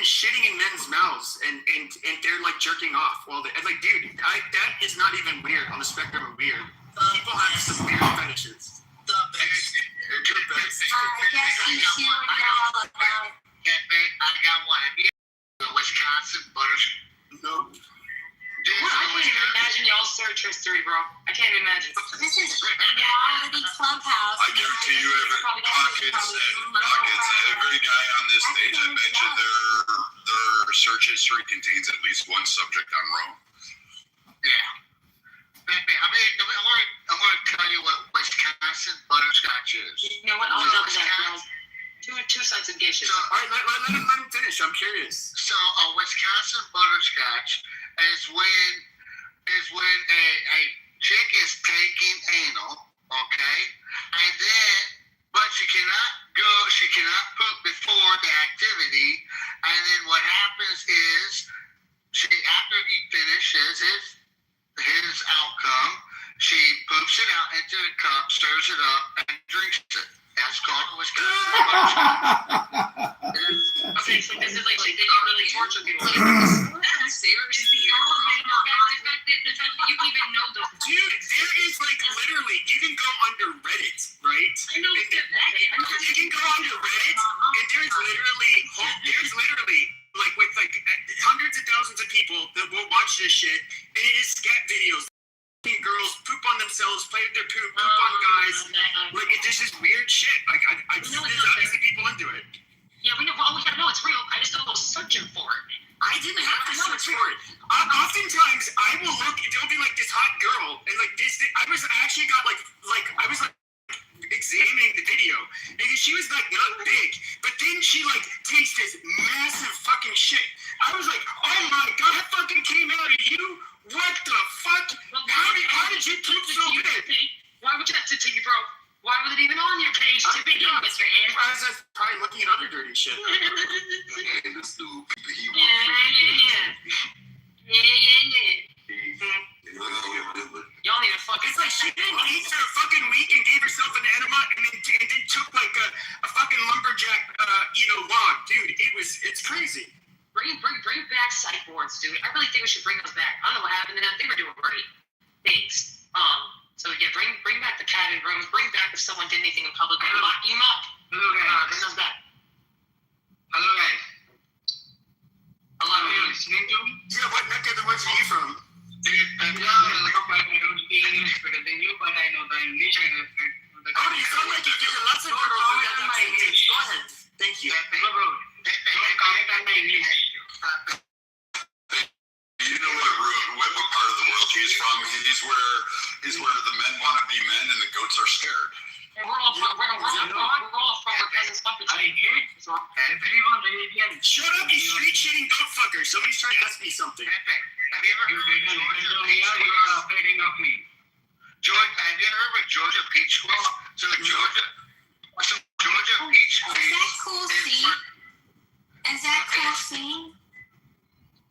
shitting in men's mouths and they're like jerking off. Well, like, dude, that is not even weird on the spectrum of weird. People have some weird fetishes. The best. I guess you two would know all about. I got one. Have you ever Wisconsin butter? No. I can't even imagine y'all's search history, bro. I can't imagine. This is reality clubhouse. I guarantee you, every guy on this stage, I bet you their search history contains at least one subject on Rome. Yeah. I mean, I'm going to tell you what Wisconsin butterscotch is. You know what? I'll double that, bro. Two sides of gay shit. All right, let him finish. I'm curious. So a Wisconsin butterscotch is when a chick is taking anal, okay, and then but she cannot poop before the activity, and then what happens is after he finishes his outcome, she poops it out into a cup, stirs it up, and drinks it. That's called a Wisconsin butterscotch. Okay, so this is like they really torture people. That's seriously. The fact that you even know those. Dude, there is like literally, you can go under Reddit, right? I know that. You can go under Reddit, and there's literally like with like hundreds of thousands of people that will watch this shit, and it is scat videos. Girls poop on themselves, play with their poop on guys. Like it's just weird shit. Like there's obviously people into it. Yeah, we know. Well, we know it's real. I just don't go searching for it. I didn't have to search for it. Oftentimes, I will look. There'll be like this hot girl, and like this. I actually got I was examining the video, and she was like not big, but then she like takes this massive fucking shit. I was like, oh my god, that fucking came out of you. What the fuck? How did you poop so big? Why would you have to take it, bro? Why was it even on your page to begin with, man? I was just probably looking at other dirty shit. And this dude, Y'all need to fucking. It's like she didn't eat for a fucking week and gave herself an enema and then took like a fucking lumberjack, log. Dude, it's crazy. Bring back psych wards, dude. I really think we should bring those back. I don't know what happened to them. They were doing great. Thanks. So yeah, bring back the padded rooms. Bring back if someone did anything in public. Lock him up. Hello guys. Bring those back. Hello guys. Hello. Are you listening to me? Yeah, what neck of the woods are you from? I don't speak English better than you, but I know the English and the. Oh, you sound like you're getting lots of girls. Go ahead. Thank you. You know what part of the world he's from? He's where the men want to be men and the goats are scared. We're all from our cousin's country. Shut up, you street shitting goat fucker. Somebody's trying to ask me something. Have you ever heard of me? George, have you ever heard of Georgia Peach Squeeze? So Georgia Peach Squeeze. Is that cool scene?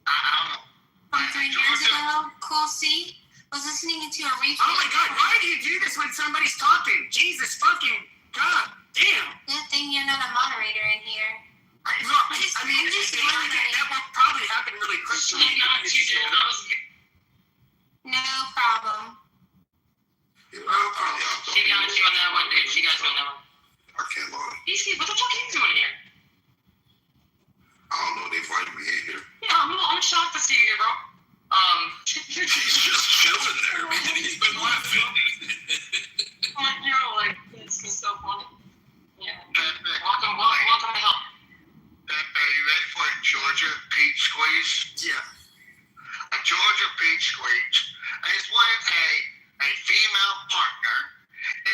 I don't know. From 3 years ago? Cool C? Was listening to a replay. Oh my god, why do you do this when somebody's talking? Jesus fucking god damn. Good thing you're not a moderator in here. That will probably happen really quickly. No problem. She got you on that one, dude. She got you on that one. I can't lie. DC, what the fuck are you doing here? I don't know. They invited me in here. Yeah, I'm shocked to see you here, bro. He's just chilling there, man. He's been laughing. This is so funny. Yeah. Pepe, Welcome to help. you ready for a Georgia Peach Squeeze? Yeah. A Georgia Peach Squeeze is when a female partner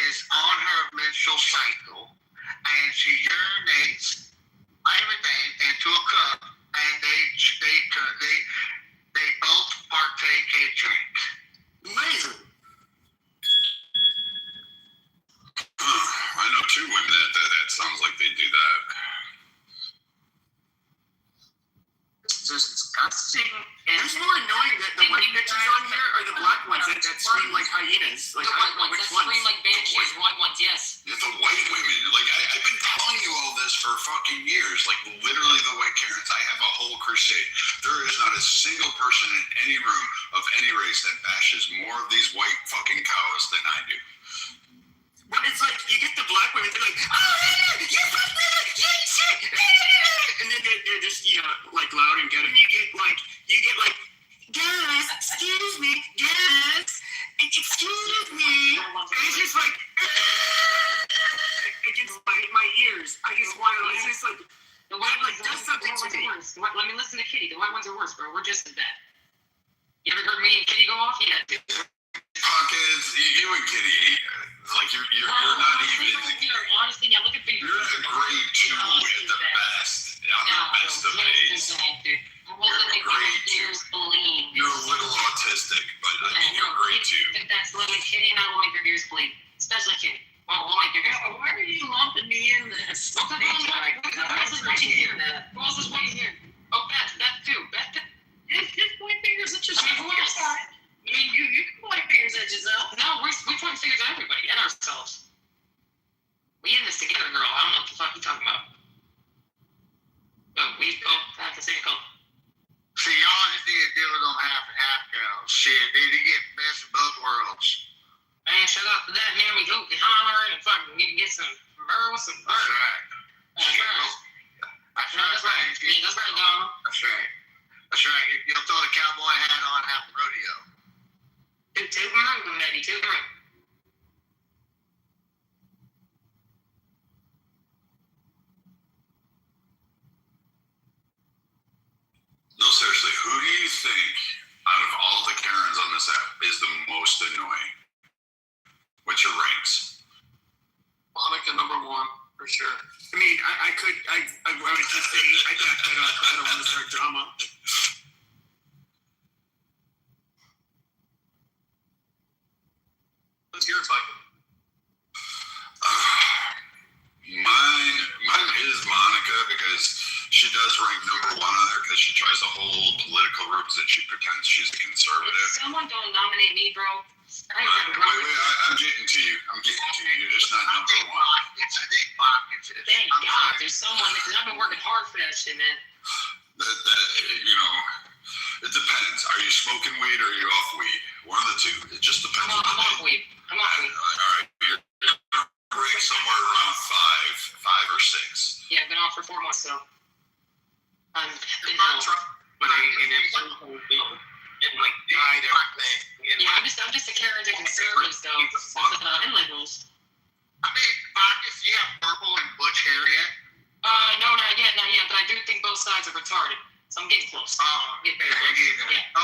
is on her menstrual cycle and she urinates everything into a cup and they both partake a drink. Amazing. I know two women that sounds like they do that. So disgusting. And Who's more annoying, the white bitches on here or the black ones that scream like hyenas? Like, the I white don't know ones which that ones. scream like banshees, white ones, yes. The white women, like I've been telling you all this for fucking years. Like literally the white Karens. I have a whole crusade. There is not a single person in any room of any race that bashes more of these white fucking cows than I do. But it's like, you get the black women, they're like, oh, you fuck nigga, you ain't shit, and then they're just, you know, like loud and good, and you get like, guys, excuse me, guys, excuse me, and it's just like, against my ears, I just want to, it's just like, The white ones does something to me. worse. Let me listen to Kitty. The white ones are worse, bro. We're just as bad. You ever heard me and Kitty go off? Yeah, dude. Pockets, you and Kitty, like you're not even. Honestly, yeah, look at You're a grade 2 at the best. On the best of days. I wasn't a grade 2 bullying. You're a little autistic, but I mean you're a grade 2. If that's living Kitty, and I will make your ears bleed. Especially Kitty. Well, we'll make your ears bleed. Why are you lumping me in this? Who else is right here? Oh, Beth too. Beth. Just point fingers at yourself. I mean, who else? I mean, you can point fingers at yourself. No, we point fingers at everybody and ourselves. We in this together, girl. I don't know what the fuck you're talking about. But we both have the same color. See, y'all just need to deal with them half and half girls. Shit, they get best of both worlds. Man, shut up to that, man. We hoop and holler and fucking we can get some burrows, some That's birds. right. That's right. That's That's right. Yeah, that's right, Donald. That's right. That's right. You'll throw the cowboy hat on half the rodeo. Toot and root, maybe toot and root. No, seriously, who do you think out of all the Karens on this app is the most annoying? What's your ranks? Monica #1 for sure. I mean, I would just say I back that up. I don't want to start drama. What's yours like? Mine is Monica because she does rank #1 on there because she tries to hold political groups that she pretends she's a conservative. Someone don't nominate me, bro. I'm getting to you. You're just not #1. I think pockets is. Thank God, there's someone because I've been working hard for that shit, man. It depends. Are you smoking weed or are you off weed? One of the two. It just depends. I'm off weed. All right. You're ranked somewhere around 5 or 6. Yeah, I've been off for 4 months, so I'm yeah, I'm just a Karen to conservatives though, and liberals. I mean, pockets, you have purple and butch hair yet? No, not yet, but I do think both sides are retarded, so I'm getting close. Get very close. Yeah.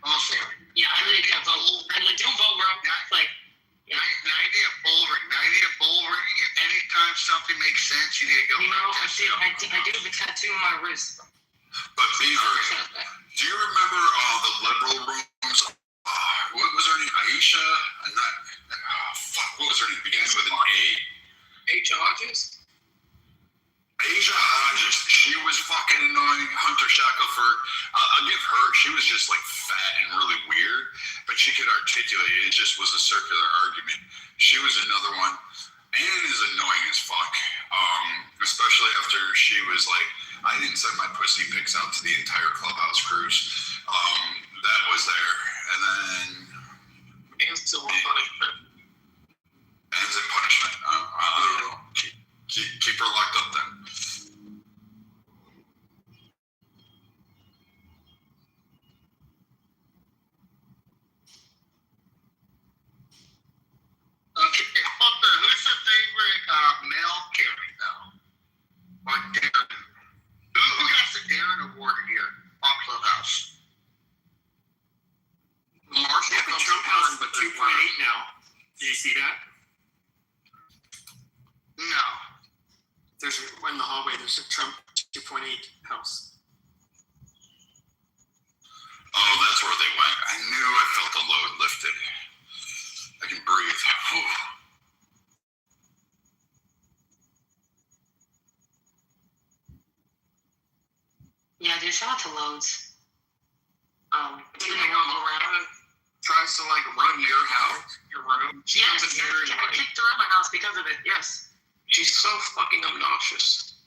Almost there. Yeah, I really can't vote. Don't vote, bro. Like, Now you need a bull ring. And anytime something makes sense, you need to go. you know, I do have a tattoo on my wrist. But Beaver, do you remember the liberal rooms? What was her name? Aisha? What was her name? Begins with an A. H. Hodges? Asia Hodges. She was fucking annoying. Hunter Shackelford. I'll give her. She was just like fat and really weird, but she could articulate. It just was a circular argument. She was another one. Ann is annoying as fuck. Especially after she was like, I didn't send my pussy pics out to the entire Clubhouse cruise. That was there. And then Ann's still on punishment. Ann's in punishment. I don't know. Keep her locked up then. Okay, Hunter, who's your favorite male Karen though? Like Darren. Who got the Darren Award here on Clubhouse? Marshall at the Trump House, but 2.8 now. Do you see that? No. There's in the hallway. There's a Trump 2.8 house. Oh, that's where they went. I knew I felt the load lifted. I can breathe. Whew. Yeah, dude, shout out to Loads. Did Laura tries to like run your house, your room? She comes in here and I kicked her out of my house because of it. Yes. she's so fucking obnoxious.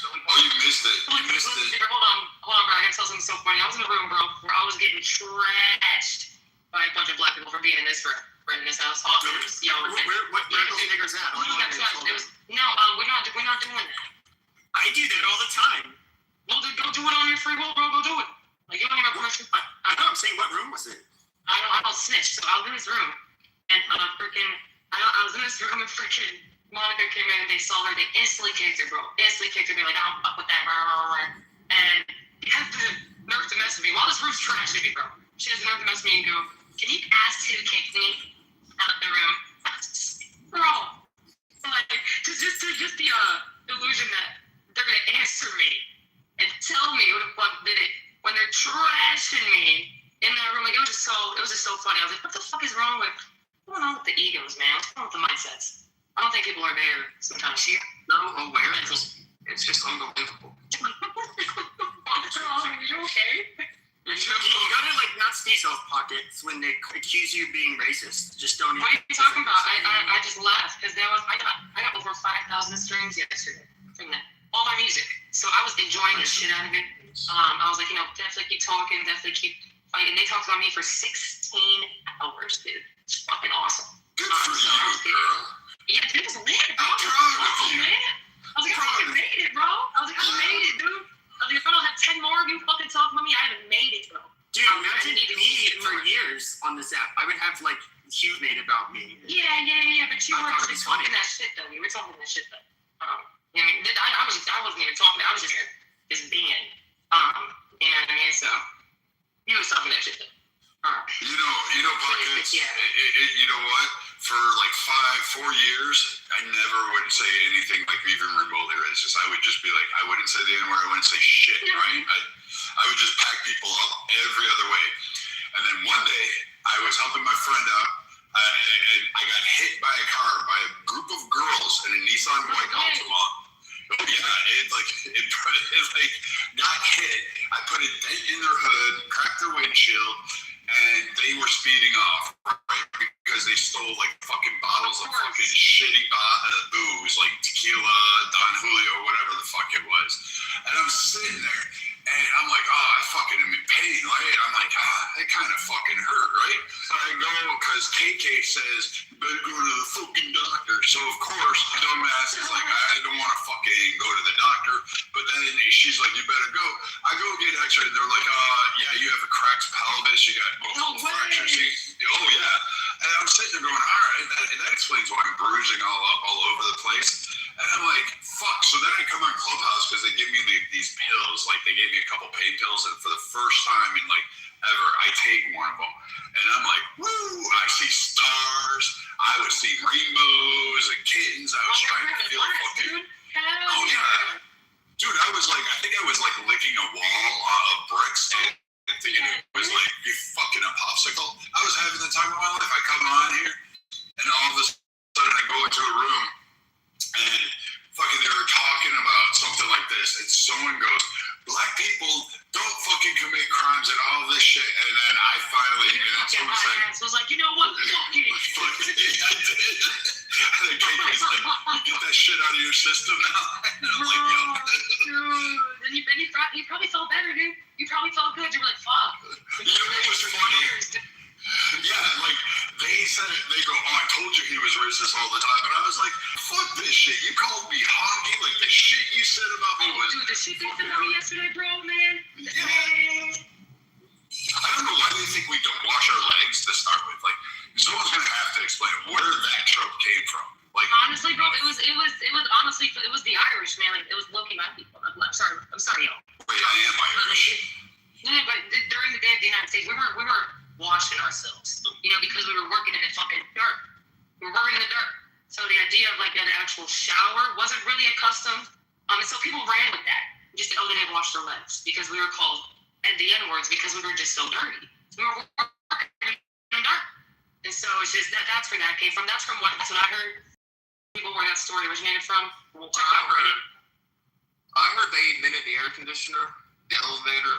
Oh, you missed it. You missed it. Hold on, bro. I gotta tell something so funny. I was in a room, bro, where I was getting trashed by a bunch of black people for being in this room. Right in this house. What those niggas at? We're not doing that. I do that all the time. Well, then go do it on your free will, bro. Go do it. Like, you don't even have permission. I know, I'm saying, what room was it? I don't snitch. So I was in this room, and I was in this room, and freaking Monica came in, and they saw her. They instantly kicked her, bro. Instantly kicked her. They're like, I don't fuck with that, bro. And he has the nerve to mess with me. While this room's trashing me, bro. She has the nerve to mess with me and go, can you ask who kicked me out of the room? Bro. Like, just the illusion that they're gonna answer me and tell me who the fuck did it when they're trashing me in that room. Like, it was just so funny. I was like, what the fuck is wrong with the egos, man? What's wrong with the mindsets? I don't think people are there sometimes. She has no awareness. It's just unbelievable. You okay? You gotta like not sneeze off pockets when they accuse you of being racist. Just don't. What are you talking about? I just laughed because I got over 5,000 streams yesterday from that. All my music. So I was enjoying the shit out of it. I was like, definitely keep talking, definitely keep fighting. They talked about me for 16 hours, dude. It's fucking awesome. Good for you, girl. Yeah, dude, it was lit, bro. I'm proud of you. Man. I was like, I fucking made it, bro. I was like, I made it, dude. I was like, if I don't have 10 more of you fucking talk about me, I haven't made it, bro. Dude, imagine me for years on this app. I would have like huge made about me. Yeah, but you were actually talking that shit, though. You were talking that shit, though. I mean, I wasn't even talking. I was just being. You know what I mean? So he was talking that shit, though. You know, Buckets, you know what? For like 4 years, I never would say anything like even remotely racist. I would just be like, I wouldn't say the N-word, I wouldn't say shit, right? I would just pack people up every other way. And then one day, I was helping my friend out, and I got hit by a car by a group of girls in a Nissan white Altima. Oh yeah, it got hit. I put a dent in their hood, cracked their windshield, and they were speeding off, right? Because they stole like fucking bottles of fucking shitty booze, like tequila, Don Julio, whatever the fuck it was. And I'm sitting there, and I'm like, oh, I fucking am in pain, right? I'm like, that kind of fucking hurt, right? So I go, because KK says, you better go to the fucking doctor. So of course, dumbass is like, I don't want to fucking go to the doctor. But then she's like, you better go. I go get x-ray. They're like, yeah, you have a cracked pelvis. You got multiple fractures. Oh yeah. And I'm sitting there going, all right, that explains why I'm bruising all over the place. And I'm like, fuck. So then I come on Clubhouse because they give me these pills. Like they gave me a couple pain pills, and for the first time in like ever, I take one of them. And I'm like, woo! I see stars. I was seeing rainbows and kittens. I was trying to feel fucking. Oh yeah, dude. I think I was like licking a wall of bricks. Thinking it was like you fucking a popsicle. I was having the time of my life. I come on here, and all of a sudden I go into a room, and fucking they were talking about something like this, and someone goes, "Black people don't fucking commit crimes and all this shit." And then I finally, I was like, you know what? Fuck it. I did. And then KK's like, "You get that shit out of your system now." And I'm like, "Yo." Dude, and you probably felt better, dude. You probably felt good. You were like, fuck. You know what was funny? Yeah, like they go, oh, I told you he was racist all the time, and I was like, fuck this shit. You called me honky, like the shit you said about me was. Dude, the shit they said about me yesterday, bro, man. Yeah. I don't know why they think we don't wash our legs to start with. Like, someone's gonna have to explain where that trope came from. Like, honestly, bro, it was honestly it was the Irish, man. Like, it was low-key my people. I'm sorry, y'all. wait, I am Irish. Yeah, but during the day of the United States, we were washing ourselves, because we were working in the fucking dirt. We were working in the dirt. So the idea of like an actual shower wasn't really a custom. And so people ran with that. Just, they didn't wash their legs because we were called at the N-words because we were just so dirty. So we were working in the dirt. And so it's just that's where that came from. That's what I heard. People where that story originated from. Check out Reddit. I heard they invented the air conditioner, the elevator.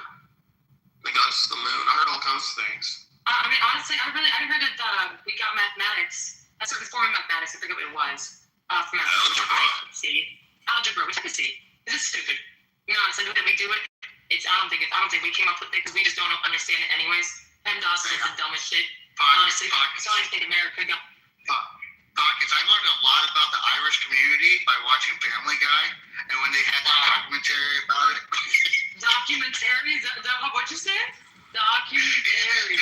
They got us to the moon. I heard all kinds of things. I mean, honestly, I heard that we got mathematics. That's what before mathematics. I forget what it was. From algebra, which I could see. This is stupid. You know, it's like that we do it. I don't think we came up with it because we just don't understand it anyways. PEMDAS is the dumbest shit. Honestly, so I think America got. Because I learned a lot about the Irish community by watching Family Guy, and when they had the documentary about it. Documentary? Is that what you said? Documentary.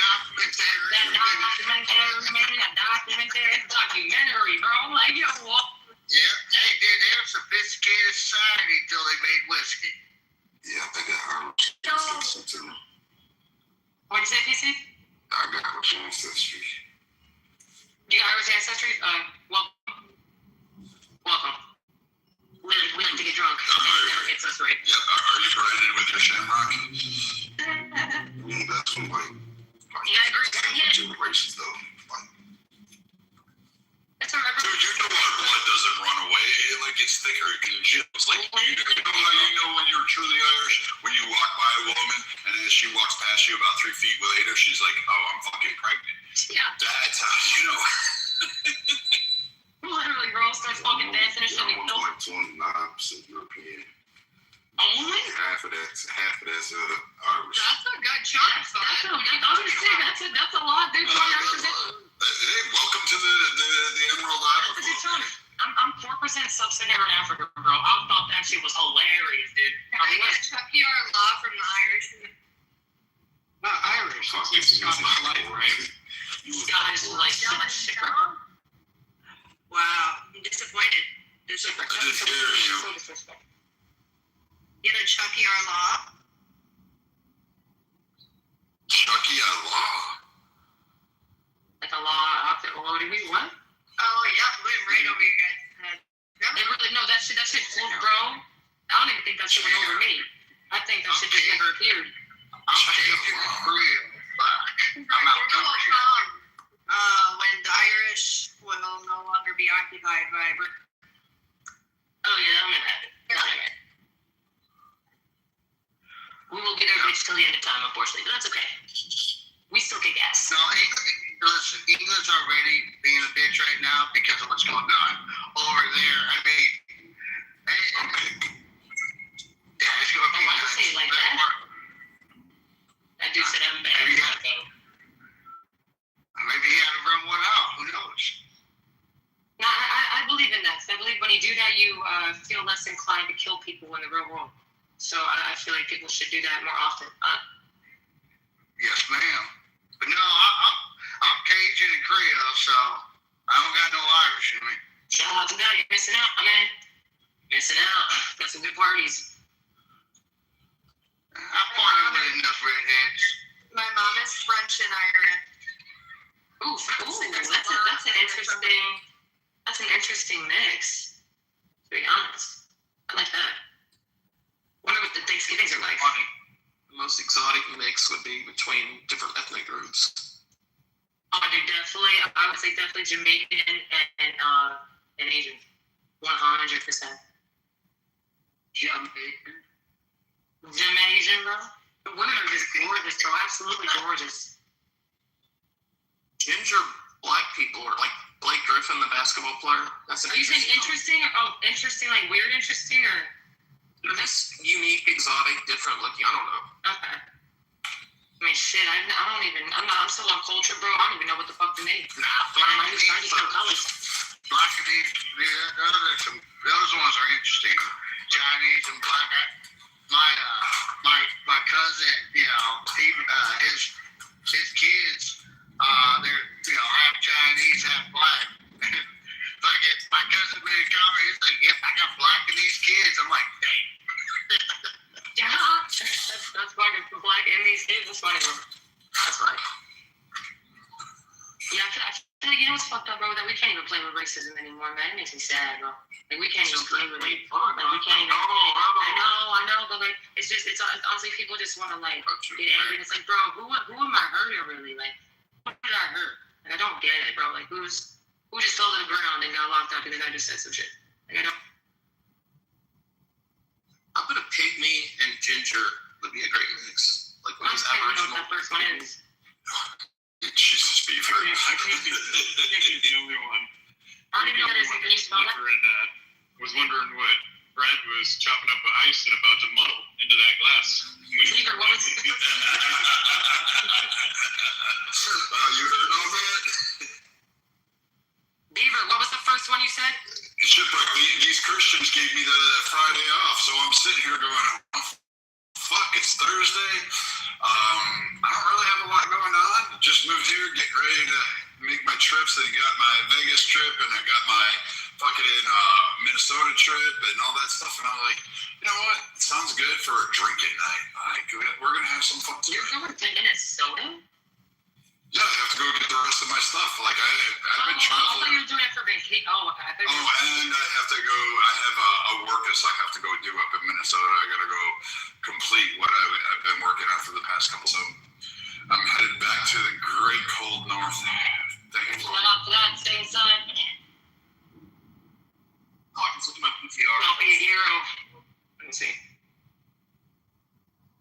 Documentary, bro. Like, yo, what? Yeah, they were sophisticated society until they made whiskey. Yeah, I got Irish ancestry too. What'd you say, PC? I got Irish ancestry. You got Irish ancestry? Welcome. We like to get drunk. And it never gets us right. Yep. Are you branded with your shamrock? That's from Yeah, I agree. generations though. That's all right, bro. Dude, you know our blood doesn't run away. It gets thicker. It congeals. Like, you know how you know when you're truly Irish? When you walk by a woman, and as she walks past you about 3 feet later, she's like, oh, I'm fucking pregnant. Yeah. That's how you know. Literally, bro, starts fucking dancing and shit. Yeah, 1.29% European. Only? Half of that's Irish. That's a good chunk. That's a lot, dude. Hey, welcome to the Emerald Isle. I'm 4% sub-Saharan Africa, bro. I thought that shit was hilarious, dude. I got Chucky R. Law from the Irish. Not Irish. It's not my life, right? These guys are like, shit, bro. Wow, I'm disappointed. So disrespectful. You know Chucky R. Law? Chucky Law. Like a law outfit. What do you mean? What? Oh, yeah, went right over your guys' head. They really, no, that shit flew, bro. I don't even think that shit went over me. I think that shit just never appeared. I'm taking it real back. I'm out You're over doing here. when the Irish will no longer be occupied by Britain. Oh, yeah, I'm in that. We will get our bitch till the end of time, unfortunately, but that's okay. We still kick ass. No, listen, England's already being a bitch right now because of what's going on over there. I mean, yeah, it's going to be why you say it like that? That dude said I'm bad. Maybe he had to run one out. Who knows? No, I believe in that. I believe when you do that, you feel less inclined to kill people in the real world. So I feel like people should do that more often. Yes, ma'am. But no, I'm Cajun and Creole, so I don't got no Irish in me. Shout out to that. You're missing out, man. Missing out. Got some good parties. I party with enough redheads. My mom is French and Irish. Ooh, that's an interesting mix. To be honest, I like that. Wonder what the Thanksgivings are like. The most exotic mix would be between different ethnic groups. Oh, dude, definitely. I would say definitely Jamaican and Asian. 100%. Jamaican, bro. The women are just gorgeous, bro. Absolutely gorgeous. Ginger black people are like Blake Griffin, the basketball player. That's an Are you saying interesting? Interesting, like weird interesting, or? Just unique, exotic, different looking. I don't know. Okay. I mean, shit. I'm still on culture, bro. I don't even know what the fuck they mean. I just know colors. Black and Asian, those ones are interesting. Chinese and black. My cousin, you know, his kids, they're half Chinese, half black. Like my cousin made a comment, he's like, "Yep, I got black in these kids." I'm like, "Dang." Yeah, that's fucking for black and these kids. That's funny, bro. That's funny. Yeah, I feel like, you know what's fucked up, bro? That we can't even play with racism anymore, man. It makes me sad, bro. Like, we can't even play with it. Like, we can't even. I know, but like, it's honestly, people just want to like get angry. It's like, bro, who am I hurting really? Like, what did I hurt? Like, I don't get it, bro. Like, who just fell to the ground and got locked up because I just said some shit? Like, I don't. I bit of pygmy and ginger would be a great mix. Like one of I'm these scared to know Aboriginal. what that first one is. Jesus, Beaver. I can't be the only one. I don't even know what it is. Can you spell that? Was wondering what Brad was chopping up with ice and about to muddle into that glass. Beaver, what was it? You heard all that? Beaver, what was the first one you said? Shipwreck, these Christians gave me the Friday off, so I'm sitting here going, oh, fuck, it's Thursday. I don't really have a lot going on. Just moved here, getting ready to make my trips. I got my Vegas trip and I got my fucking Minnesota trip and all that stuff. And I'm like, you know what? It sounds good for a drinking night. We're going to have some fun You're tonight. going to Minnesota? Yeah, I have to go get the rest of my stuff. Like, I've been I thought traveling. you were doing it for vacation. Oh, okay. I thought you Oh, were- and I have to go. I have a workus I have to go do up in Minnesota. I got to go complete what I've been working on for the past couple. So I'm headed back to the great cold north. Thank you. Not stay inside. Oh, I can look at my PTR. Don't be a hero. Let me see.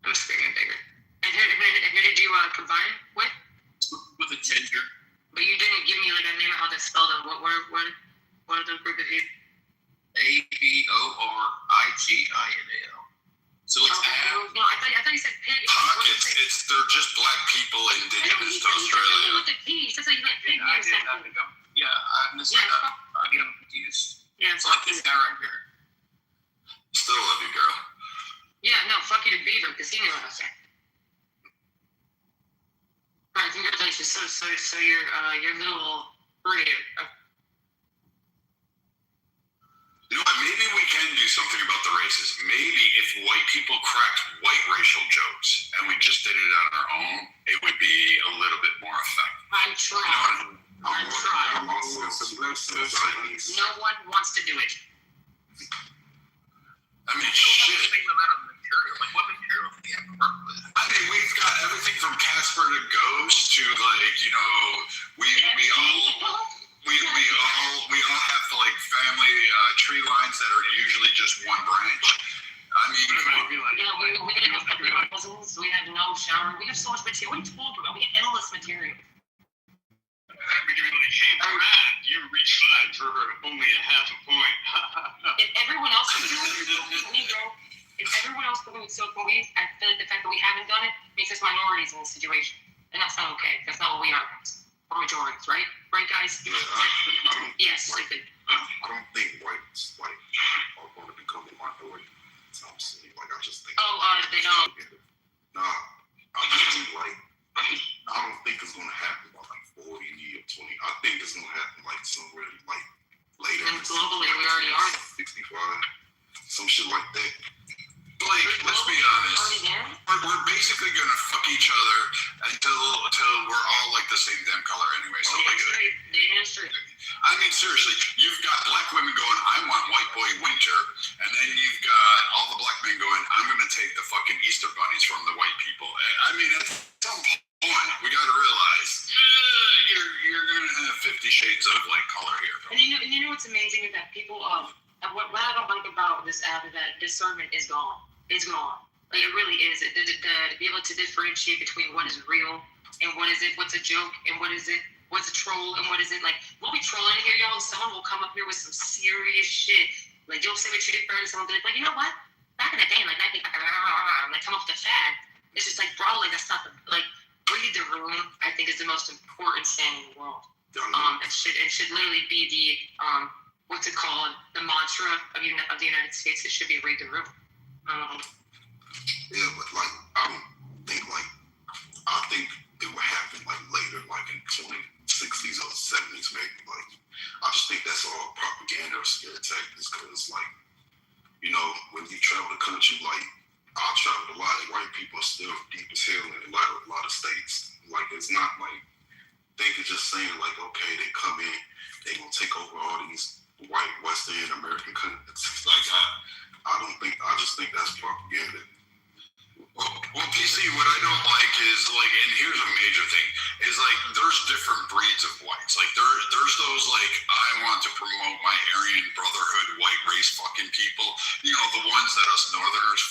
I'm just thinking bigger. And who did you combine with? With a ginger. But you didn't give me like a name of how to spell them. What are the group of you? ABORIGINAL. So it's No, I thought you said pig. They're just black people indigenous to Australia. With the P, it says like you meant pig or something. Yeah, I missed that. I get them confused. Yeah, It's like this guy right here. Still love you, girl. Yeah, no, fuck you to Beaver because he knew what I was saying. Alright, congratulations. So your little radio. You know what? Maybe we can do something about the races. Maybe if white people cracked white racial jokes and we just did it on our own, it would be a little bit more effective. I'm trying. I'm trying. No one wants to do it. I mean, shit. Like, what material do you have to work with? I mean, we've got everything from Casper to Ghost to like, you know, we all have like family tree lines that are usually just one branch. I mean, Yeah, we have cousins. We have no shower. We have so much material. What are you talking about? We have endless material. Hey, Brad, you reached for only a half a point. If everyone else is doing it, if everyone else is doing it so quickly, I feel like the fact that we haven't done it makes us minorities in this situation. And that's not okay. That's not what we are. We're majorities, right? Right, guys? Yes, like the I don't think whites are going to become a minority. I just think. they don't. Nah, I just think I don't think it's going to happen by like 40 or 20. I think it's going to happen like somewhere like later. And globally, we already are. 65, some shit like that. Blake, let's be honest. We're basically gonna fuck each other until we're all like the same damn color anyway. So like, I mean, seriously, you've got black women going, I want white boy winter, and then you've got all the black men going, I'm gonna take the fucking Easter bunnies from the white people. I mean, at some point, we gotta realize, you're gonna have 50 shades of like color here. And you know what's amazing is that people what I don't like about this app is that discernment is gone. It's gone. Like it really is. To be able to differentiate between what is real and what's a joke and what's a troll and what is it like. We'll be trolling here, y'all. Someone will come up here with some serious shit. Like you'll say what you did first, someone will be like, you know what? Back in the day, like like come up with a fad. It's just like, bro, like that's not like read the room. I think is the most important thing in the world. It should literally be the what's it called? The mantra of the United States. It should be read the room. Yeah, but like I think it will happen like later, like in 2060s or 70s maybe. Like I just think that's all propaganda or scare tactics because like, you know, when you travel the country, like I traveled a lot, white people are still deep as hell in a lot of states. Like it's not like they could just saying like, okay, they come in, they gonna take over all these white Western American countries. Like I just think that's propaganda. Well, PC, what I don't like is like, and here's a major thing, is like there's different breeds of whites. Like there's those like, I want to promote my Aryan Brotherhood white race fucking people. You know, the ones that us Northerners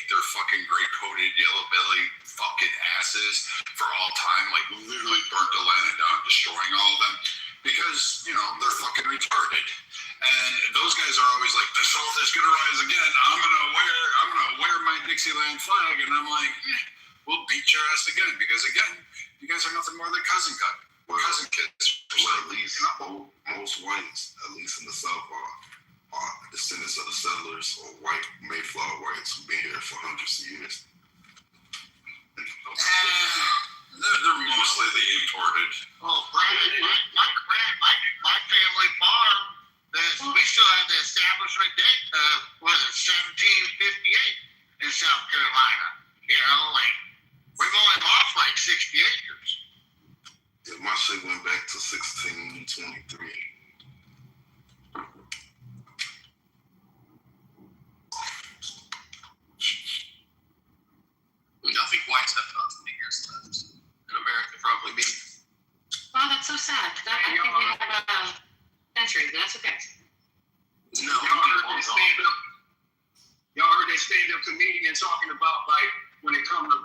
kick their fucking gray-coated, yellow-belly fucking asses for all time, like literally burnt the land down, destroying all of them, because, you know, they're fucking retarded. And those guys are always like, the South is gonna rise again, I'm gonna wear my Dixieland flag, and I'm like, we'll beat your ass again, because again, you guys are nothing more than cousin kids. Well, at least most whites, at least in the South, are descendants of the settlers or white Mayflower whites who've been here for hundreds of years. They're mostly the imported. Oh, my family farm, we still have the establishment date of, 1758 in South Carolina. You know, like, we're going off like 60 acres. Yeah, my shit went back to 1623. I think whites have tons of years left in America, probably me. Oh, that's so sad. I think we have a century, but that's okay. No, Y'all heard that stand-up comedian talking about, like, when it comes to,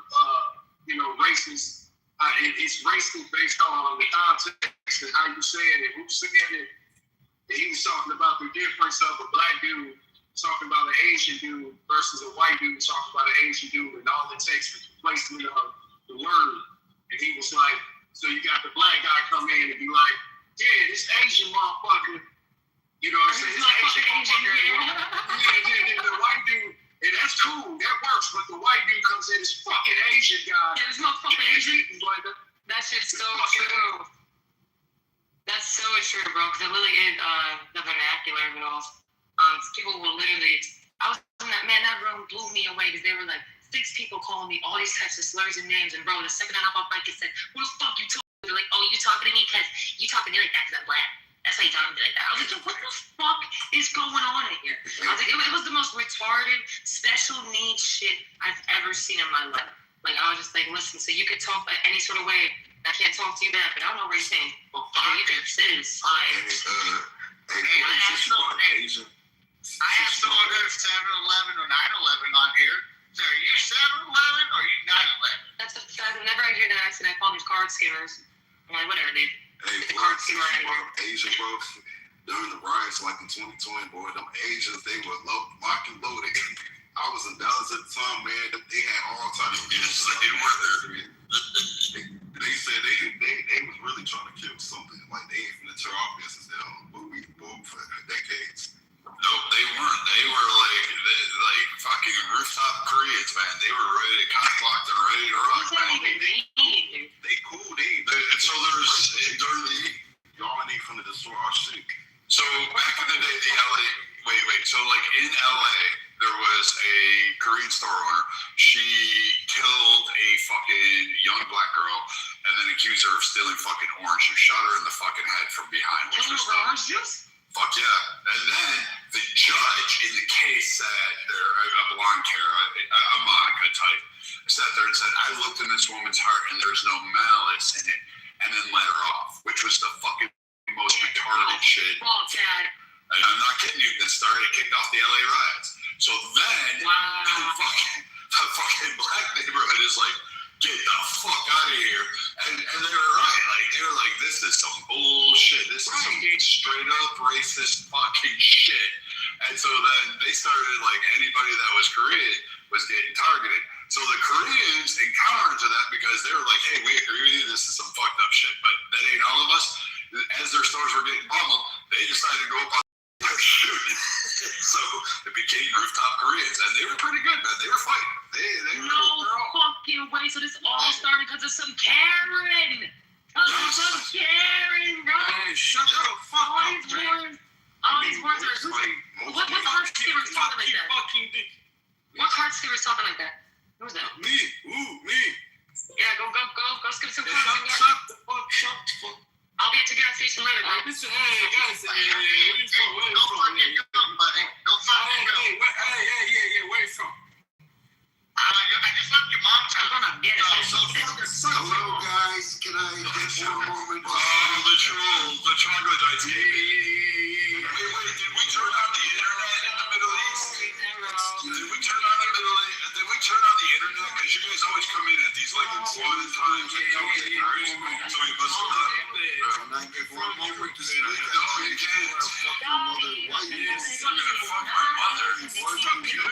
racist, it's racist based on the context and how you say it and who said it. And he was talking about the difference of a black dude talking about an Asian dude versus a white dude talking about an Asian dude, and all it takes is the placement of the word. And he was like, so you got the black guy come in and be like, yeah, this Asian motherfucker, you know what I'm saying? This Asian motherfucker. Yeah, the white dude, and that's cool, that works, but the white dude comes in, this fucking Asian guy. Yeah, this motherfucking Asian. Like, That shit's so true. That's so true, bro, because it really is the vernacular of it all. People will literally, that room blew me away because they were like, 6 people calling me all these types of slurs and names, and bro, the second I hop off mic, it said, who the fuck you talking to? They're like, oh, you talking to me because you talking to me like that because I'm black. That's why you talking to me like that. I was like, what the fuck is going on in here? I was like, it was the most retarded, special needs shit I've ever seen in my life. Like, I was just like, listen, so you could talk any sort of way. I can't talk to you back, but I don't know what you're saying. Well, you can say this. I have someone go to 7-Eleven or 9-11 on here. So are you 7-Eleven or are you 9-11? That's the fact. Whenever I hear that accent, I call them card skimmers. I'm like, whatever, dude. Hey, Get the boy, card skimmer out of here. Asian, bro, during the riots, like in 2020, boy, them Asians, they were locked and loaded. I was in Dallas at the time, man. They had all types of They said they was really trying to kill something. Like, they ain't finna tear our business down, but we fought for decades. Nope, they weren't. They were like fucking rooftop Koreans, man. They were ready to cock-locked and ready to rock, What's that man. even mean? They cool, So there's during the y'all need from the destroy our shit. so back in the day, the LA. Wait. So like in LA, there was a Korean store owner. She killed a fucking young black girl and then accused her of stealing fucking orange juice. Shot her in the fucking head from behind, which was Orange juice? fuck yeah. And then the judge in the case said, a blonde a Monica type, sat there and said, I looked in this woman's heart and there's no malice in it, and then let her off, which was the fucking most retarded shit. Well, Dad. And I'm not kidding you, that kicked off the LA riots. So then, the fucking black neighborhood is like, get the fuck out of here. And they were right. Like, they were like, this is some bullshit. This is some straight up racist fucking shit. And so then they started, like, anybody that was Korean was getting targeted. So the Koreans, in counter to that, because they were like, hey, we agree with you, this is some fucked up shit, but that ain't all of us. As their stores were getting pummeled, they decided to go up on shooting. So it became rooftop Koreans, and they were pretty good, man. They were fighting. They No fucking way. So this all started because of some Karen. Some Karen, bro. man, shut the fuck up, man. All these words are. What card skimmer's talking like that? What card skimmer's talking like that? Who's that? Me. Yeah, go skip some cards. Shut the fuck. I'll be at your gas station later, bro. Listen, hey, guys, where you from? Don't fucking go, buddy. Don't fucking go. Hey, where you from? I just left your mom's I'm house. gonna get it. Hello, guys. Can I get you a moment? The troglodytes. Wait, did we turn on the internet in the Middle East? Did we turn on the Middle East? Did we One time, so he busted up. And I get one moment to say, No, you can't. why you You're gonna fuck my mother. Fuck you.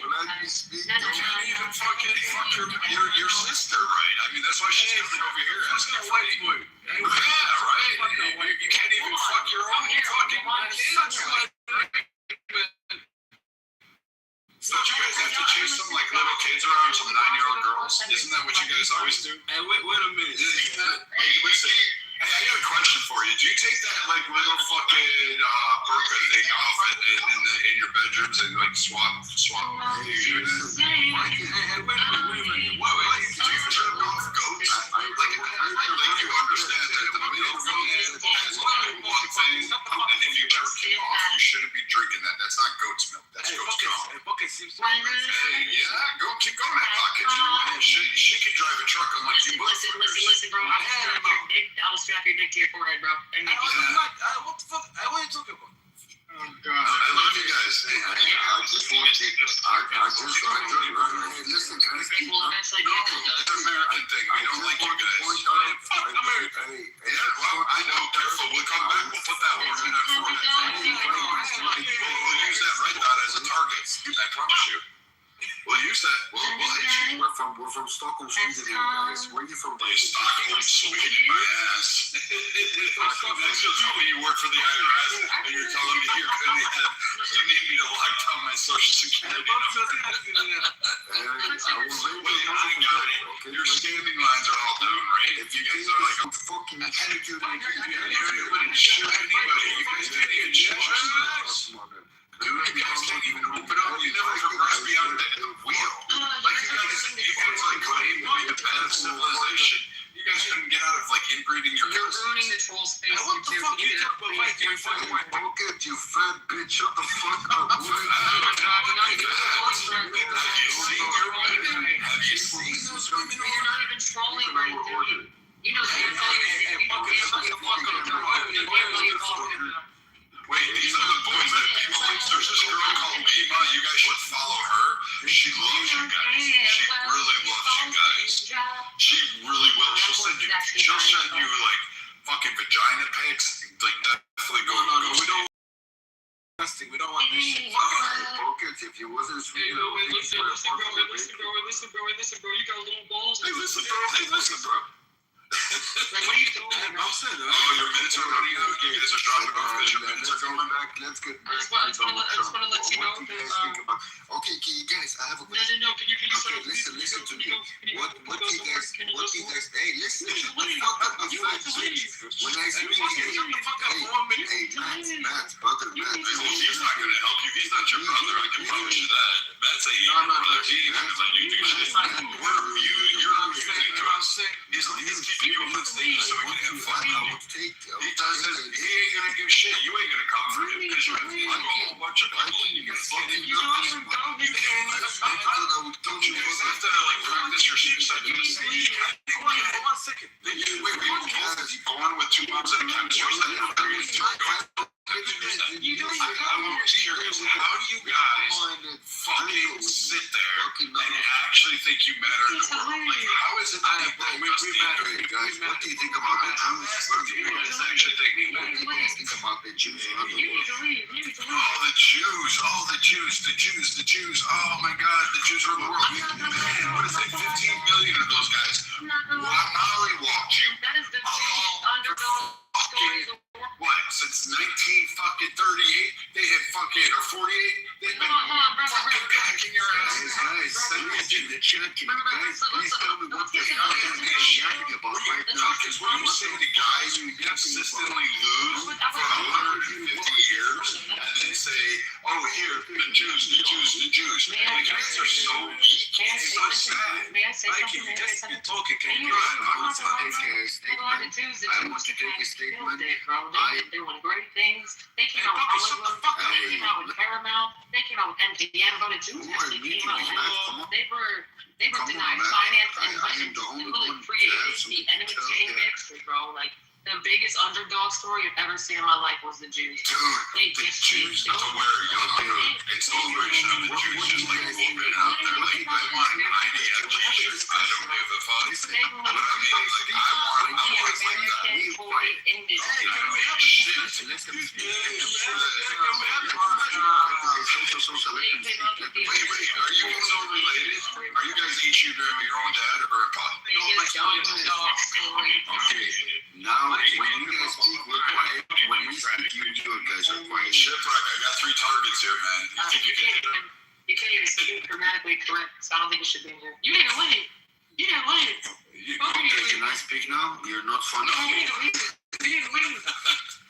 when I be speaking? You can't even fuck your sister, right? I mean, that's why she's coming over here asking for you. Yeah, right? You can't even fuck your own fucking kids. Don't you guys have to chase some like little kids around, some 9-year-old girls? Isn't that what you guys always do? Hey, wait a minute. Hey, listen. Hey, I got a question for you. Do you take that like little fucking burqa thing off in your bedrooms and like swap? Do you do that? Hey, wait a minute. Do you jerk off goats? Like you understand that the male goat has only one thing, and if you jerk him off, you shouldn't be drinking that. That's not goat's milk. That's goat's milk. Bucket seems to Hey, yeah, go keep going that pocket. You know, she can drive a truck unlike you. Listen, bro. I will strap your dick to your forehead, bro. And make you what the fuck? What are you talking about? Oh, God. I love you guys. I just want to, listen, guys, keep will eventually get It's an American thing. We don't like you guys. Yeah, well, I know. Careful. We'll come back. We'll put that one in that forehead. We'll use that red dot as a target. I promise you. We'll use that. We'll hit you. We're from Stockholm, Sweden, guys. Where are you from? Stockholm, Sweden, my ass. Next you'll tell me you work for the IRS and you're telling me you need me to lock down my social security number. I got it. Your standing lines are all down, right? If you guys are like, fucking you wouldn't shoot anybody. You guys didn't even shoot us. Dude, you guys can't even open up. You never progress beyond the wheel. Like you guys, like claim to be the best of civilization. You guys couldn't get out of like inbreeding your You're cousins. ruining the troll space. What the fuck you talking about? Bucket, you fat bitch, shut the fuck up. Have you seen those women? You're not even trolling right, dude. You know, Wait, these are the boys that people like. There's this girl called Mima. You guys should follow her. She loves you guys. She really loves you guys. She really will. She'll send you like fucking vagina pics. Like definitely go. We don't. We don't want this shit. Bucket, if you wasn't Hey, listen, bro. You got little balls. Hey, listen, bro. Like, what are you doing, bro? Oh, your minutes are running out. You guys are dropping off because your minutes are going back. Let's get I back just want to let you know. What do you guys think about? Okay, guys, I have a question. No. Can you Okay, listen to me. What do you guys? Hey, listen. When I speak hey, Matt, brother, Matt. Well, he's not going to help you. He's not your brother. I can promise you that. Matt's a brother. He ain't going to let you do shit. You're refusing to us. He's keeping you on the stage so we can have fun. He doesn't. He ain't going to give shit. You ain't going to come for him because you have fun with a whole bunch of people. You guys can't even do this. Don't you guys have to like practice your suicide? Hold on 1 second. Wait, going with 2 months at a time. I'm curious, how do you guys fucking sit there and actually think you matter in the world? Like, how is it that we matter? Guys, what do you think about the Jews? What do you guys actually think? What do you guys think about the Jews around the world? The Jews. Oh my God, the Jews around the world. Man, what is it? 15 million of those guys. Mollywalked you. That is the underdog story of the world. What? Since 1938, they had fucking, or 48, they've been fucking packing your asses. Guys, send me in the chat. Guys, please tell me what the hell you're shouting about right now. Because when you say the guys who consistently lose for 150 years and then say, oh, here, the Jews. The guys are so weak. It's so sad. May I say something? You're talking, can you? I want to take a statement. They're doing great things. They came out with Hollywood. They came out with Paramount. They came out with MGM. But the Jews actually came out. They were denied finance and really created the entertainment industry, bro. Like, the biggest underdog story I've ever seen in my life was the Jews. Dude, the Jews to wear a celebration of the Jews just like moving out there. Like, I want an IDF t-shirt. I don't give a fuck. listen. They What I mean, like, I want like that. American boy in this. Shit. Let them speak. Wait, are you guys all related? Are you guys each your own dad or grandpa? Okay. Now, when you guys speak, we're quiet. When we speak, you guys are quiet. Shipwreck, I got 3 targets here, man. You think you can do it? You can't even speak grammatically correct, so I don't think you should be in here. You didn't win. You didn't win. Okay, can I speak now? You're not funny. You didn't win.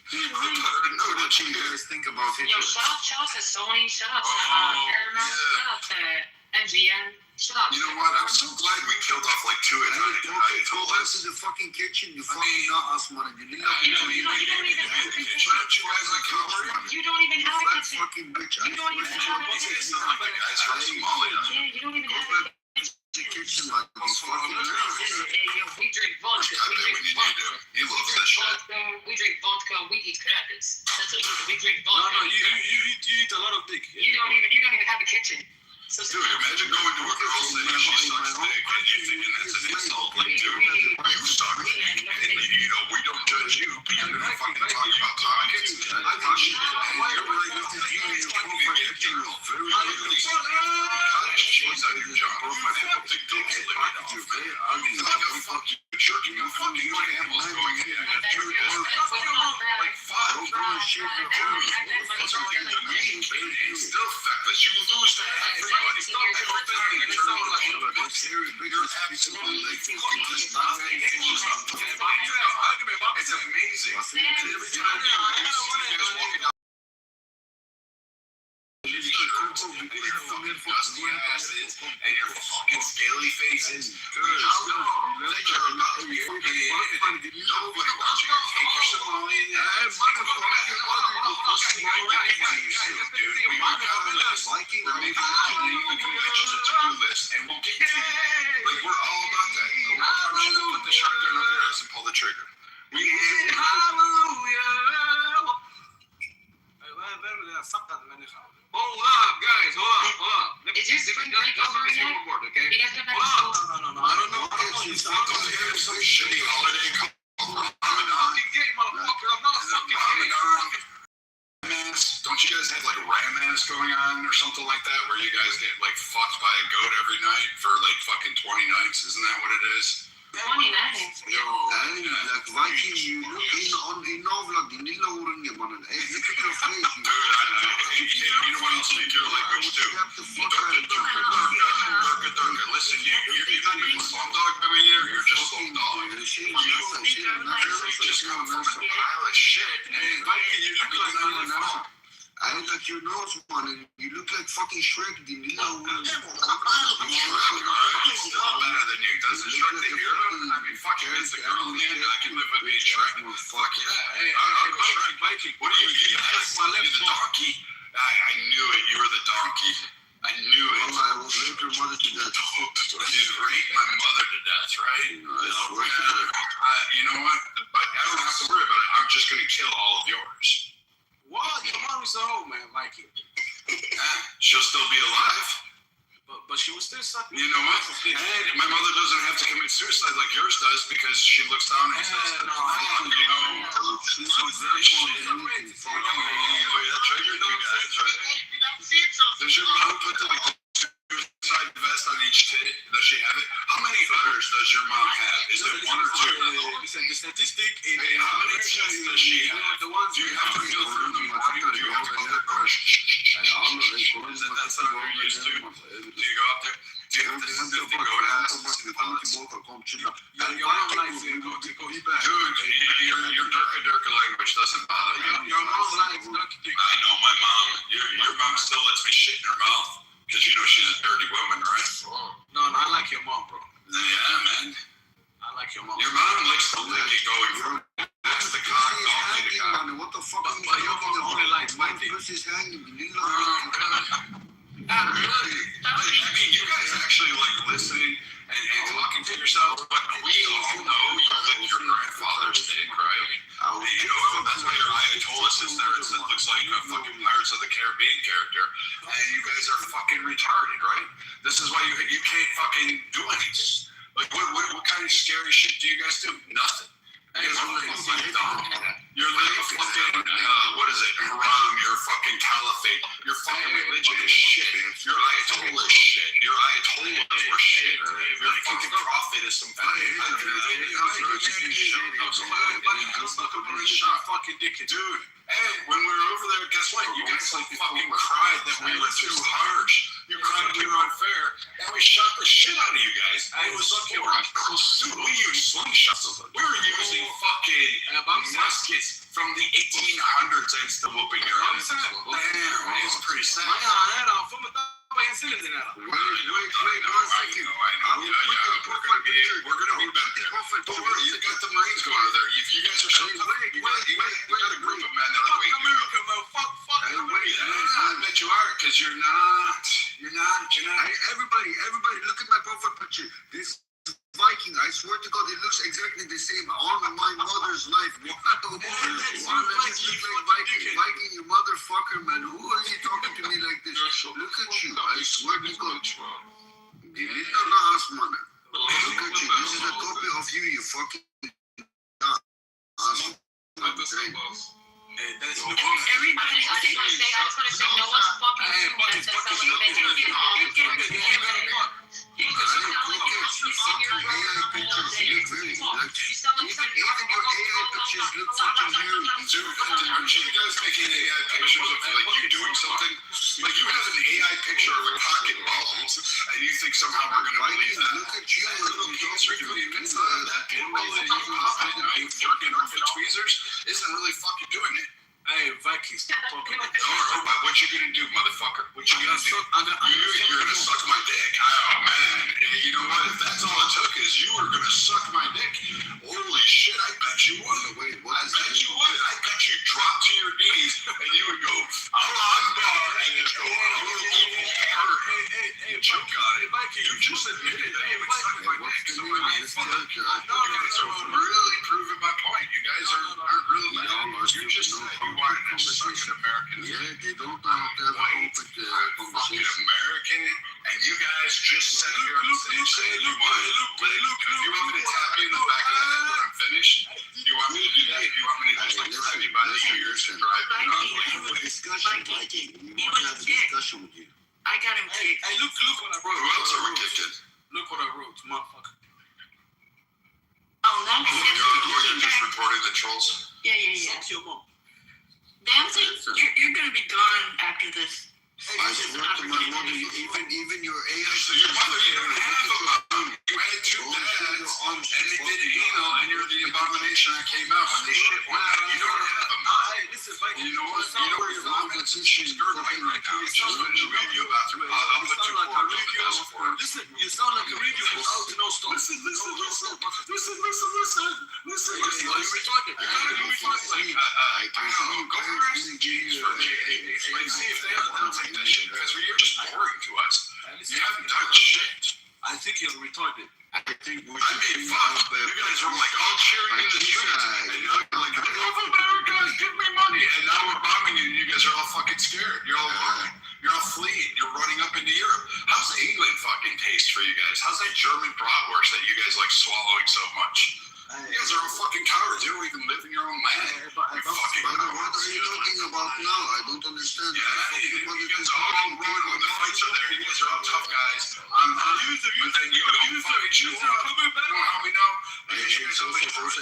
What you guys think about it? Yo, shout out to Sony, shout out to Paramount, shout out to MGM, shout out You know what? I'm so glad we killed off like 2 at night. I Go told back us. to the fucking kitchen. You fucking not us, man. You You don't even have a kitchen. You guys like Kitover? You don't even have a that kitchen. fucking bitch. You don't even have a kitchen. It's not like the guys from Somalia. Yeah, you don't even Go have a back kitchen. to the kitchen, like these fucking Hey, yo, we drink vodka. God, We that drink we need to vodka. do. He loves that shit. We drink vodka. We eat crackers. That's what we drink No, vodka. you eat a lot of dick. You don't even have a kitchen. So Dude, imagine going to a girl saying she sucks dick and you thinking that's an insult. Like, dude, you suck. And, you know, we don't judge you, but you're gonna fucking talk about pockets. I thought she did. And you're really good to you. You're fucking a girl. Very ugly. She was out your job. My name was Dick Dicks. You're very ugly. Like a fucking jerk. You fucking animals going in. I got 2 like 5. Don't go and shit your pants. Those are like the main and still feckless. You lose to everybody. Stop everything. You're absolutely like fucking just nothing. It's amazing. Every time you see you guys walking down. Dusty asses and your fucking scaly faces. Nobody wants you to take your Somalian ass. Viking or maybe we can get you the to-do list and we'll get you. Like, we're all about that. We're going to put the shotgun up your ass and pull the trigger. We Hold up, guys. Hold up. Is your spring break over yet? Okay? You guys go back to school? No. I don't know. some shitty holiday called Ramadan. I'm not a fucking Ramadan. Mass. Don't you guys have like a ram mass going on or something like that where you guys get like fucked by a goat every night for like fucking 20 nights? Isn't that what it is? 29. Yo, Like Viking, you look in Novland, in Lilla Oranje, mannen. Hey, look at your face. you know what else you do language too? Listen, you're Slumdog baby here, you're just Slumdog. You just come from a pile of shit and Viking, you look like you're on the phone. I like your nose, man. You look like fucking Shrek, the Lilla Oranje. Still better than you. Doesn't Shrek the hero? I mean, fuck you, it's the girl in the end. I can live with being Shrek. Fuck yeah. Hey, Viking, what do you mean? You're the donkey? I knew it. You were the donkey. I knew it. I will rape your mother to death. You raped my mother to death, right? You know what? But I don't have to worry about it. I'm just going to kill all of yours. What? Your mom is a hoe, man, Viking. She'll still be alive. But she was still sucking. You know what? Hey, my mother doesn't have to commit suicide like yours does because she looks down and says, you know, that triggered you guys, right? Does your mom put the suicide vest on each tit? Does she have it? How many udders does your mom have? Is it 1 or 2? Listen, the statistic is how many tits does she have? Do you have to go through the morning? Do you have to go there? That's not what you're used to. Do you go up there? Do you have to sniff the goat ass? your mom likes to go eat back. Dude, your Durka language doesn't bother me. Your mom likes ducky. I know my mom. Your mom still lets me shit in her mouth. Because you know she's a dirty woman, right? No, I like your mom, bro. Yeah, man. I like your mom. Your mom likes to lick it going from that's the cock, donkey to cock. What the fuck? But your mom only likes my dick. Pussy's hanging. I mean, you guys actually like listening and talking to yourself, but we all know you licked your grandfather's dick, right? You know, that's why your Ayatollah is there. It looks like a fucking Pirates of the Caribbean character. And you guys are fucking retarded, right? This is why you can't fucking do anything. Like, what kind of scary shit do you guys do? Nothing. You guys are fucking dumb. You're like a fucking, what is it? Haram, you're a fucking caliphate. Your fucking religion is shit. Your Ayatollah is shit. Your Ayatollahs were shit. Your fucking prophet is some fucking dude. Hey, when we were over there, guess what? You guys like fucking cried that we were too harsh. You cried we were unfair, and we shot the shit out of you guys. It was fucking, dude, we used slingshots. We were using fucking muskets from the 1800s and still whooping your ass. Damn, it's pretty sad. Wait, one second. I know. We're gonna be back there. Don't worry, you got the Marines going over there. If you guys are so tough, you got a group of men that are waiting. I bet you are, because you're not. Everybody, look at my profile picture. This Viking, I swear to God, it looks exactly the same. All of my mother's life. Viking, you motherfucker, man. Who are you talking to me like this? Look at you. I swear to God. Look at you. This is a copy of you, you fucking asshole. Everybody, I just want to say, no one's fucking true. That's something Aren't you guys making AI pictures of like you doing something? Like you have an AI picture of a cock and balls, and you think somehow we're gonna believe that? Look at you, little cancer doing that pinball that you pop and you jerking off the tweezers isn't really fucking doing it. Hey, Viking, stop talking. Don't worry about what you gonna do, motherfucker. What you gonna do? You're gonna suck my dick. Oh man, you know what? If that's all it took is you were gonna suck my dick. Holy shit, I bet you would. I bet you would. I bet you drop to your knees and you would go, Allah Akbar, and just go, hey, choke on it. You just admitted that you would suck my dick. So I mean, you guys are really proving my point. You guys aren't really. You just said you wanted to suck an American. Yeah, they don't have to have a open conversation. American, and you guys just sat here on stage saying you wanted to play. You want me to tap you in the back of the head when I'm finished? You want me to do that? You want me to just like grab you by the ears and drive you around? Have a discussion, Viking. We want to have a discussion with you. I got him kicked. Hey, look what I wrote. Who else are we gifted? Look what I wrote, motherfucker. Oh, that's You're just reporting the trolls? Yeah. Suck your mom. Damsey, you're gonna be gone after this. I swear to my mother, even your AI. So your mother, you don't have a mom. You had two dads, and they did anal, and you're the abomination that came out when they shit one out. You don't have a mom. Hey, listen, Viking. You know what? You know where your mom is? She's gurgling right now. She's going to give you a bathroom. I'll put two quarters on the desk for her. Listen, you sound like a radio without no stop. Listen. You retarded. You gotta be retarded. Like, I don't know. Go for SDGs for like, see if they'll take that shit, guys. You're just boring to us. You haven't done shit. I think you're retarded. I think we I mean, fuck. You guys are like all cheering in the streets. And you're like, I love America, give me money. And now we're bombing you, and you guys are all fucking scared. You're all running. You're all fleeing. You're running up into Europe. How's England fucking taste for you guys? How's that German bratwurst that you guys like swallowing so much? You guys are all fucking cowards. You don't even live in your own land. You fucking Brother, what cowards. are you talking about now? I don't understand. Yeah, you guys all run when the fights are there. You guys are all tough guys. But then you don't fight each other. You know how we know? Because you guys are like, go for a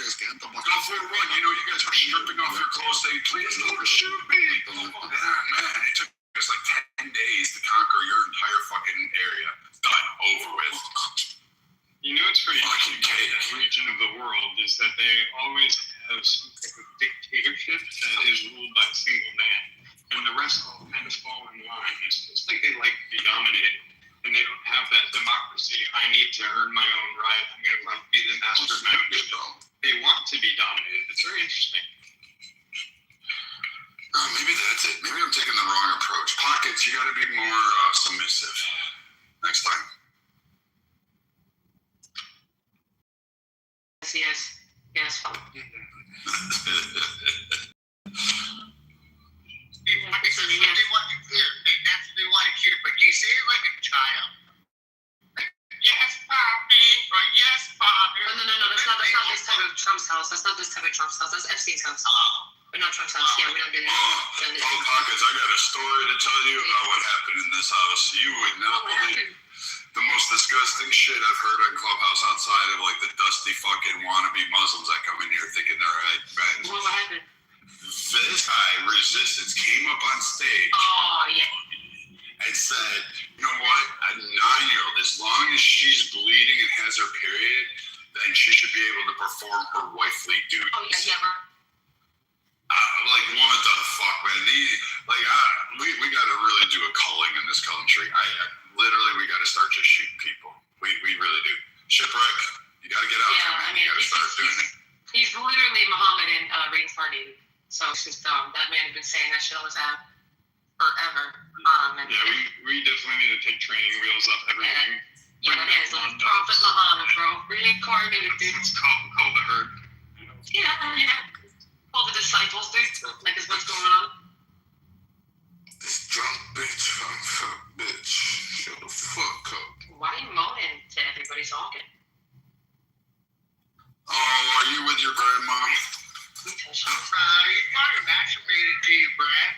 run. You know, you guys were stripping off your clothes saying, please don't shoot me. Man, it took us like 10 days to conquer your entire fucking area. Done. Over with. You know what's pretty interesting about that region of the world is that they always have some type of dictatorship that is ruled by a single man, and the rest all kind of fall in line. It's like they like to be dominated, and they don't have that democracy. I need to earn my own right. I'm going to be the master of my own destiny. They want to be dominated. It's very interesting. Maybe that's it. Maybe I'm taking the wrong approach. Pockets, you got to be more submissive. Next time. Yes. That's what you want to hear. That's what they want to hear. But you say it like a child. Like, yes, Poppy, or yes, that's not this type of Trump's house. That's not this type of Trump's house. That's Epstein's house. But not Trump's house. Yeah, we don't do that. Oh, Pockets, I got a story to tell you about what happened in this house. You would not believe the most disgusting shit I've heard on Clubhouse outside of like the dusty fucking wannabe Muslims that come in here thinking they're right. What happened? This guy, Resistance, came up on stage. Oh, yeah. And said, you know what, a 9-year-old, as long as she's bleeding and has her period, then she should be able to perform her wifely duties. Oh, yeah, bro. Like, what the fuck, man? We got to really do a culling in this country. Literally, we got to start just shooting people. We really do. Shipwreck, you got to get out there, man. You got to start doing it. He's literally Muhammad reincarnated. So it's just that man has been saying that shit all the time. Forever. We definitely need to take training wheels off everything. Yeah, that is like Prophet Muhammad, bro. Reincarnated, dude. It's called the herd. Yeah. All the disciples, dude. Like, is what's going on. This drunk bitch, I'm fat bitch. Shut the fuck up. Why are you moaning to everybody talking? Oh, are you with your grandma? He probably masturbated to you, Brad.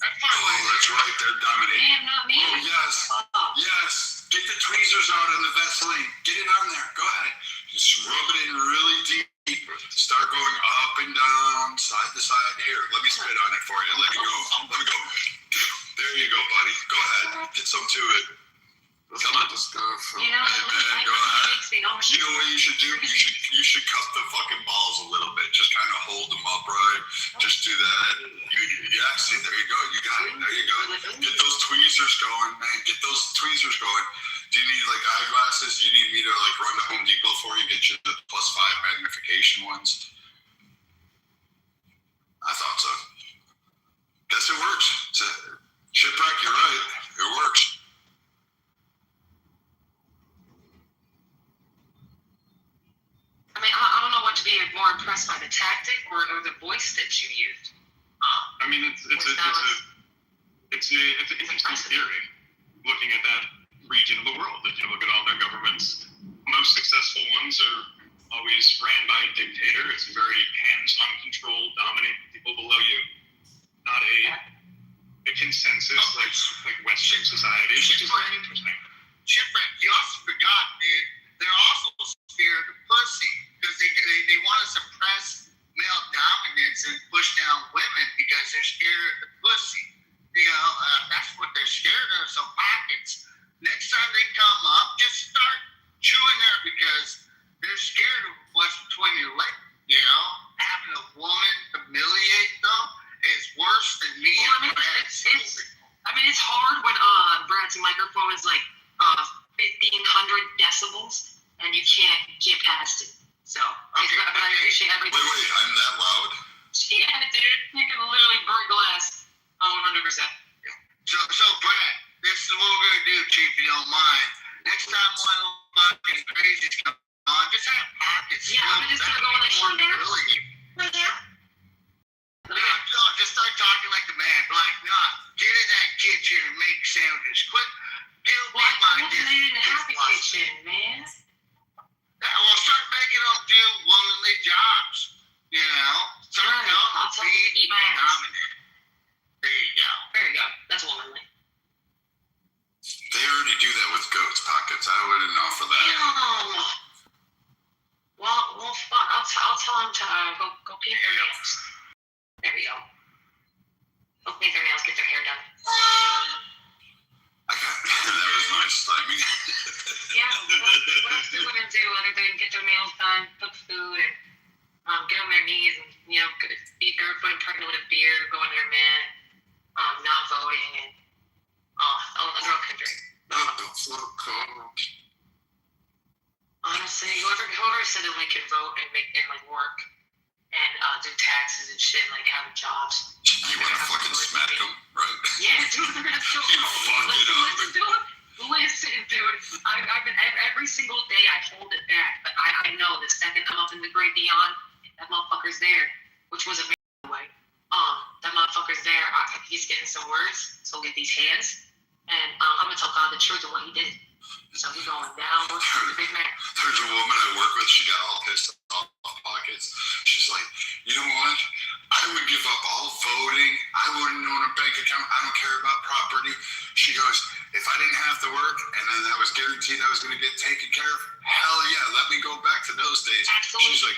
That's probably Oh, that's right, they're dominating. Damn, not me. Oh, yes. Oh. Yes. Get the tweezers out on the Vaseline. Get it on there. Go ahead. Just rub it in really deep. Start going up and down, side to side. Here, let me spit on it for you. Let me go. There you go, buddy. Go ahead. Get some to it. Come on. You know, Hey, man, go ahead. You know what you should do? You should cup the fucking balls a little bit. Just kind of hold them upright. Just do that. Yeah, see, there you go. You got it. There you go. Get those tweezers going, man. Get those tweezers going. Do you need like eyeglasses? Do you need me to like run to Home Depot for you? Get you the +5 magnification ones? I thought so. Guess it works. Shipwreck, you're right. It works. I mean, I don't know what to be more impressed by, the tactic or the voice that you used. I mean, it's an interesting theory. Looking at that region of the world, if you look at all their governments, most successful ones are always ran by a dictator. It's very hands-on control, dominating people below you. Not a consensus like Western society, which is very interesting. Shipwreck, you also forgot, dude. They're also scared of pussy because they want to suppress male dominance and push down women because they're scared of the pussy. You know, that's what they're scared of. So Pockets, next time they come up, just start chewing her because they're scared of what's between your legs. You know, having a woman humiliate them is worse than me. Well, I mean, it's hard when Brad's microphone is like 1,500 decibels and you can't get past it. So, but I appreciate everything. Wait, I'm that loud? Yeah, dude, you can literally burn glass. 100%. So Brad, this is what we're gonna do, Chief, if you don't mind. Next time one of those fucking crazies come on, just have Pockets. Yeah, I'm gonna start going like, Just start talking like the man. Like, nah, get in that kitchen and make sandwiches. Quit. Well, I'm in the happy kitchen, man. Well, start making them do womanly jobs. You know, start I'll tell you to eat my ass. dominant. There you go. There you go. That's womanly. They already do that with goats, Pockets. I wouldn't offer that. Well, fuck. I'll tell him to go paint their nails. There we go. Go paint their nails, get their hair done. That was nice timing. Yeah, what else do women do other than get their nails done, cook food, and get on their knees and, you know, be barefoot and pregnant with a beer, go in their man, not voting, and a girl can drink. Honestly, whoever said that we could vote and make and like work and do taxes and shit, like have jobs. You want to fucking smack them, right? Yeah, dude, they're gonna kill me. Listen, dude. I've been every single day I hold it back, but I know the second I'm up in the great beyond, that motherfucker's there, which was a big way. That motherfucker's there. He's getting some words, so he'll get these hands, and I'm gonna tell God the truth of what he did. So he's going down. What's the big man? There's a woman I work with. She got all pissed off was going to get taken care of. Hell yeah, let me go back to those days. Absolutely.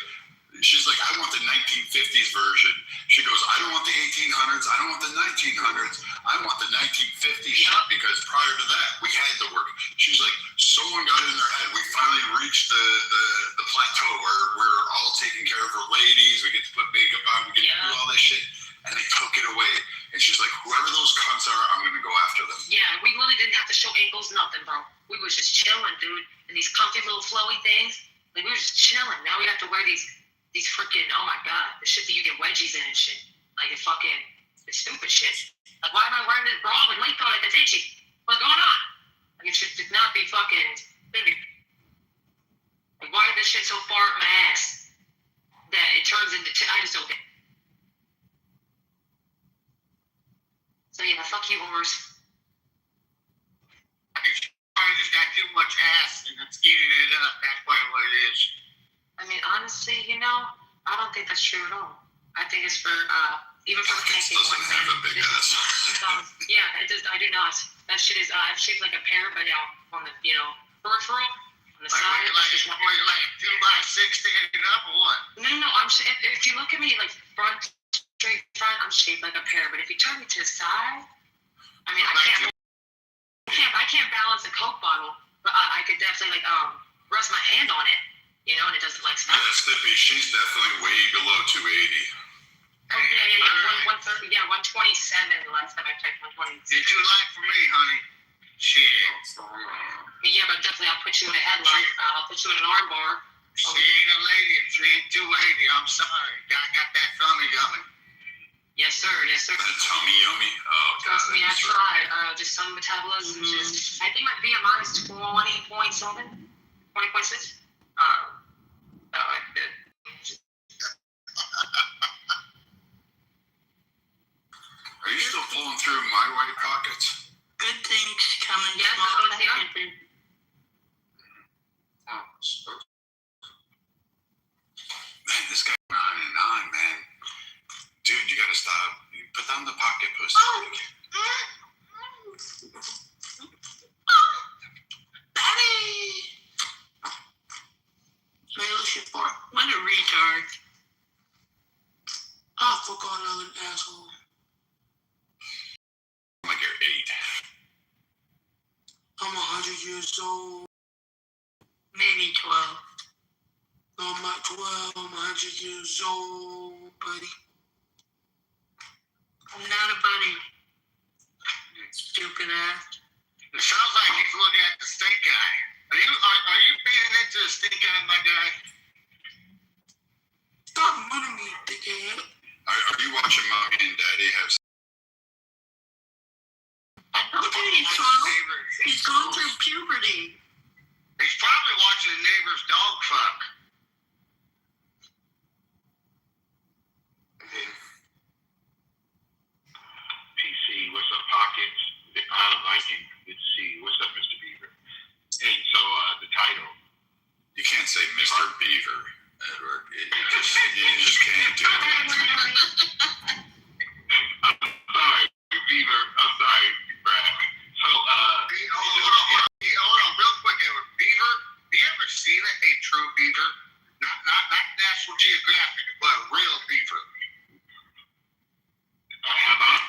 She's like, I want the 1950s version. She goes, I don't want the 1800s. I don't want the 1900s. I want the 1950s shit because prior to that, we had to work. She's like, someone got in their head. We finally reached the plateau where we're all taking care of our ladies. We get to put makeup on. We get to do all this shit. And they took it away. And she's like, whoever those cunts are, I'm going to go after them. Yeah, we really didn't have to show ankles, nothing, bro. We was just chilling, dude. And these comfy little flowy things. Like, we were just chilling. Now we have to wear these freaking, oh my god, the shit that you get wedgies in and shit. Like, it's stupid shit. Like, why am I wearing this bra with length on it that's itchy? What's going on? Like, it should not be fucking, like, why is this shit so far up my ass that it turns into, I just don't get it. So yeah, fuck you, whores. I just got too much ass and it's eating it up. That's what it is. I mean, honestly, I don't think that's true at all. I think it's for, even for Pockets connecting doesn't have a big ass. yeah, it does. I do not. That shit is shaped like a pear, but on the, peripheral, on the side. Like 2x6 sticking it up or what? No. If you look at me like straight front, I'm shaped like a pear. But if you turn me to the side, I mean, I can't balance a Coke bottle, but I could definitely rest my hand on it, and it doesn't stop. Yeah, Stippy, she's definitely way below 280. Oh yeah, 130, 127 the last time I checked, 120. You're too light for me, honey. Shit. Yeah, but definitely I'll put you in a headlock. I'll put you in an arm bar. She ain't a lady if she ain't 280. I'm sorry. Got that tummy yummy. Yes, sir. That tummy yummy? Oh, Trust God. me, I tried. Just some metabolism. I think my BMI is 20.7, 20.6. I did. Are you still pulling through my white pockets? Good things coming Yes, small I'm package. Man, this guy on and on, man. Dude, you gotta stop. You put down the pocket pussy. Daddy! Maybe she for what a retard. I forgot I was an asshole. Like you're 8. I'm 100 years old. Maybe 12. No, I'm not 12. I'm 100 years old, buddy. I'm not a buddy. Stupid ass. It sounds like he's looking at the stink eye. Are you feeding into the stink eye, my guy? Stop running me, dickhead. Are you watching Mommy and Daddy have sex? Look at him, son. He's going through puberty. He's probably watching the neighbor's dog fuck. PC, what's up, Pockets? I like him. Good to see you. What's up, Mr. Beaver? Hey, so the title. You can't say Mr. Beaver, Edward. You just can't do it. I'm sorry, Beaver. I'm sorry, Brad. So, Hold on, real quick, Edward. Beaver? Do you ever seen a true beaver? Not National Geographic, but a real beaver. how about?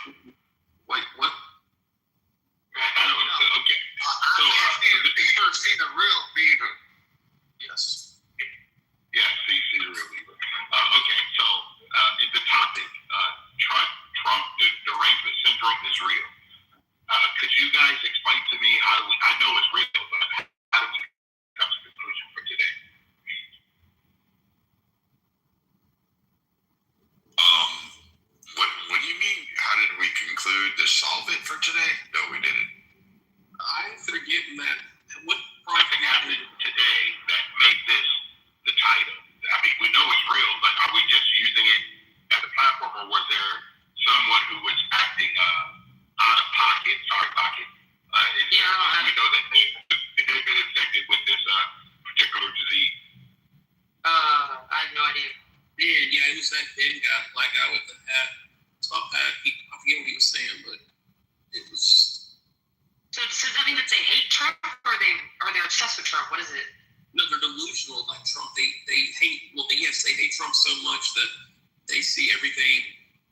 Wait, what? I don't know. Okay. So, Have you ever seen a real beaver? yes. Yeah, see the real Beaver. Okay, so the topic, Trump derangement syndrome is real. Could you guys explain to me I know it's real, but how do we come to the conclusion for today? What do you mean? How did we conclude to solve it for today? No, we didn't. I'm forgetting that what something happened today that made this the title. I mean, we know it's real, but are we just using it as a platform, or was there someone who was acting out of pocket? Sorry, pocket. We know that they've been infected with this particular disease. I have no idea. Yeah, he was that thin guy, black guy with the hat, top hat. I forget what he was saying, but it was. So does that mean that they hate Trump, or they're they're obsessed with Trump. What is it? No, they're delusional about Trump. They hate. Well, yes, they hate Trump so much that they see everything.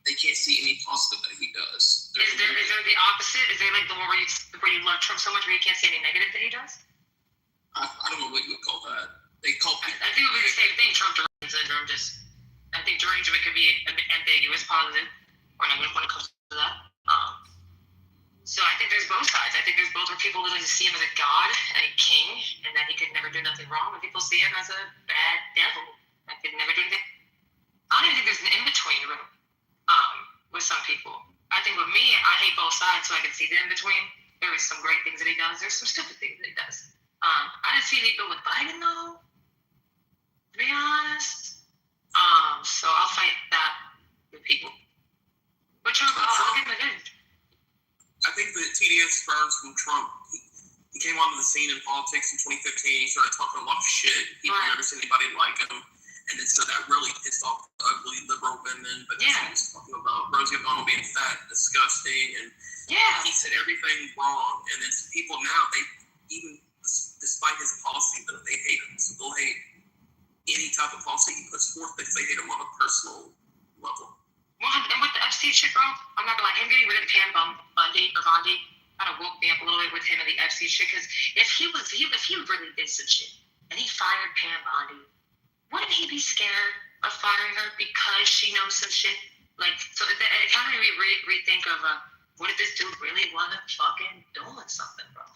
They can't see any positive that he does. Is there the opposite? Is there like the one where you love Trump so much where you can't see any negative that he does? I don't know what you would call that. They call people. I think it would be the same thing. Trump derangement syndrome. I think derangement could be ambiguous, positive, or negative when it comes to that. So I think there's both sides. I think there's both where people literally see him as a god and a king, and that he could never do nothing wrong, and people see him as a bad devil that could never do anything. I don't even think there's an in-between room with some people. I think with me, I hate both sides, so I can see the in-between. There is some great things that he does. There's some stupid things that he does. I didn't see any good with Biden, though, to be honest. So I'll fight that with people. But Trump, I'll give him a good. I think that TDS burns from Trump. He came onto the scene in politics in 2015. He started talking a lot of shit. He never seen anybody like him. And then so that really pissed off the ugly liberal women. But he was talking about Rosie O'Donnell being fat and disgusting. And he said everything wrong. And then some people now, they even, despite his policy, they hate him. So they'll hate any type of policy he puts forth because they hate him on a personal level. Well, and with the Epstein shit, bro, I'm not gonna lie, him getting rid of Pam Bondi kind of woke me up a little bit with him and the Epstein shit. Because if he really did some shit and he fired Pam Bondi, wouldn't he be scared of firing her because she knows some shit? Like, so it kind of made me rethink of what if this dude really wasn't fucking doing something, bro?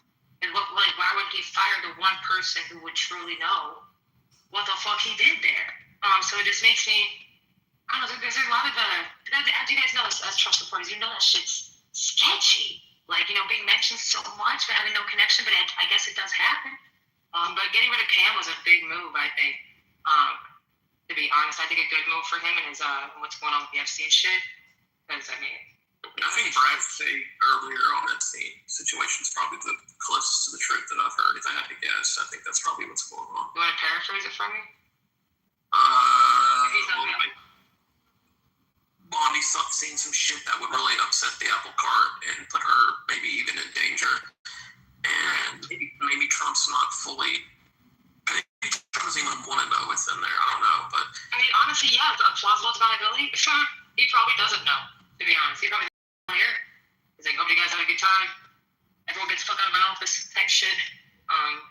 And why would he fire the one person who would truly know what the fuck he did there? So it just makes me. I don't know, there's a lot of, as you guys know, as Trump supporters, you know that shit's sketchy. Like, being mentioned so much, but having no connection, but I guess it does happen. But getting rid of Pam was a big move, I think. To be honest, I think a good move for him and his, what's going on with the Epstein shit. Because, I think Brad said earlier on that situation is probably the closest to the truth that I've heard, if I had to guess. I think that's probably what's going on. You want to paraphrase it for me? Bondi seen some shit that would really upset the apple cart and put her maybe even in danger. And maybe Trump's not fully. I think Trump doesn't even want to know what's in there. I don't know, but honestly, yeah, plausible deniability. He probably doesn't know. To be honest, he probably doesn't hear. He's like, hope you guys had a good time. Everyone gets fucked out of my office. Type shit. Absolutely.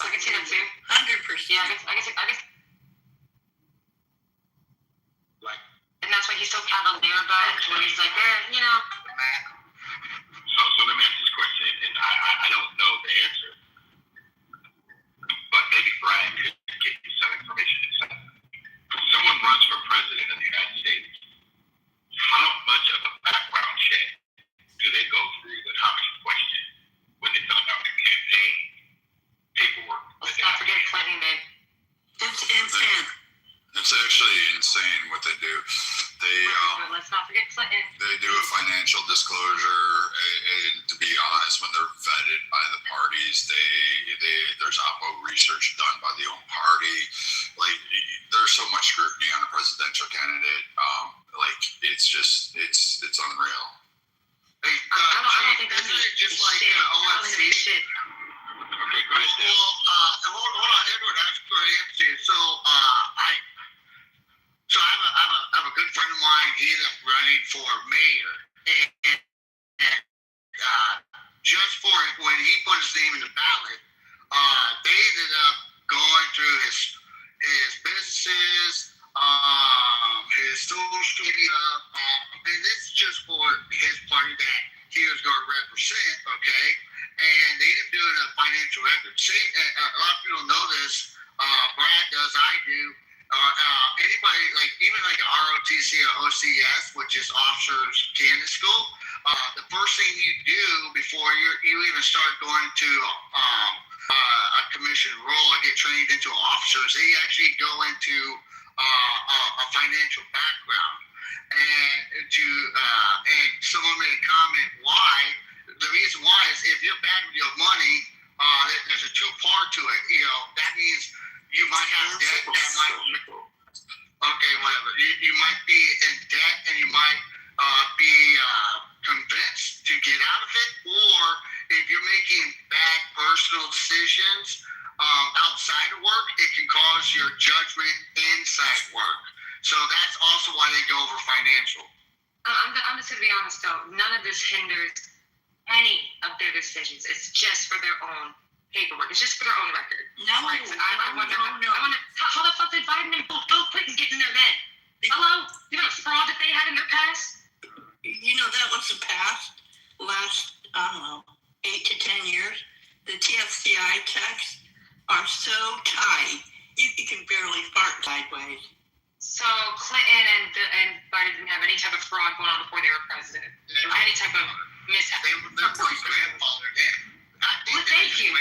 I can see that too. 100%. Yeah, I guess. And that's why he's so cavalier about it, where he's like, So let me ask this question, and I don't know the answer, but maybe Brad could give you some information. Someone runs for president of the United States. How much of a background check do they go through with how many questions when they fill out their campaign paperwork? Let's not forget Clinton did. It's insane. It's actually insane what they do. Let's not forget Clinton. They do a financial disclosure, and to be honest, when they're vetted by the parties, there's oppo research done by the own party. Like, there's so much scrutiny on a presidential candidate. It's unreal. Hey, I don't think that's just like OFC. Shit. Okay, go ahead. Well, hold on, Edward. I was going to answer you. So, I have a good friend of mine. He ended up running for mayor, and just for when he put his name in the ballot, they ended up going through his businesses, his social media, and this is just for his party that he was going to represent. Okay, and they ended up doing a financial record. A lot of people know this. Brad does. I do. Anybody, even a ROTC or OCS, which is Officers Candidate School, the first thing you do before you even start going to a commission role and get trained into officers, they actually go into a financial background. And someone made a comment why. The reason why is if you're bad with your money, there's a two-part to it. That means you might have debt that might. Okay, whatever. You might be in debt and you might be convinced to get out of it, or if you're making bad personal decisions outside of work, it can cause your judgment inside work. So that's also why they go over financial. I'm just going to be honest, though. None of this hinders any of their decisions. It's just for their own paperwork. It's just for their own record. No, Right? So I wonder, how the fuck did Biden and Bill Clinton get in there then? Hello? You know the fraud that they had in their past? You know, that was the past. Last, I don't know, 8 to 10 years. The TFCI checks are so tight, you can barely fart sideways. So Clinton and Biden didn't have any type of fraud going on before they were president. Any type of mishap. They were grandfathered in. Well, thank you.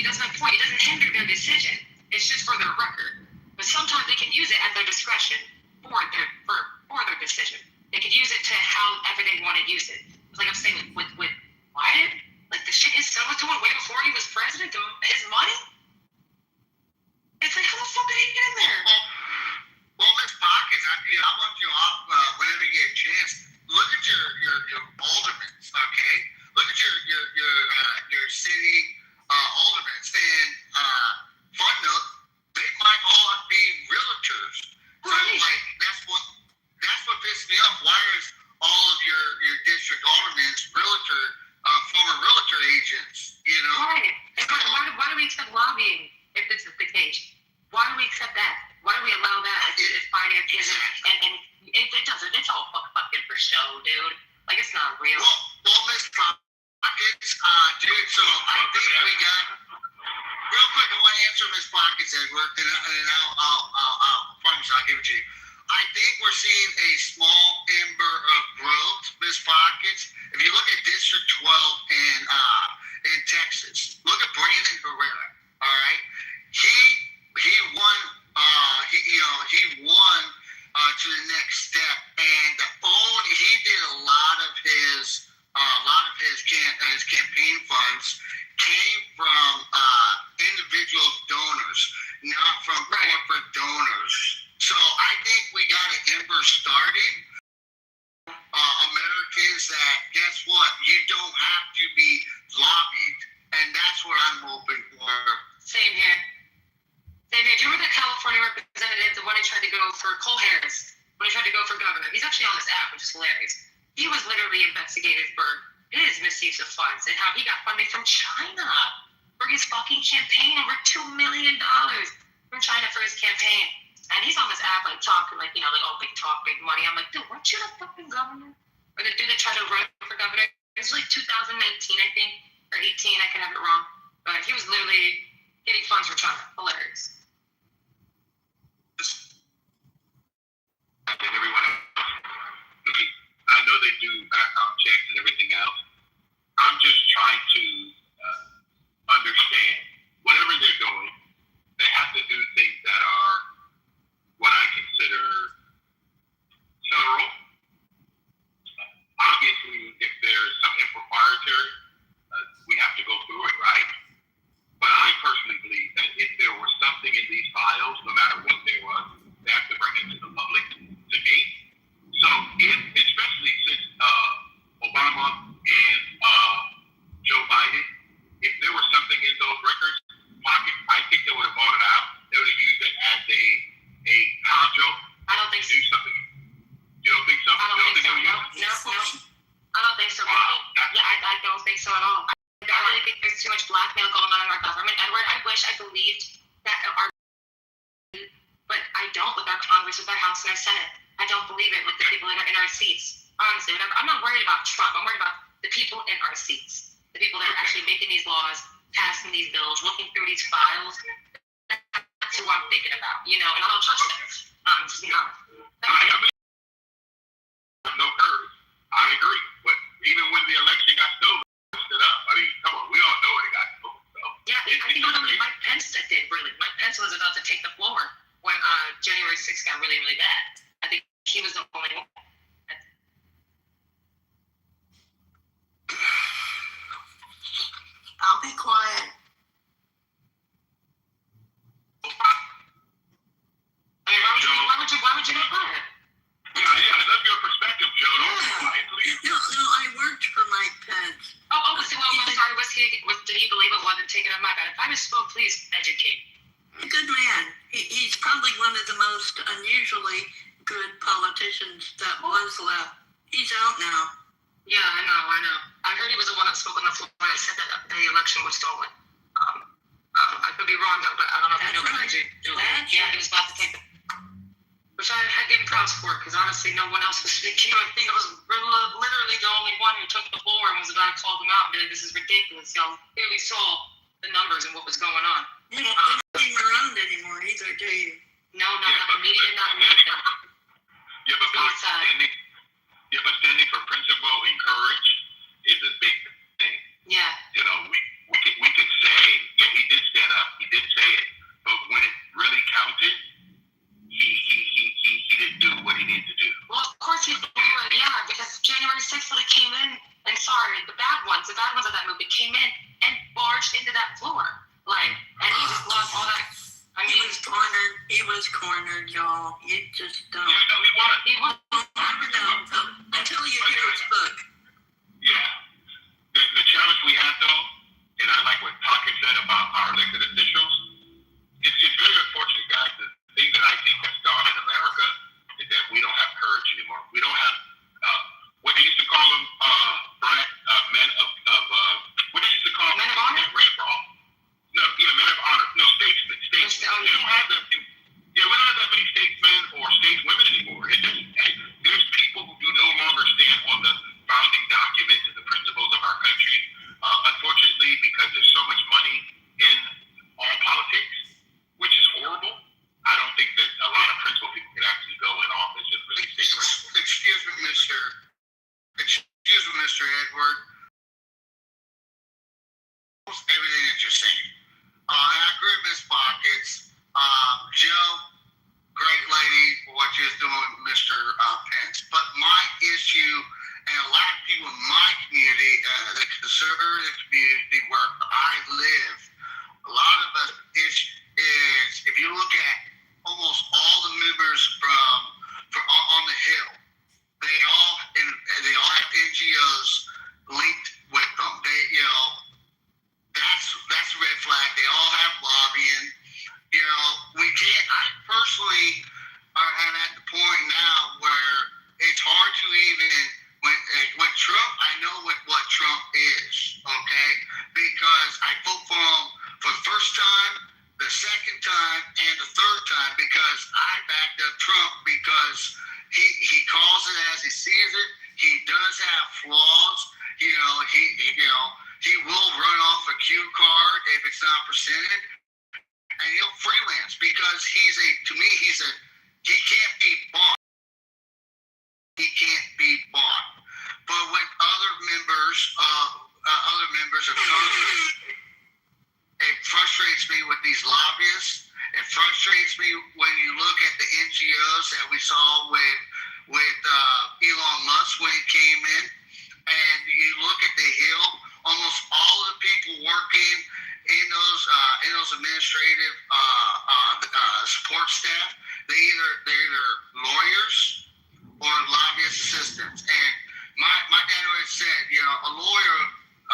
That's my point. It doesn't hinder their decision. It's just for their record. But sometimes they can use it at their discretion for their decision. They could use it to however they want to use it. It's like I'm saying with Biden, like the shit his son was doing way before he was president, his money. It's like, how the fuck did he get in there? Well, Miss Pockets, I want you off whenever you get a chance. Look at your aldermen, okay? Look at your city aldermen, and fun note, they might all be realtors. So like that's what pissed me off. Why is all of your district aldermen former realtor agents? You know? Right. And why do we accept lobbying if this is the case? Why do we accept that? Why do we allow that if finance isn't? And it doesn't. It's all fucking for show, dude. Like, it's not real. Well, Miss Pockets, dude, so I think we got... Real quick, I want to answer Miss Pockets, Edward, and I'll promise I'll give it to you. I think we're seeing a small ember of growth, Miss Pockets. If you look at District 12 in Texas, look at Brandon Barrera, all right? He won to the next step, and he did a lot of his campaign funds came from individual donors, not from corporate donors. So I think we got an ember started. Americans that, guess what, you don't have to be lobbied, and that's what I'm hoping for. Same here. Do you remember the California representative, the one who tried to go for Cole Harris, when he tried to go for governor? He's actually on this app, which is hilarious. He was literally investigated for his misuse of funds and how he got funding from China for his fucking campaign, over $2 million from China for his campaign. And he's on this app, like, talking, like, you know, like, oh, big talk, big money. I'm like, dude, weren't you the fucking governor? Or the dude that tried to run for governor? It was like 2019, I think, or 18, I can have it wrong. But he was literally getting funds from China. Hilarious. And everyone else, I know they do background checks and everything else. I'm just trying to understand whatever they're doing, they have to do things that are what I consider thorough. Obviously, if there's some impropriety, we have to go through it, right? But I personally believe that if there was something in these files, no matter what there was, they have to bring it to the public, to me. So, especially since Obama and Joe Biden, if there was something in those records, I think they would have bought it out. They would have used it as a conjo. I don't think so. Do something. You don't think so? I don't think so. No. I don't think so. Wow. I don't think so at all. I really think there's too much blackmail going on in our government, Edward. I wish I believed that but I don't with our Congress, with our House and our Senate. I don't believe it with the people that are in our seats. Honestly, I'm not worried about Trump. I'm worried about the people in our seats. The people that are actually making these laws, passing these bills, looking through these files. That's who I'm thinking about, you know, and I don't trust them. Just be honest. I no courage. I agree. But even when the election got stolen, stood up. I mean, come on, we all know it got stolen. So. Yeah, I think only Mike Pence that did, really. Mike Pence was about to take the floor when January 6th got really, really bad. I think he was the only one. I'll be quiet. I mean, why would you not quiet? Yeah, I love your perspective, Joe. No, I worked for Mike Pence. I'm sorry. Did he believe it wasn't taken up? My bad. If I misspoke, please educate. Good man. He's probably one of the most unusually good politicians that was left. He's out now. Yeah, I know. I heard he was the one that spoke on the floor and said that the election was stolen. I could be wrong though, but I don't know if you know That's right. Yeah, he was about to take it. Which I had given props for, because honestly, no one else was speaking. I think I was literally the only one who took the floor and was about to call them out and be like, this is ridiculous. Y'all clearly saw the numbers and what was going on. You don't think him around anymore either, do you? No, not immediate, not nothing. Yeah, but standing for principle and courage is a big thing. Yeah. You know, we could say, yeah, he did stand up, he did say it, but when it really counted, he didn't do what he needed to do. Well, of course he blew it, yeah, because January 6th when it came in, and sorry, the bad ones of that movie came in and barged into that floor. Like, and he just lost all that. I mean, he was cornered, y'all. You just don't. Yeah, no, he won. Never know until you hear his book. Yeah. The challenge we have, though, and I like what Taka said about our elected officials, it's very unfortunate, guys. The thing that I think has gone in America is that we don't have courage anymore. We don't have what they used to call them, men of what they used to call men of honor. No, yeah, men of honor. No, statesmen. We don't have that. Yeah, we don't have that many statesmen or stateswomen anymore. There's people who do no longer stand on the founding documents and the principles of our country. Unfortunately, because there's so much money in all politics, which is horrible. I don't think that a lot of principled people could actually go in office and really stay around. Excuse me, Mr. Edward. Everything that you're saying. I agree with Ms. Pockets. Joe, great lady for what you're doing, Mr. Pence. But my issue, and a lot of people in my community, the conservative community where I live, a lot of us is if you look at almost all the members from on the Hill, they all have NGOs linked with them. That's a red flag. They all have lobbying. We can't. I personally am at the point now where it's hard to even when Trump. I know what Trump is, okay? Because I vote for him for the first time, the second time, and the third time because I backed up Trump because he calls it as he sees it. He does have flaws. He will run off a cue card if it's not presented, and he'll freelance because he can't be bought. He can't be bought. But when other members of Congress, it frustrates me with these lobbyists. It frustrates me when you look at the NGOs that we saw with Elon Musk when he came in, and you look at the Hill. Almost all of the people working in those administrative support staff, they're either lawyers or lobbyist assistants. And my dad always said, a lawyer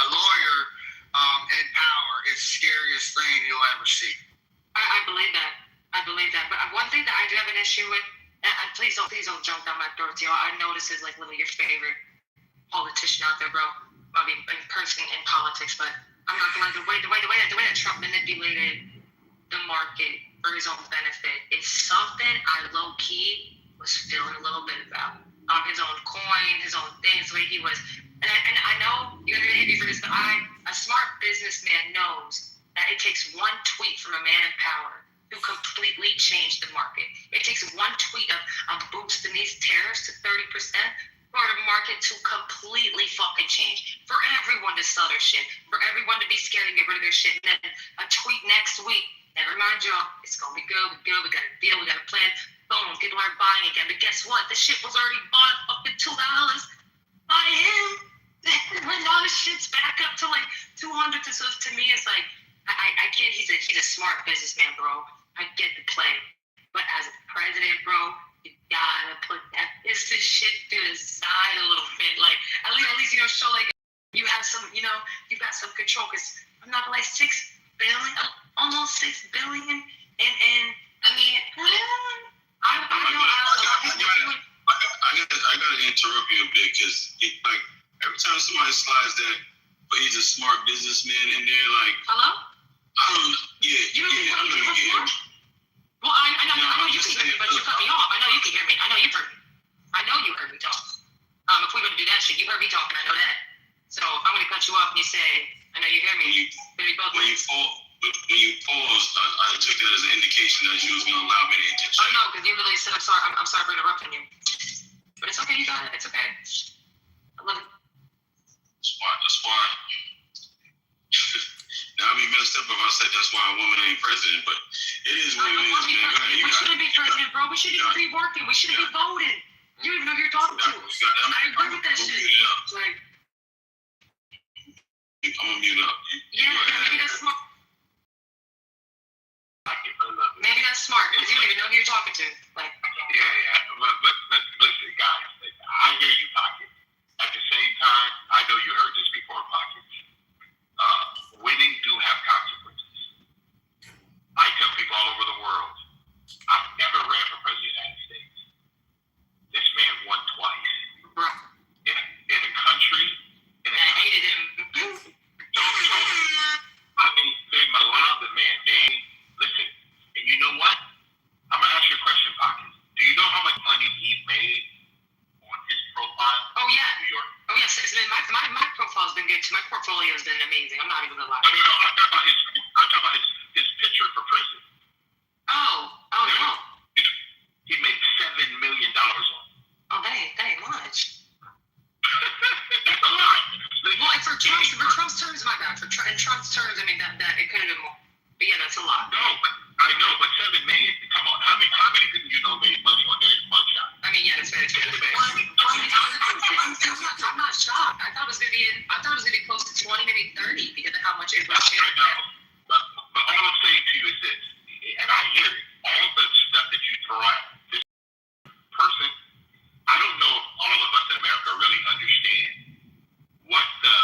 in power is the scariest thing you'll ever see. I believe that. But one thing that I do have an issue with, and please don't jump down my throat, I know this is like literally your favorite politician out there, bro. I mean, in person in politics, but I'm not gonna lie. The way that Trump manipulated the market for his own benefit is something I low key was feeling a little bit about. His own coin, his own things, the way he was. And I know you're gonna hit me for this, but a smart businessman knows that it takes one tweet from a man in power to completely change the market. It takes one tweet of boosting these tariffs to 30%. For the market to completely fucking change, for everyone to sell their shit, for everyone to be scared and get rid of their shit, and then a tweet next week, never mind y'all, it's gonna be good, we got a deal, we got a plan, boom, people are buying again, but guess what, the shit was already bought at fucking $2 by him, when all this shit's back up to like 200, so to me it's like, I get he's a smart businessman, bro, I get the play, but as a president, bro, you gotta put that business shit to the side a little bit. Like, at least show like you have some, you've got some control. Because I'm not gonna lie, 6 billion, almost $6 billion, and I mean, I gotta interrupt you a bit because like every time somebody slides that, but he's a smart businessman in there, like hello. I don't know. I know you get him. Well, I know you can hear me, but you cut me off. I know you can hear me. I know you heard me. I know you heard me talk. If we're gonna do that shit, you heard me talking. I know that. So if I'm gonna cut you off and you say, I know you hear me. When you paused, I took that as an indication that you was gonna allow me to interject. Oh no, because you really said I'm sorry. I'm sorry for interrupting you. But it's okay. You got it. It's okay. I love it. That's why. Now I'd be messed up if I said that's why a woman ain't president, but it is what it is, man. We shouldn't be president, bro. We shouldn't even be working. We shouldn't be voting. You don't even know who you're talking to. I agree with that shit. Like, I'm gonna mute up. Maybe that's smart. Maybe that's smart because you don't even know who you're talking to. Like, but listen, guys, I hear you, Pocket. At the same time, I know you heard this before, Pocket. Winning do have consequences. I tell people all over the world, I've never ran for president of the United States. This man won twice. In a country, I hated him. I mean, they maligned the man, man. Listen, and you know what? I'm gonna ask you a question, Pocket. Do you know how much money he made on his profile? Oh yeah. In New York? Oh yes. My profile's been good too. My portfolio's been amazing. I'm not even gonna lie. No. I'm talking about his picture for prison. Oh no. He made $7 million on it. Oh, that ain't much. That's a lot. Well, for Trump's terms, my bad. In Trump's terms, I mean that it could have been more. But yeah, that's a lot. No, but I know, but $7 million. Come on, how many people you know made money on their mugshot? I mean, yeah, it's very true. I'm not shocked. I thought it was gonna be close to 20, maybe 30, because of how much it was. But all I'm saying to you is this, and I hear it. All the stuff that you throw at this person, I don't know if all of us in America really understand what the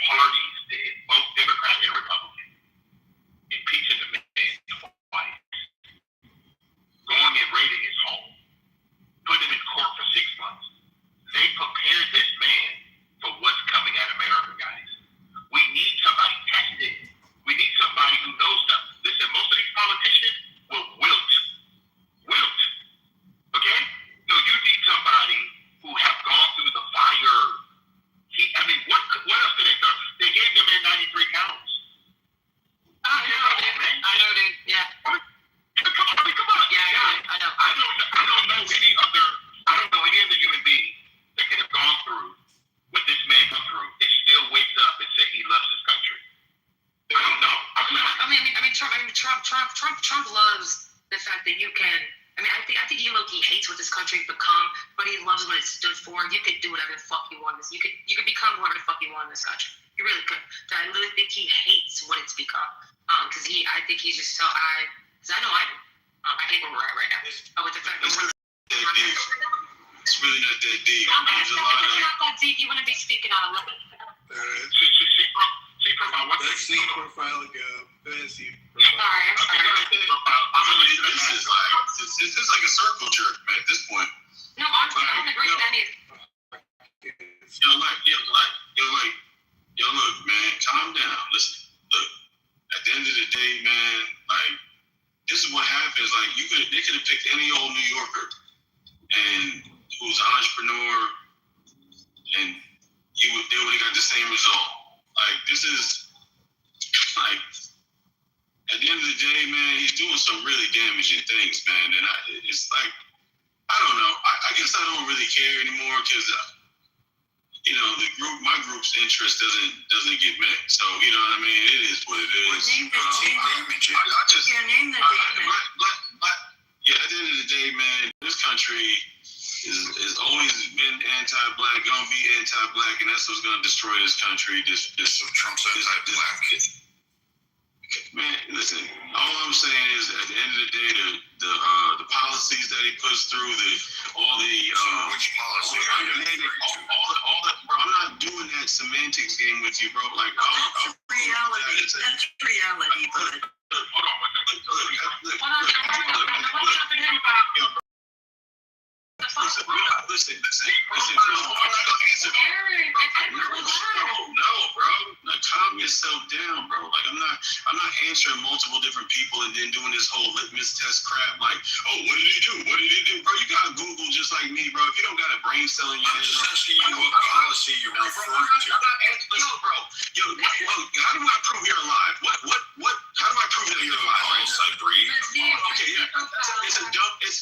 parties did, both Democrat and Republican, impeaching the man twice, going and raiding his home, putting him in court for 6 months. They prepared this man for what's coming at America, guys. We need somebody tested. We need somebody who knows stuff. Listen, most of these politicians will wilt. Okay? No, you need somebody who have gone through the fire. What else did they do? They gave the man 93 counts. I know, dude. Yeah. Come on. Yeah, I know. I don't know any other human being that could have gone through what this man went through and still wakes up and say he loves his country. I don't know. Trump loves the fact that you can. I think he low-key hates what this country's become, but he loves what it stood for. You could do whatever the fuck you want. You could become whatever the fuck you want in this country. You really could. I really think he hates what it's become. Because I think he's just so because I know I do. I hate where we're at right now. With the fact that we're it's really not that deep. It's not that deep. You wouldn't be speaking on it. See profile. What's Let's see profile go. Let's see Sorry, I'm sorry. This is like a circle jerk, man, at this point. No, I don't agree with any of it. Look, man, calm down. Listen, look, at the end of the day, man, like, this is what happens. Like, they could have picked any old New Yorker and who's an entrepreneur, and they would have got the same result. Like, this is, like, at the end of the day, man, he's doing some really damaging things, man. And it's like, I don't know. I guess I don't really care anymore because, my group's interest doesn't get met. So, you know what I mean? It is what it is. Name the demon. Yeah, at the end of the day, man, this country is always been anti-black, gonna be anti-black, and that's what's gonna destroy this country. Trump's anti-black. Man, listen. All I'm saying is, at the end of the day, the policies that he puts through, which policy are you referring to? I'm not doing that semantics game with you, bro. Like, That's reality. That's reality, bro. listen. No, bro. Now, calm yourself down, bro. Like I'm not answering multiple different people and then doing this whole litmus test crap. Like, oh, what did he do? What did he do, bro? You got Google just like me, bro. If you don't got a brain cell in your head, I'm just asking you what policy you're referring to. Yo, how do I prove you're alive? What? How do I prove that you're alive? Right? I breathe. Okay, yeah.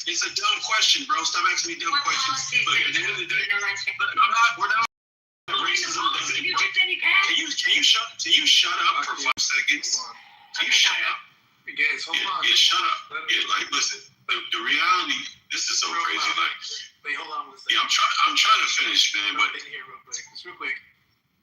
It's a dumb question, bro. Stop asking me dumb questions. Look, at the end of the day, we're not racism doesn't equate. Can you shut up for 5 seconds? Can you shut up? Guys, hold on. Yeah, shut up. Yeah, like listen, the reality, this is so crazy. Like, wait, hold on. Yeah, I'm trying to finish, man, but in here real quick.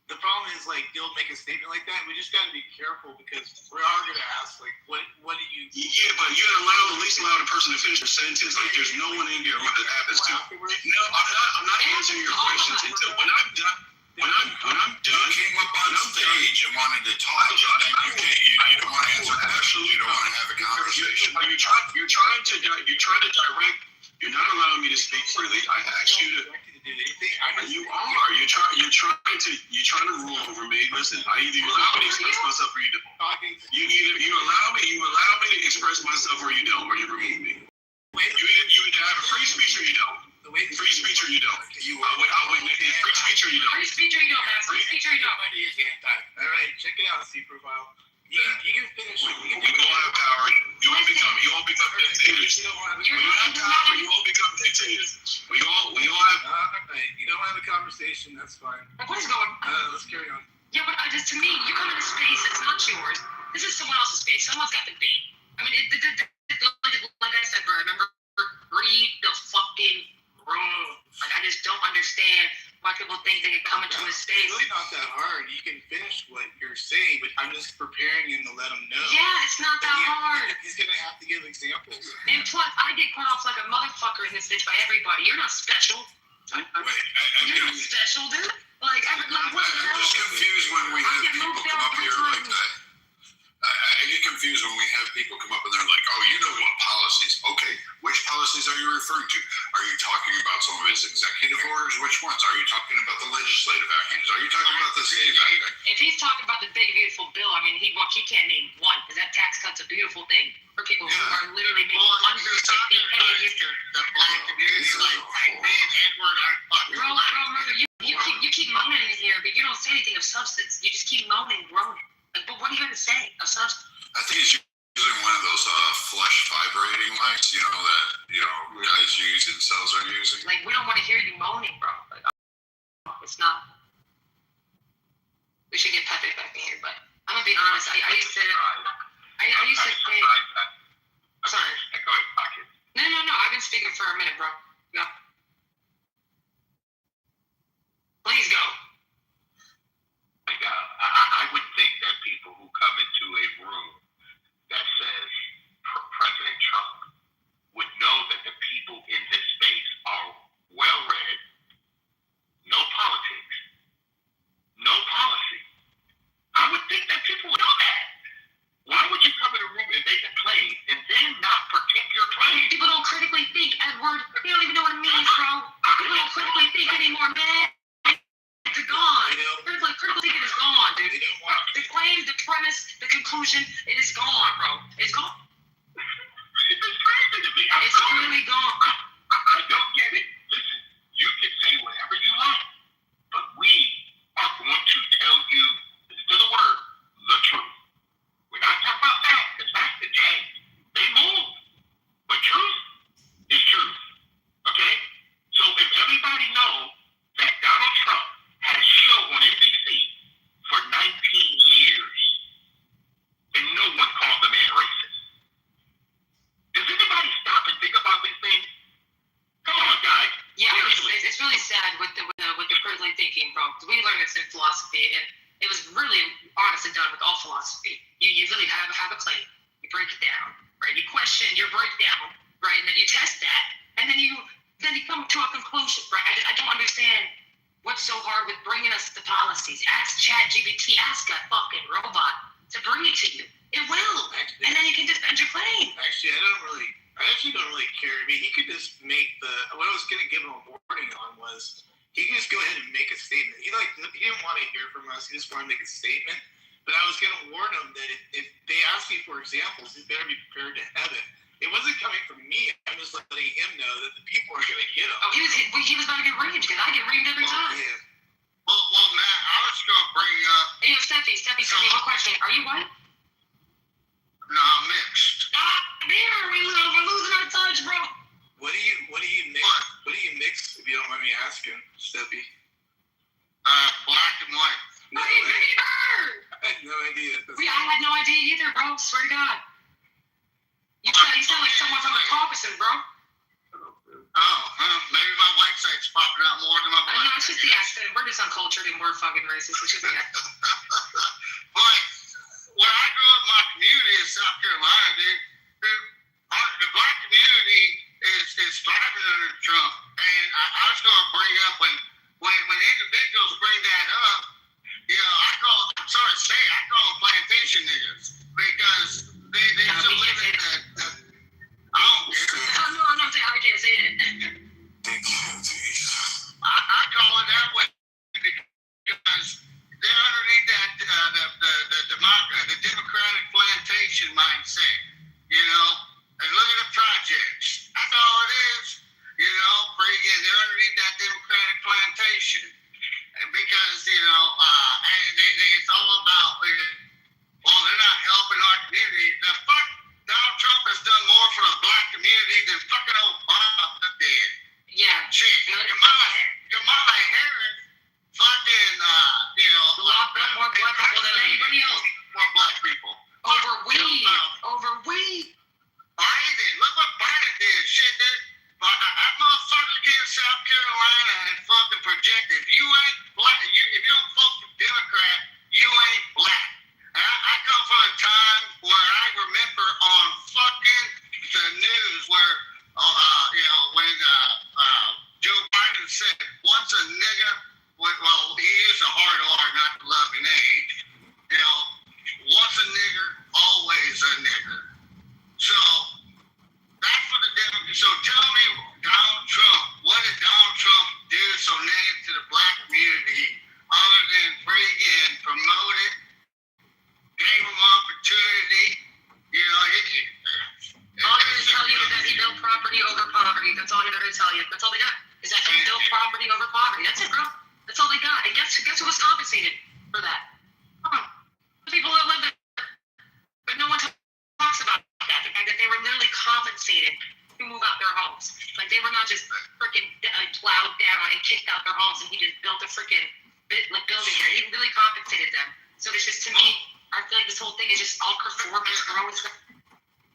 The problem is, like, they'll make a statement like that. We just got to be careful because we're all going to ask, like, what do you... Yeah, but you at least allow the person to finish their sentence. Like, there's no one in here what that happens to. No, I'm not answering your questions until when I'm done. When I'm done, you came up on stage and wanted to talk, and then you don't want to answer questions. You don't want to have a conversation. You're trying to direct. You're not allowing me to speak freely. I asked you to. You are. You're trying to rule over me. Listen, either you allow me to express myself or you don't. You allow me to express myself or you don't, or you remove me. You either have a free speech or you don't. Free speech or you don't. Free speech or you don't. Free speech or you don't. Free speech or you don't. All right, check it out, C profile. You can finish. We all have power. You all become dictators. You all become dictators. We all have. You don't have a conversation. That's fine. What is going on? Let's carry on. Yeah, but to me, you come into space. It's not yours. This is someone else's space. Someone's got the bait. I mean, like I said, bro. Remember, read the fucking room. Like, I just don't understand why people think they can come into a space. It's really not that hard. You can finish what you're saying, but I'm just preparing him to let him know. Yeah, it's not that hard. He's going to have to give examples. And plus, I get cut off like a motherfucker in this bitch by everybody. You're not special. You're not special, dude. Like, what the hell? I'm just confused when we have people come up here like that. I get confused when we have people come up and they're like, oh, you know what policies? Okay, which policies are you referring to? Are you talking about some of his executive orders? Which ones? Are you talking about the legislative actions? Are you talking about the state action? If he's talking about the big, beautiful bill, I mean, he can't name one, because that tax cut's a beautiful thing for people who are literally making under 60 K a year. The black community, like, N-word, Bro, you keep moaning in here, but you don't say anything of substance. You just keep moaning, groaning. Like, but what are you going to say of substance? I think it's using one of those flesh vibrating lights, that guys use and cells are using. Like, we don't want to hear you moaning, bro. Like, it's not. We should get Pepe back in here, but I'm gonna be honest. I used to say. Sorry. Go ahead, pocket. No. I've been speaking for a minute, bro. Go. Please go. Like, I would think that people who come into a room that says President Trump would know that the people in this space are well read, no politics, no policy. I would think that people would know that. Why would you come in a room and make a claim and then not protect your claim? People don't critically think, Edward. They don't even know what it means, bro. People don't critically think anymore, man. It's gone. Critical thinking is gone, dude. The claim, the premise, the conclusion, it is gone, bro. It's gone. It's really gone. I don't get it. Listen, you can say whatever you like, but we are going to tell you, to the word, the truth. We're not talking about that, because that's the game. They move. But truth is truth. Okay? So if everybody knows that Donald Trump had a show on NBC for 19 years, and no one called the man racist. Does anybody stop and think about this thing? Come on, guys. Yeah, it's really sad with the critically thinking, bro. Because we learned this in philosophy, and it was really honest and done with all philosophy. You really have a claim, you break it down, right? You question your breakdown, right? And then you test that, and then you come to a conclusion, right? I don't understand what's so hard with bringing us the policies. Ask ChatGPT, ask a fucking robot to bring it to you. It will, and then you can just land your plane. Actually, I actually don't really care. I mean, he could just make what I was going to give him a warning on was he could just go ahead and make a statement. He didn't want to hear from us. He just wanted to make a statement. But I was going to warn him that if they ask me for examples, he better be prepared to have it. It wasn't coming from me. I'm just letting him know that the people are going to get him. Oh, he was about to get reamed because I get reamed every time. Yeah. Well, Matt, I was going to bring up. Hey, Steffi, one question. Are you white? No, I'm mixed. We're losing our touch, bro. What do you mix? What do you mix? If you don't mind me asking, Steffi. Black and white. No, I had no idea. I had no idea either, bro. Swear to God. You sound like someone from the Caucasus, bro. Maybe my white side's popping out more than my black. No, it's just the accent. We're just uncultured and we're fucking racist. It's just the accent. But when I grew up in my community in South Carolina, the black community is thriving under Trump. And I was going to bring up when individuals bring that up, I'm sorry to say, I call them plantation niggas because they still live in the I don't care. No, I'm saying I can't say it. I call it that way because they're underneath that the Democratic plantation mindset, and look at the projects. That's all it is, they're underneath that Democratic plantation, and because and it's all about they're not helping our community. The fuck, Donald Trump has done more for the black community than fucking Obama did. Yeah. Shit, Kamala Harris fucking, locked up more black people than anybody else. More black people. Over weed. Biden, look what Biden did. Shit, that motherfucker came to South Carolina and fucking projected. If you ain't black, if you don't vote for Democrat, you ain't black. And I come from a time where I remember on fucking the news where, when Joe Biden said, once a nigga, well, he used a hard R, not the loving age. Once a nigger, always a nigger. So, that's for the Democrats. So tell me, Donald Trump, what did Donald Trump do so negative to the black community other than bring in, promote it, gave them opportunity? All they're going to tell you is that he built property over poverty. That's all they're going to tell you. That's all they got. Is that he built property over poverty. That's it, bro. That's all they got. And guess who was compensated for that? The people that live there. But no one talks about that. The fact that they were literally compensated to move out their homes. Like they were not just freaking plowed down and kicked out their homes and he just built a freaking building there. He really compensated them. So it's just, to me, I feel like this whole thing is just all performance, bro.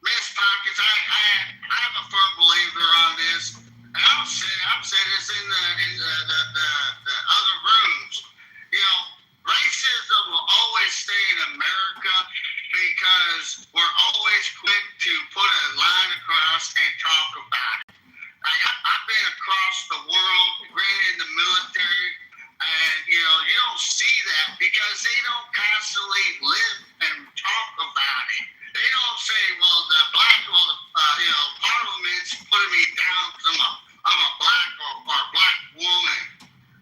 Miss Pockets, I am a firm believer on this, and I've said this in the other rooms. Racism will always stay in America because we're always quick to put a line across and talk about it. I've been across the world, ran in the military, and you don't see that because they don't constantly live and talk about it. They don't say, Parliament's putting me down because I'm a black or black woman.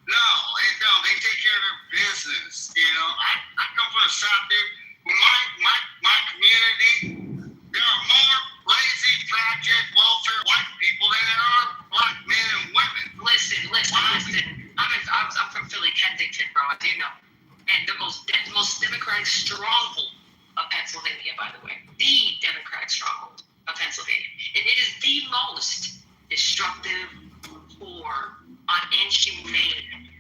No, they don't. They take care of their business. I come from the South, dude. My community, there are more lazy, project, welfare white people than there are black men and women. Listen. I'm from Philly, Kensington, bro, as you know. And the most democratic stronghold of Pennsylvania, by the way. The democratic stronghold of Pennsylvania. And it is the most destructive, poor, inhumane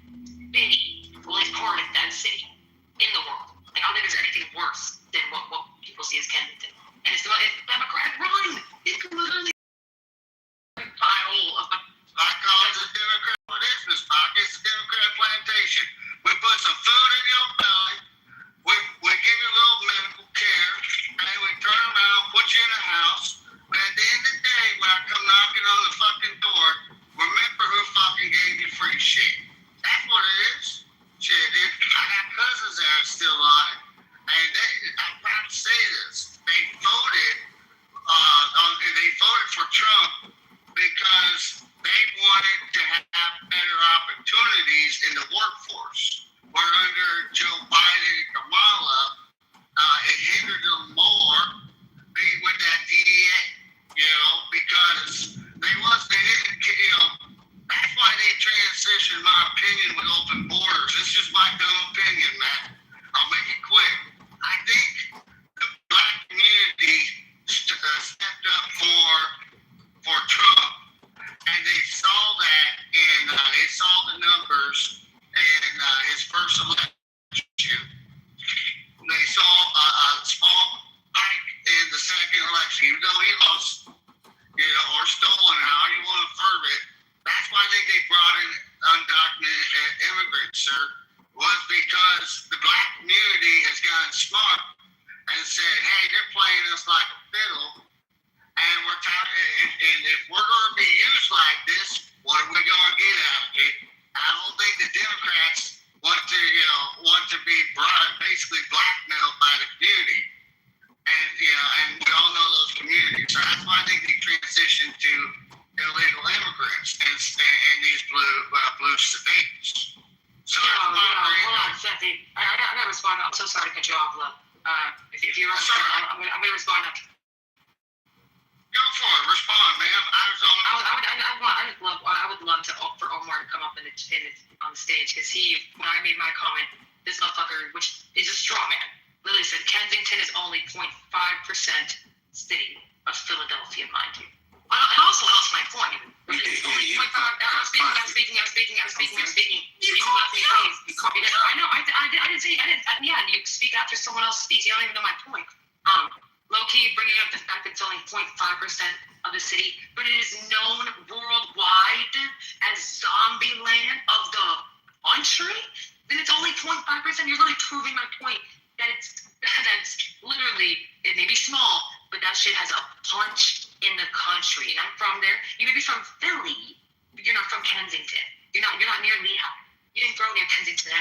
city, part of that city in the world. Like, I don't think there's anything worse than what people see as Kensington. And it's Democratic run. It's literally a pile of... I call it the Democrat business pocket. It's a Democrat plantation. We put some food in your belly. We give you a little medical care. And we turn around, put you in a house. And at the end of the day, when I come knocking on the fucking door, remember who fucking gave you free shit. That's what it is. Shit, dude. I got cousins that are still on it. And I'm proud to say this. They voted lost, or stolen, how you want to ferb it. That's why I think they brought in undocumented immigrants, sir, was because the black community has gotten smart and said, hey, they're playing us like a fiddle, and and if we're going to be used like this, what are we going to get out of it? I don't think the Democrats want to be basically blackmailed by the community. And we all know those communities. So that's why I think they transitioned to illegal immigrants in these blue states. So hold on, Seth. I gotta respond. I'm so sorry to cut you off, love. If you're I'm gonna respond after. Go for it. Respond, ma'am. I would love for Omar to come up on the stage because when I made my comment, this motherfucker, which is a straw man, literally said Kensington is only 0.5% city of Philadelphia, mind you. I also lost my point. I'm speaking. You let me please. I know. I didn't say. Yeah, you speak after someone else speaks. You don't even know my point. Low key bringing up the fact that it's only 0.5% of the city, but it is known worldwide as zombie land of the country. Then it's only 0.5%. You're literally proving my point that's literally, it may be small, but that shit has a punch in the country. And I'm from there. You may be from Philly, but you're not from Kensington. You're not near Lehigh. You didn't grow near Kensington.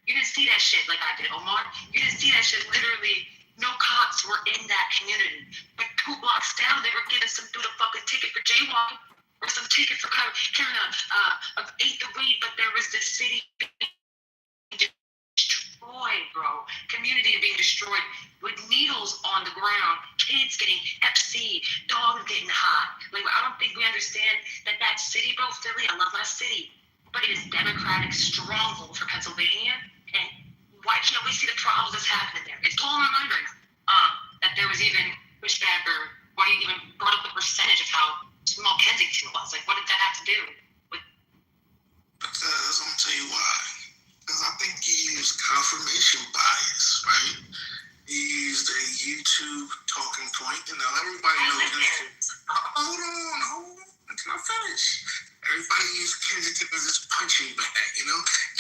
You didn't see that shit like I did, Omar. You didn't see that shit. Literally, no cops were in that community. But 2 blocks down, they were giving some dude a fucking ticket for jaywalking or some ticket for carrying a eighth of weed. But there was this city destroyed, bro. Community being destroyed with needles on the ground, kids getting Hep C, dogs getting high. Like, I don't think we understand that city, bro, Philly, I love my city, but it is Democratic stronghold for Pennsylvania. And why can't we see the problems that's happening there? It's blowing my mind right now. That there was even pushback, or why you even brought up the percentage of how small Kensington was. Like, what did that have to do with? Because I'm gonna tell you why. Because I think you use confirmation bias, right? You used a YouTube talking point, everybody knows. Hold on. Can I finish? Everybody used Kensington as this punching bag,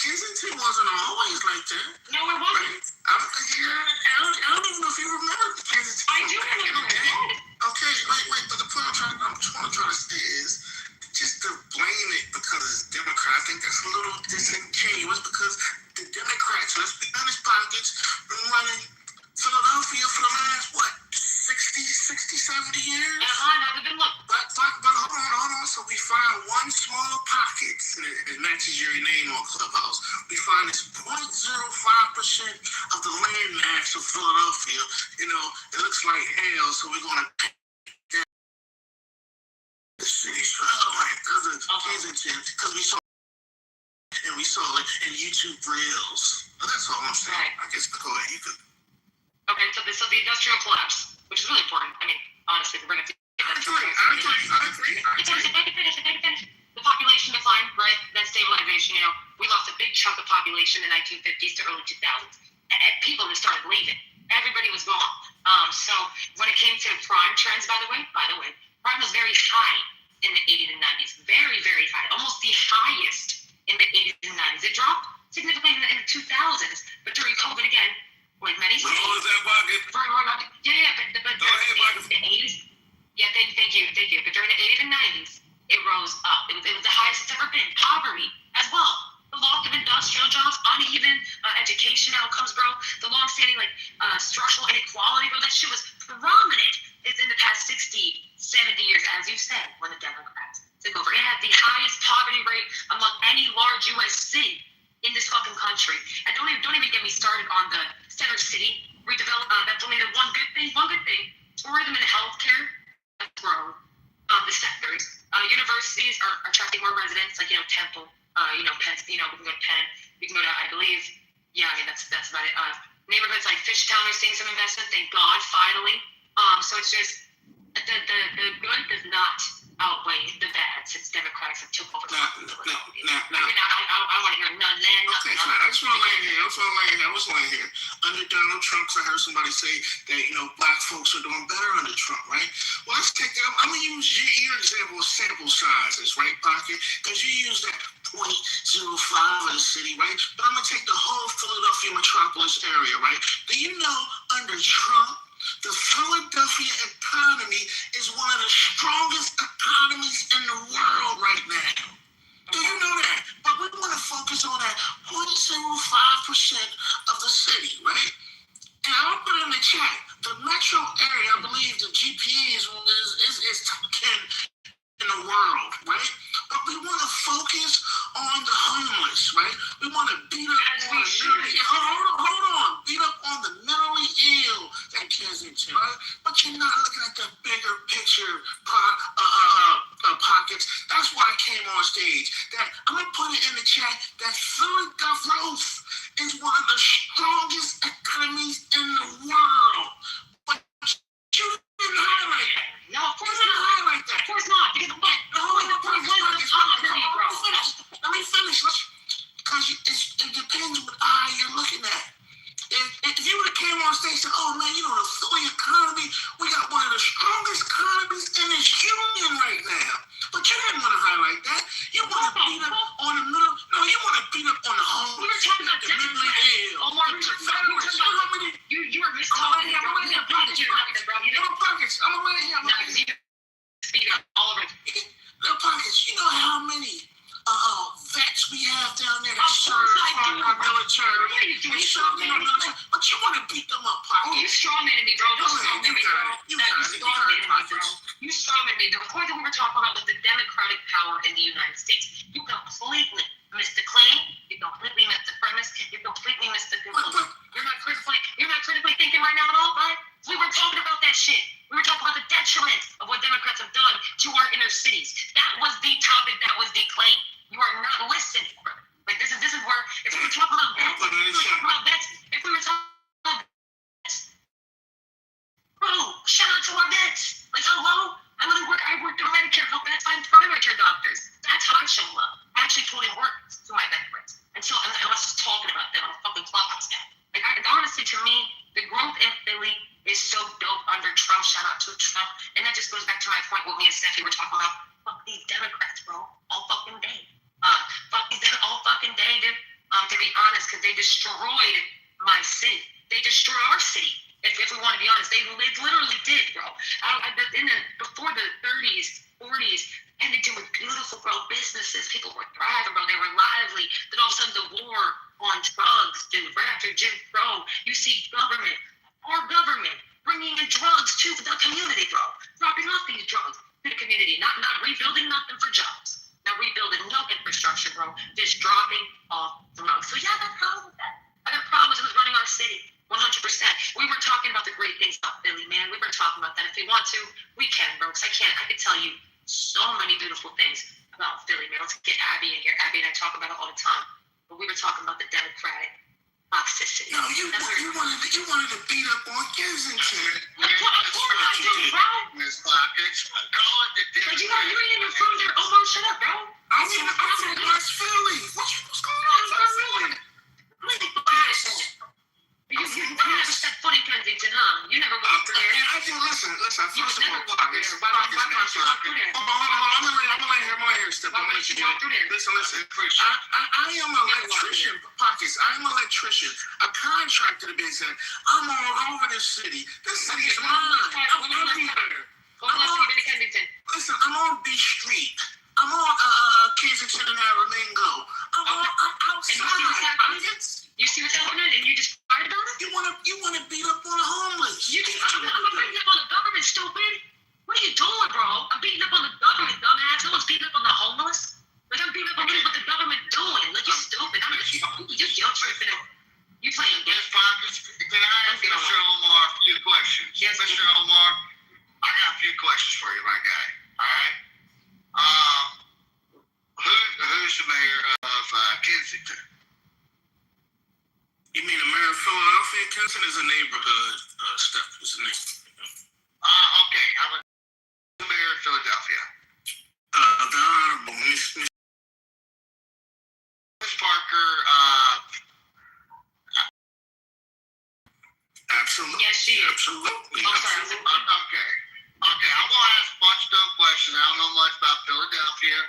Kensington wasn't always like that. No, it wasn't. Right? I don't even know if you remember Kensington. I do remember it. Okay, wait, but the point I'm trying to say is, just to blame it because it's Democrat, I think that's a little disingenuous because the Democrats, let's be honest, pockets, been running Philadelphia for the last, 60, 70 years? Never been looked. But hold on. So we find one small pocket, and it matches your name on Clubhouse. We find this 0.05% of the land mass of Philadelphia. It looks like hell, so we're going to take that. The city struggling because of Kensington, because we saw it in YouTube Reels. That's all I'm saying. Right. I guess go ahead. You could. Okay, so the industrial collapse, which is really important. I mean, honestly, to bring it to I agree. If I could finish. The population decline, right? That stabilization, we lost a big chunk of population in the 1950s to early 2000s. And people just started leaving. Everybody was gone. So when it came to crime trends, by the way, crime was very high in the 80s and 90s. Very, very high. Almost the highest in the 80s and 90s. It dropped significantly in the 2000s. But during COVID again, like many states. What was that pocket? Yeah, but during the 80s. Yeah, thank you. But during the 80s and 90s, it rose up. It was the highest it's ever been. Poverty as well. The loss of industrial jobs, uneven education outcomes, bro. The long-standing structural inequality, bro. That shit was prominent. It's in the past 60, 70 years, as you said, when the Democrats took over. It had the highest poverty rate among any large U.S. city in this fucking country. And don't even get me started on the center city redevelopment. That's only the one good thing. Tourism and healthcare have grown. The sectors. Universities are attracting more residents, like Temple. Penn. We can go to Penn. We can go to, I believe. Yeah, I mean that's about it. Neighborhoods like Fishtown are seeing some investment. Thank God, finally. So it's just the good does not outweigh the bad. since Democrats have took over. Now, I want to hear nothing. okay, I just want to land here. I was laying here. Under Donald Trump, I heard somebody say that, black folks are doing better under Trump, right? Well, let's take that. I'm going to use your example of sample sizes, right, Pocket? Because you use that 0.05 of the city, right? But I'm going to take the whole Philadelphia metropolis area, right? Do you know under Trump, the Philadelphia economy is one of the strongest economies in the world right now? Do you know that? But we want to focus on that 0.05% of the city, right? And I'll put it in the chat. The metro area, I believe the GPA is top 10 in the world, right? But we want to focus on the homeless, right? We want to beat up on the hold on. Beat up on the mentally ill at Kensington, right? But you're not looking at the bigger picture pockets. That's why I came on stage. That I'm gonna put it in the chat that Philadelphia is one of the strongest economies in the world. But you didn't highlight that. No, of course not. Highlight that. Of course not. Because let me finish. Because it depends what eye you're looking at. If you would have came on stage and said, oh man, the Philly economy, we got one of the strongest economies in this union right now. But you didn't want to highlight that. You want to beat up on the middle. No, you want to beat up on the homeless. We were talking about mentally ill. Omar, you were mistalking. I'm going to get pockets, bro. Pockets. I'm going to let him. Speak up, all of it. Little Pockets, you know how many vets we have down there that serve our military. But you want to beat them up, Pockets. You strongman me, bro. You strongman me. The point that we were talking about was the democratic power in the United States. You completely missed the claim. You completely missed the premise. You completely missed the conclusion. You're not critically thinking right now at all, right? We were talking about that shit. We were talking about the detriment of what Democrats have done to our inner cities. That was the topic. That was the claim. You are not listening. Like this is where if we were talking about vets, bro, shout out to our vets. Like hello, I work in Medicare, help vets find primary care doctors. That's how I show love. I actually put in work to my veterans. And I was just talking about them on a fucking clubhouse. Like honestly, to me, the growth in Philly is so dope under Trump. Shout out to Trump. And that just goes back to my point what me and Steffi were talking about. Fuck these Democrats, bro. All fucking day. Fuck these Democrats all fucking day, dude. To be honest, because they destroyed my city. They destroyed our city. If we want to be honest, they literally did, bro. Before the 30s, 40s, Kensington was beautiful, bro. Businesses, people were thriving, bro. They were lively. Then all of a sudden, the war on drugs, dude. Right after Jim Crow, you see our government, bringing in drugs to the community, bro. Dropping off these drugs to the community. Not rebuilding nothing for jobs. Not rebuilding no infrastructure, bro. Just dropping off drugs. So yeah, I got problems with that. I got problems with running our city. 100%. We were talking about the great things about Philly, man. We were talking about that. If we want to, we can, bro. Because I could tell you so many beautiful things about Philly, man. Let's get Abby in here. Abby and I talk about it all the time. But we were talking about the Democratic toxicity. No, you wanted to beat up on Kensington. Of course I did, bro. Miss Pockets, call it the But you ain't even from there. Omar, shut up, bro. I'm from West Philly. What's going on in West Philly? You never set foot in Kensington, huh? You never walked there. I do. Listen. I feel some more Pockets. Hold on. I'm gonna hear stuff. I'm gonna let you do it. Listen. I am an electrician, Pockets. I am an electrician. A contractor to be exact. I'm all over this city. This city is mine. I'm everywhere. Listen, I'm on B Street. I'm on Kensington and Aramingo. I'm outside. You see what's happening, and you just fired about it? You wanna beat up on the homeless? I'm beating up on the government, stupid. What are you doing, bro? I'm beating up on the government, dumbass. No one's beating up on the homeless. Like I'm beating up on what the government doing. Like you're stupid. You're tripping. You playing games. Can I ask Mr. Omar a few questions? Yes, Mr. Omar, I got a few questions for you, my guy. All right. Who's the mayor of Kensington? You mean the mayor of Philadelphia? Kensington is a neighborhood, stuff. It's a neighborhood. Okay. How about the mayor of Philadelphia? Don Absolutely. I'm sorry. Okay. Okay, I'm gonna ask a bunch of dumb questions. I don't know much about Philadelphia.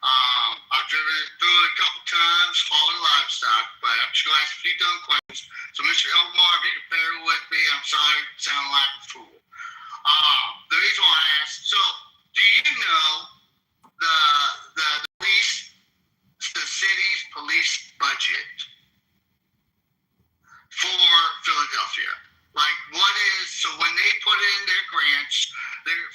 I've driven it through it a couple times, hauling livestock, but I'm just gonna ask a few dumb questions. So, Mr. Elmore, if you can bear with me, I'm sorry to sound like a fool. The reason why I asked, so do you know the police, the city's police budget for Philadelphia? Like, what is, so when they put in their grants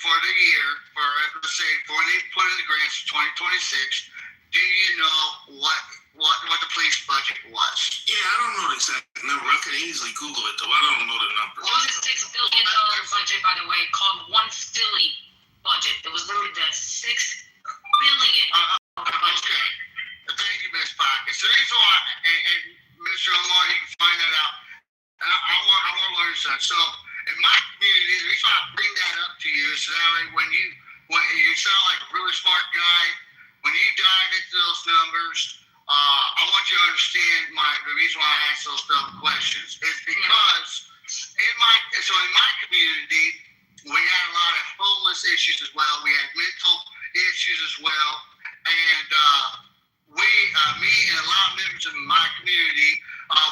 for the year, for, let's say, when they put in the grants for 2026, do you know what the police budget was? Yeah, I don't know the exact number. I can easily Google it, though. I don't know the number. It was a $6 billion budget, by the way, called One Philly budget. It was literally the $6 billion budget. Okay. Thank you, Ms. Pockets. The reason why, and Mr. Omar, you can find that out. I want to learn something. So, in my community, the reason why I bring that up to you is that way when you sound like a really smart guy, when you dive into those numbers, I want you to understand the reason why I ask those dumb questions is because in my community, we had a lot of homeless issues as well. We had mental issues as well, and me and a lot of members of my community,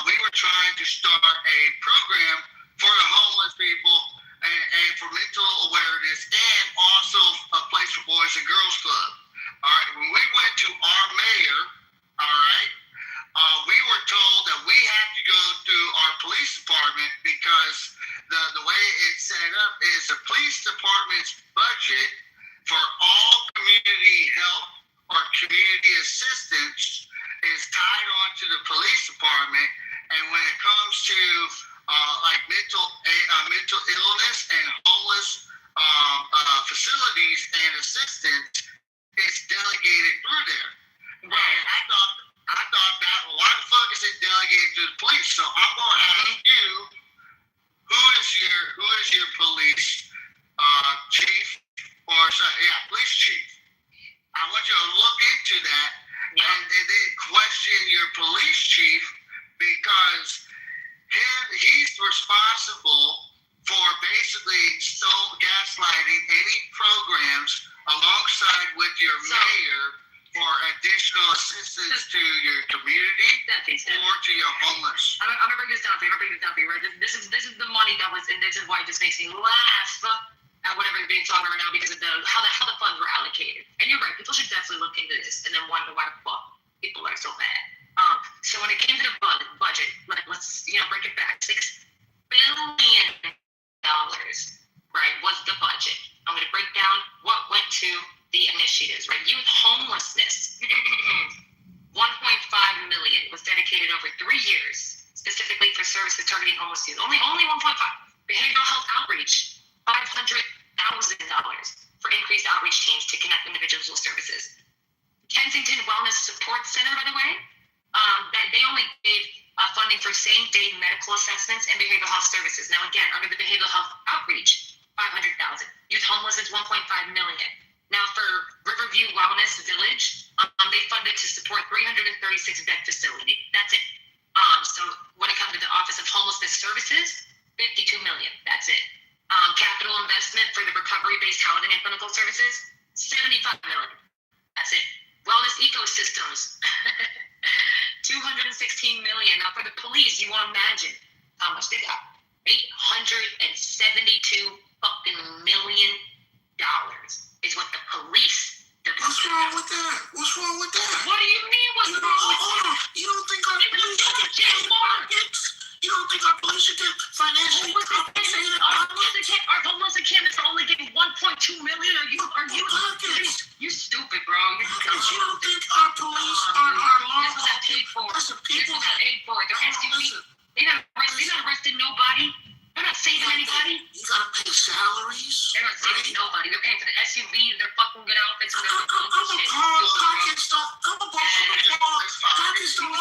we were trying to start a program for the homeless people and for mental awareness, and also a place for Boys and Girls Club. All right, when we went to our mayor, all right, we were told that we have to go through our police department because the way it's set up is the police department's budget for all community help or community assistance is tied on to the police department, and when it comes to like mental illness and homeless facilities and assistance, it's delegated through there. Right. I thought that why the fuck is it delegated to the police? So I'm gonna ask you, who is your police chief police chief? I want you to look into that and then question your police chief because he's responsible for basically gaslighting any programs alongside with your mayor for additional assistance to your community or to your homeless. I'm gonna break this down for you. Right? This is the money that was, and this is why it just makes me laugh at whatever is being talked about right now because of how the funds were allocated. And you're right, people should definitely look into this and then wonder why the fuck people are so mad. So when it came to the budget, let's break it back. $6 billion, right, was the budget. I'm going to break down what went to the initiatives, right? Youth homelessness, 1.5 million was dedicated over 3 years, specifically for services targeting homeless youth. Only 1.5. Behavioral health outreach, $500,000 for increased outreach teams to connect individuals with services. Kensington Wellness Support Center, by the way, they only gave funding for same-day medical assessments and behavioral health services. Now, again, under the behavioral health outreach, $500,000. Youth homelessness, $1.5 million. Now, for Riverview Wellness Village, they funded to support 336-bed facility. That's it. So when it comes to the Office of Homelessness Services, $52 million. That's it. Capital investment for the recovery-based housing and clinical services, $75 million. That's it. Wellness ecosystems, $216 million. Now for the police, you want to imagine how much they got. $872 million is what the police. What's wrong with that? What's wrong with that? What do you mean? What's wrong with that? You don't think our police should get pockets? You don't think our police should get financially compensated? Our homeless encampments are only getting $1.2 million. You stupid, bro. You don't think our police are law enforcement? Listen, people got paid for it. They're SUV. They're not arresting nobody. They're not saving anybody. You gotta pay salaries. They're not saving nobody. They're paying for the SUVs, their fucking good outfits, and their Pockets don't want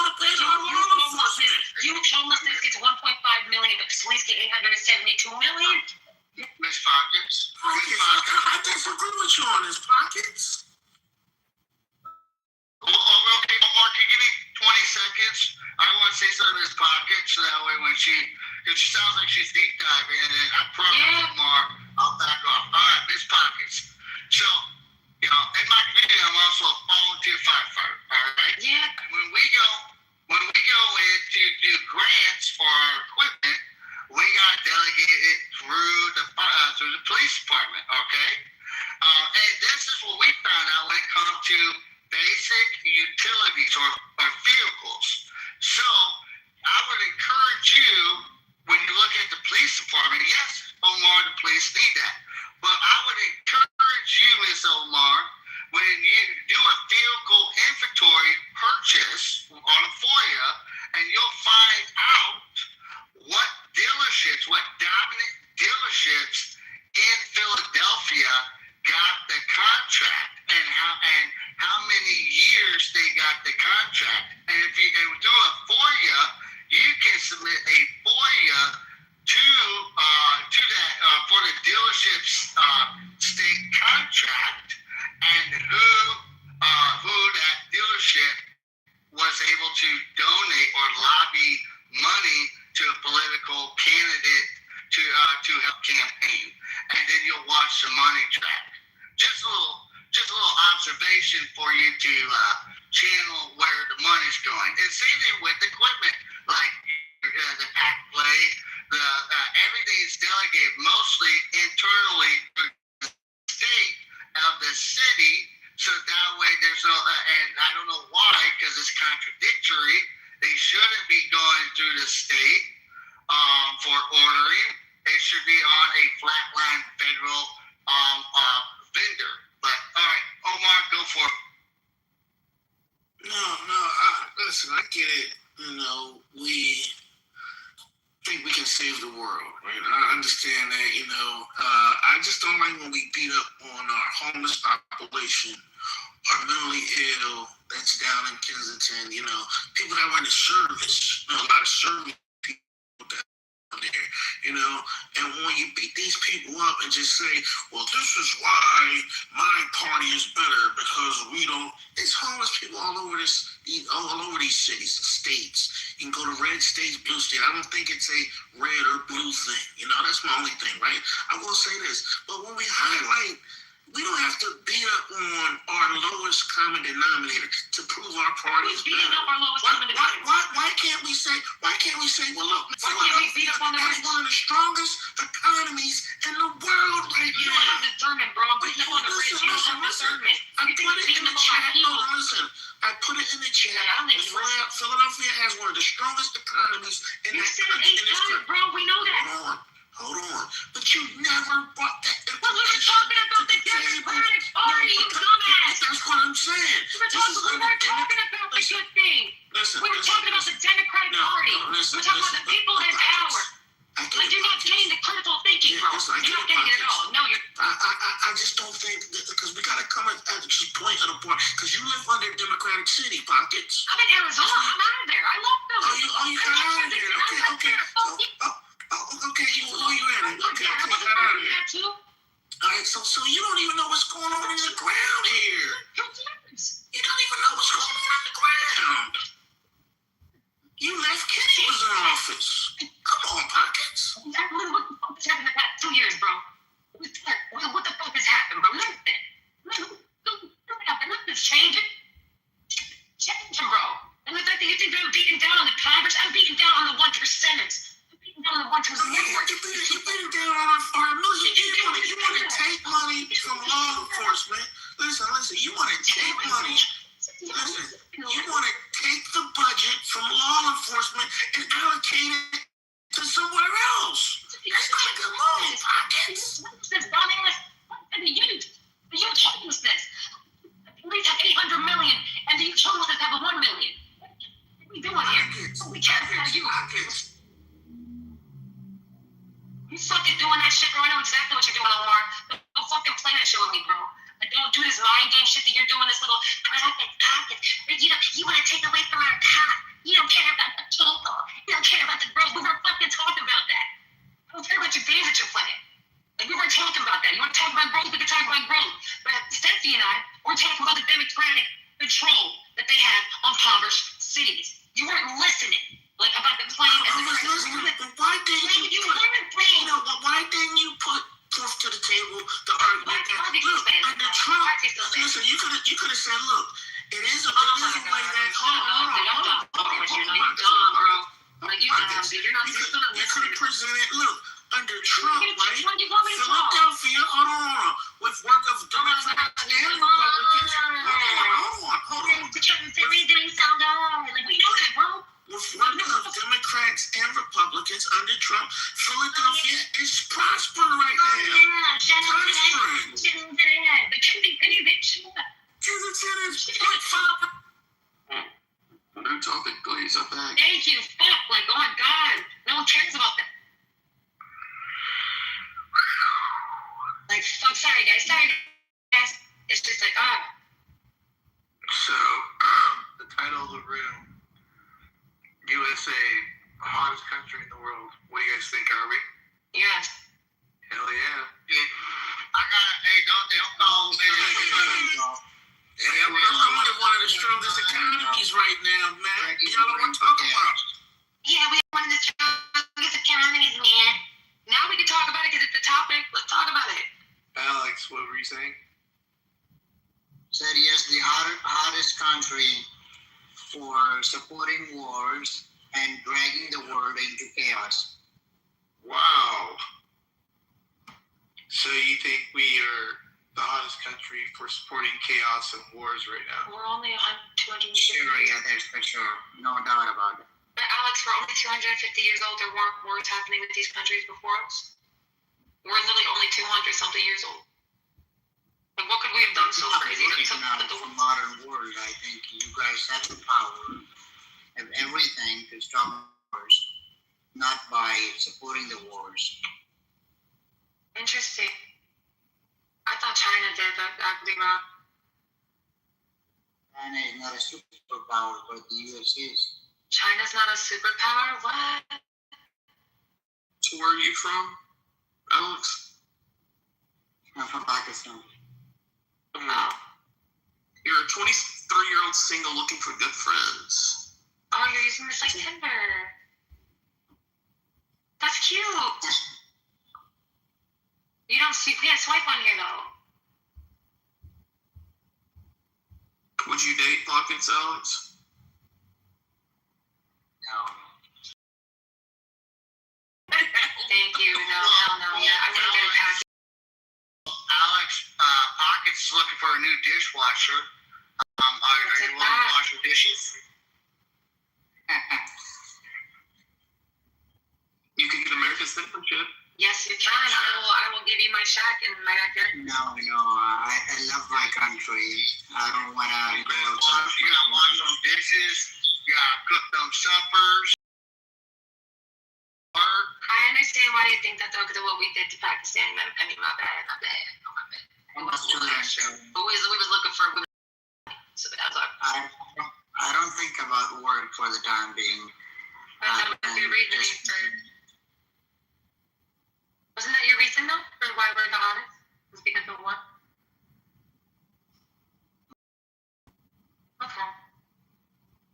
to pay our law enforcement. Youth homelessness gets $1.5 million, but the police get $872 million. Miss Pockets. I disagree with you on this, Pockets. Okay, Mark, can you give me 20 seconds? I want to say something to Miss Pockets so that way when she because she sounds like she's deep diving, and then I promise Omar, I'll back off. All right, Miss Pockets. So, in my community, I'm also a volunteer firefighter. All right. Yeah. When we go in to do grants for our equipment, we got delegated through the police department. Okay. And this is what we found out when it comes to basic utilities or vehicles. So I would encourage you, when you look at the police department, yes, Omar, the police need that. But I would encourage you, Ms. Omar, when you do a vehicle inventory purchase on a FOIA, and you'll find out what dominant dealerships in Philadelphia got the contract and how many years they got the contract. And if you do a FOIA, you can submit a FOIA to that for the dealership's state contract and who that dealership was able to donate or lobby money to a political candidate to help campaign. And then you'll watch the money track. Just a little observation for you to channel where the money's going. And same thing with equipment, like the pack play, everything is delegated mostly internally to the state of the city, so that way there's no, and I don't know why, because it's contradictory. They shouldn't be going through the state for ordering. It should be on a flatline federal vendor. But all right, Omar, go for it. Listen, I get it. We think we can save the world, right? I understand that. I just don't like when we beat up on our homeless population, our mentally ill that's down in Kensington. People that run the service, a lot of service people down there. And when you beat these people up and just say, well, this is why my party is better because we don't. It's homeless people all over these cities, states. You can go to red states, blue states. I don't think it's a red or blue thing. That's my only thing, right? I will say this, but when we highlight, we don't have to beat up on our lowest common denominator to prove our party is better. Why can't we say, well, look, Philadelphia has one of the strongest economies in the world right now. You don't have discernment, bro. But you want to reach. You don't have discernment. I put it in the chat. I put it in the chat. Philadelphia has one of the strongest economies in this country. Bro, we know that. Hold on. But you never brought that. Well, we were talking about the Democratic Party, you dumbass. That's what I'm saying. We were talking about the good thing. We were talking about the Democratic Party. We were talking about the people in power. Like, you're not getting the critical thinking, bro. You're not getting it at all. No, you're. I just don't think, because we got to come at the point of the point, because you live under Democratic City, Pockets. I'm in Arizona. I'm out of there. I love Philly. You got out of there. Okay. Okay, where you at? Okay, got out of there. All right, so you don't even know what's going on in the ground here. You don't even know what's going on in the ground. You left Kenny was in office. Come on, Pockets. What the fuck has happened in the past 2 years, bro? What the fuck has happened, bro? Nothing's changing. Bro. And the fact that you think they're beating down on the Congress, I'm beating down on the 1%ers. Down the 1% network. You're beating down on our million. You want to take money from law enforcement. Listen. You want to take money. Listen. You want to take the budget from law enforcement and allocate it to somewhere else. That's not a good move, Pockets. And the youth homelessness. The police have 800 million, and the youth homelessness have 1 million. What are we doing here? We can't have you. You fucking doing that shit, bro. I know exactly what you're doing, Omar. Don't fucking play that shit with me, bro. Like, don't do this mind game shit that you're doing, this little pocket. You want to take away from our cop. You don't care about the people. You don't care about the bro. We were fucking talking about that. I don't care about your games that you're playing. Like, we weren't talking about that. You want to talk about growth? We can talk about growth. But Steffi and I, we're talking about the democratic control that they have on impoverished cities. You weren't listening. Like about the plane and the But why didn't you put proof to the table the argument that look under Trump? Listen, you could have said, look, it is a way that Like you dumb, dude. You're not listening. You could have presented, look, under Trump, right? Philadelphia, hold on, with work of Democrats and Republicans. Hold on. The reason sound like we know that, bro. With work of Democrats and Republicans under Trump, Philadelphia is prospering right now. Prospering. The kitty bitch. New topic, please. I'm back. Thank you. Fuck. Like, oh my god. No one cares about that. Like, I'm sorry, guys. It's just like, So, the title of the room, USA, hottest country in the world. What do you guys think, are we? Yes. Hell yeah. I gotta, hey, don't call me. Hey, I'm one of the strongest economies right now, man. Y'all know what I'm talking about. Yeah, we have one of the strongest economies, man. Now we can talk about it because it's the topic. Let's talk about it. Alex, what were you saying? Said yes, the hottest country for supporting wars and dragging the world into chaos. Wow. So you think we are the hottest country for supporting chaos and wars right now? We're only on 250. Sure, yeah, that's for sure. No doubt about it. But Alex, we're only 250 years old. There weren't wars happening with these countries before us. We're literally only 200-something years old. Like, what could we have done so crazy? The modern world, I think you guys have the power, have everything to stop wars, not by supporting the wars. Interesting. I thought China did that. I could be wrong. China is not a superpower, but the US is. China's not a superpower? What? So where are you from, Alex? I'm from Pakistan. Oh. You're a 23-year-old single looking for good friends. Oh, you're using this like Tinder. That's cute. You can't swipe on here though. Would you date pockets, Alex? No. Thank you. No, hell no. Yeah, I wouldn't get a package. Alex, Pockets is looking for a new dishwasher. Are you willing to wash your dishes? You can get American citizenship. Yes, you can. I will give you my shack in my backyard. No, I love my country. I don't want to go outside. You gotta wash some dishes. You gotta cook them suppers. I understand why you think that though, because of what we did to Pakistan. I mean, my bad. But we was looking for women, so that's all. I don't think about work for the time being. Wasn't that your reason though, for why we're the hottest? Was because of what? Okay.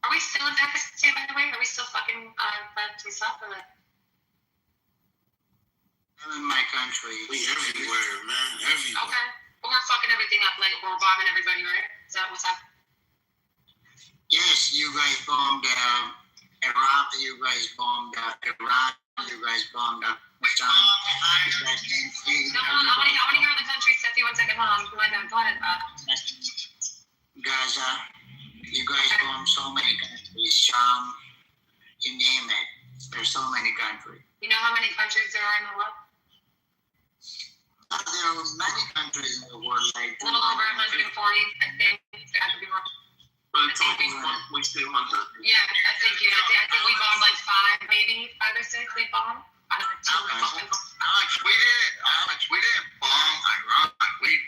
Are we still in Pakistan, by the way? Are we still fucking friends up or like? I'm in my country. We everywhere, man. Everywhere. Okay. But we're fucking everything up, like we're bombing everybody, right? Is that what's happening? Yes, you guys bombed Iraq, you guys bombed Iran, you guys bombed Afghanistan. No, I want to hear the country. Stephanie, 1 second. Hold on. Go ahead. Gaza, you guys bombed so many countries. Sham, you name it. There's so many countries. You know how many countries there are in the world? There are many countries in the world, like a little over 140, I think. I could be wrong. But it's we say 100. Yeah, I think we bombed like 5 or 6. We bombed out of the 2. Alex, we didn't bomb Iraq. We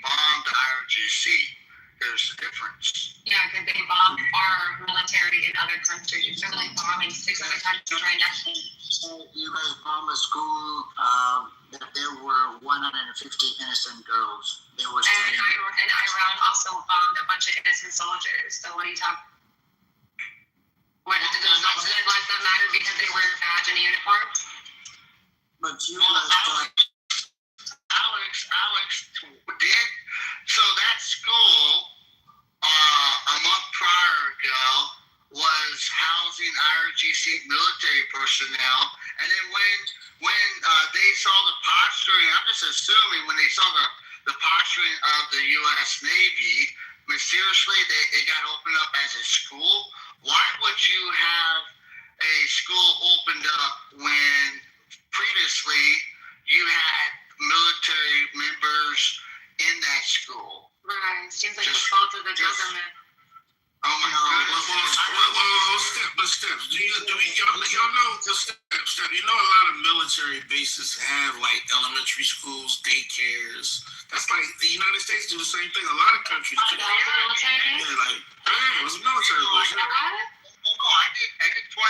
bombed the IRGC. There's a difference. Yeah, because they bombed our military in other countries. They're like bombing 6 other countries right now. So you guys bombed a school that there were 150 innocent girls. They were and Iran also bombed a bunch of innocent soldiers. So what are you talking? Why did those lives that matter because they wear a badge and a uniform? But you Well, guys Alex did. So that school, a month prior ago, was housing IRGC military personnel, and then when they saw the posturing, I'm just assuming when they saw the posturing of the U.S. Navy, mysteriously it got opened up as a school. Why would you have a school opened up when previously you had military members in that school? Right. Seems like the fault of the government. Oh my goodness. Steps. Y'all know the steps. You know, a lot of military bases have like elementary schools, daycares. That's like the United States do the same thing. A lot of countries do. That was a military base? Yeah, like, it was a military base. I did 23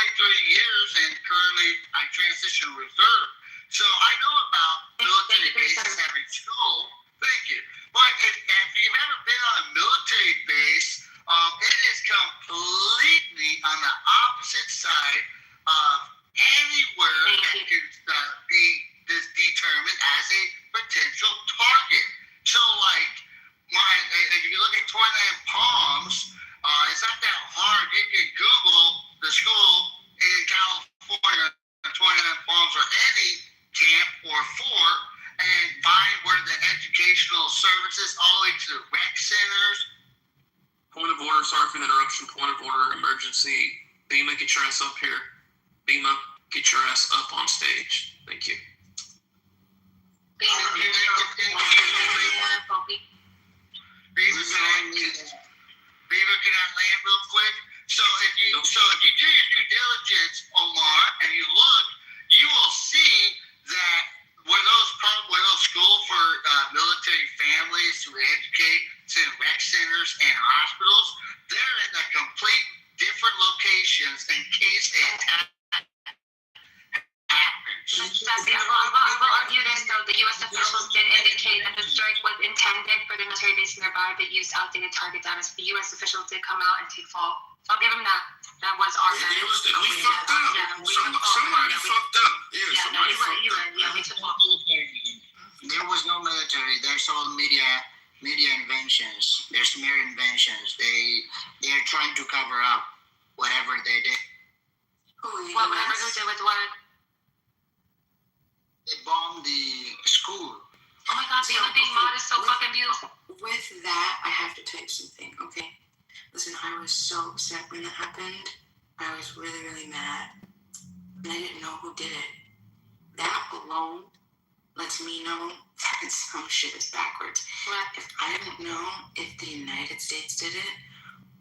years, and currently I transitioned reserve. So I know about military bases having school. Thank you. But if you've ever been on a military base, it is completely on the opposite side of anywhere that could be determined as a potential target. So, like, if you look at 29 Palms, it's not that hard. You can Google the school in California, 29 Palms, or any camp or fort, and find where the educational services, all the way to the rec centers. Point of order, sorry for the interruption. Point of order, emergency. Bima, get your ass up here. Bima, get your ass up on stage. Thank you. Beaver, can I land real quick? So if you do your due diligence, Omar, and you look, you will see that where those schools for military families to educate to rec centers and hospitals, they're in a complete different locations in case a attack happens. I'll argue this though. The U.S. officials did indicate that the strike was intended for the military base nearby, but used outdated target data. So the U.S. officials did come out and take fault. So I'll give them that. That was our bad. We fucked up. Somebody fucked up. Somebody fucked up. Yeah, we took fault. There was no military. There's all media inventions. There's mere inventions. They're trying to cover up whatever they did. Whatever they did with what? They bombed the school. Oh my God, the Olympic mod is so fucking beautiful. With that, I have to tell you something, okay? Listen, I was so upset when that happened. I was really, really mad. And I didn't know who did it. That alone lets me know that some shit is backwards. If I don't know if the United States did it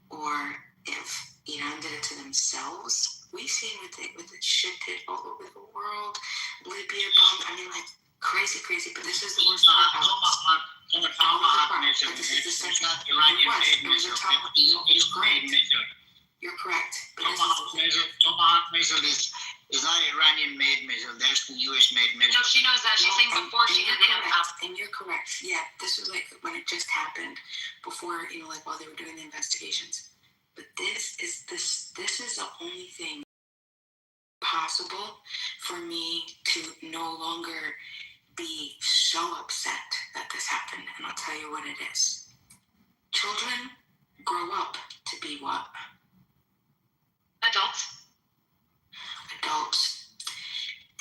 or if Iran did it to themselves, we've seen with the shit did all over the world. Libya bombed, I mean, like, crazy, but this is the worst part about this is the second. You're correct. Tomahawk missile is not Iranian-made missile. That's the U.S.-made missile. No, she knows that. She's saying before she did the impact. And you're correct. Yeah, this was like when it just happened, before, like while they were doing the investigations. But this is the only thing possible for me to no longer be so upset that this happened. And I'll tell you what it is. Children grow up to be what? Adults.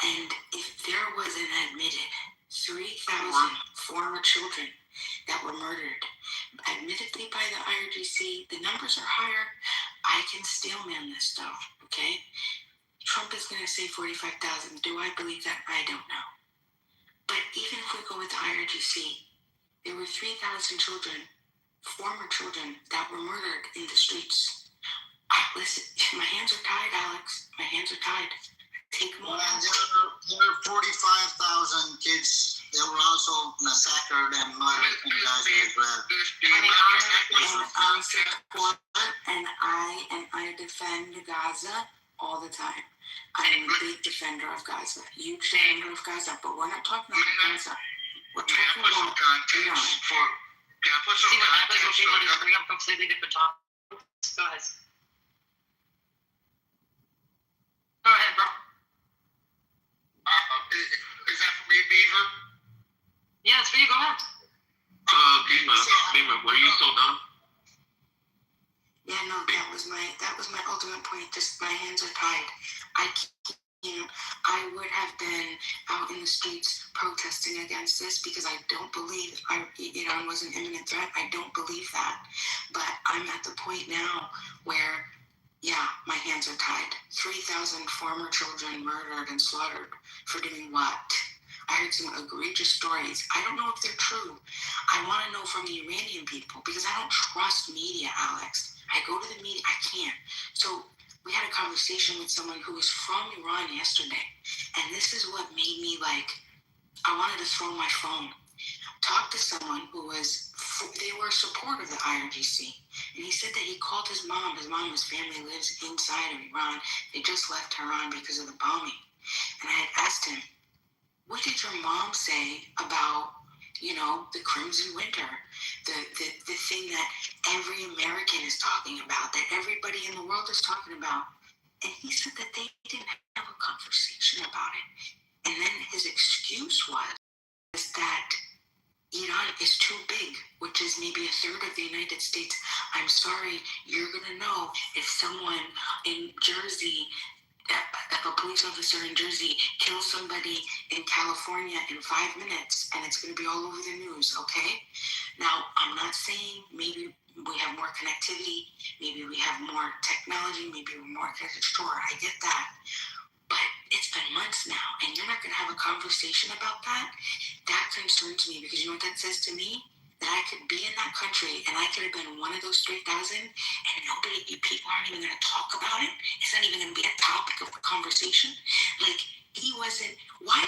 And if there was an admitted 3,000 former children that were murdered, admittedly by the IRGC, the numbers are higher. I can still man this stuff, okay? Trump is going to say 45,000. Do I believe that? I don't know. But even if we go with the IRGC, there were 3,000 children, former children, that were murdered in the streets. Listen, my hands are tied, Alex. My hands are tied. Take them all. There were 45,000 kids. They were also massacred and murdered in Gaza as well. I defend Gaza all the time. I'm a big defender of Gaza. Huge defender of Gaza. But we're not talking about Gaza. We're talking about Iran. Can I put some context? Completely different topics. Go ahead. Go ahead, bro. Is that for me, Beaver? Yeah, it's for you. Go ahead. Bima, were you still done? Yeah, no, that was my ultimate point. Just my hands are tied. I would have been out in the streets protesting against this because I don't believe Iran was an imminent threat. I don't believe that. But I'm at the point now where, yeah, my hands are tied. 3,000 former children murdered and slaughtered for doing what? I heard some egregious stories. I don't know if they're true. I want to know from the Iranian people because I don't trust media, Alex. I go to the media. I can't. So we had a conversation with someone who was from Iran yesterday, and this is what made me I wanted to throw my phone. Talk to someone they were a supporter of the IRGC, and he said that he called his mom. His mom, his family lives inside of Iran. They just left Tehran because of the bombing. And I had asked him, what did your mom say about, the Crimson Winter, the thing that every American is talking about, that everybody in the world is talking about? And he said that they didn't have a conversation about it. And then his excuse was that Iran is too big, which is maybe a third of the United States. I'm sorry, you're going to know if someone in Jersey, if a police officer in Jersey kills somebody in California in 5 minutes, and it's going to be all over the news, okay? Now, I'm not saying maybe we have more connectivity, maybe we have more technology, maybe we're more connected. Sure, I get that. But it's been months now, and you're not going to have a conversation about that? That concerns me, because you know what that says to me? That I could be in that country, and I could have been one of those 3,000, and people aren't even going to talk about it. It's not even going to be a topic of the conversation. Why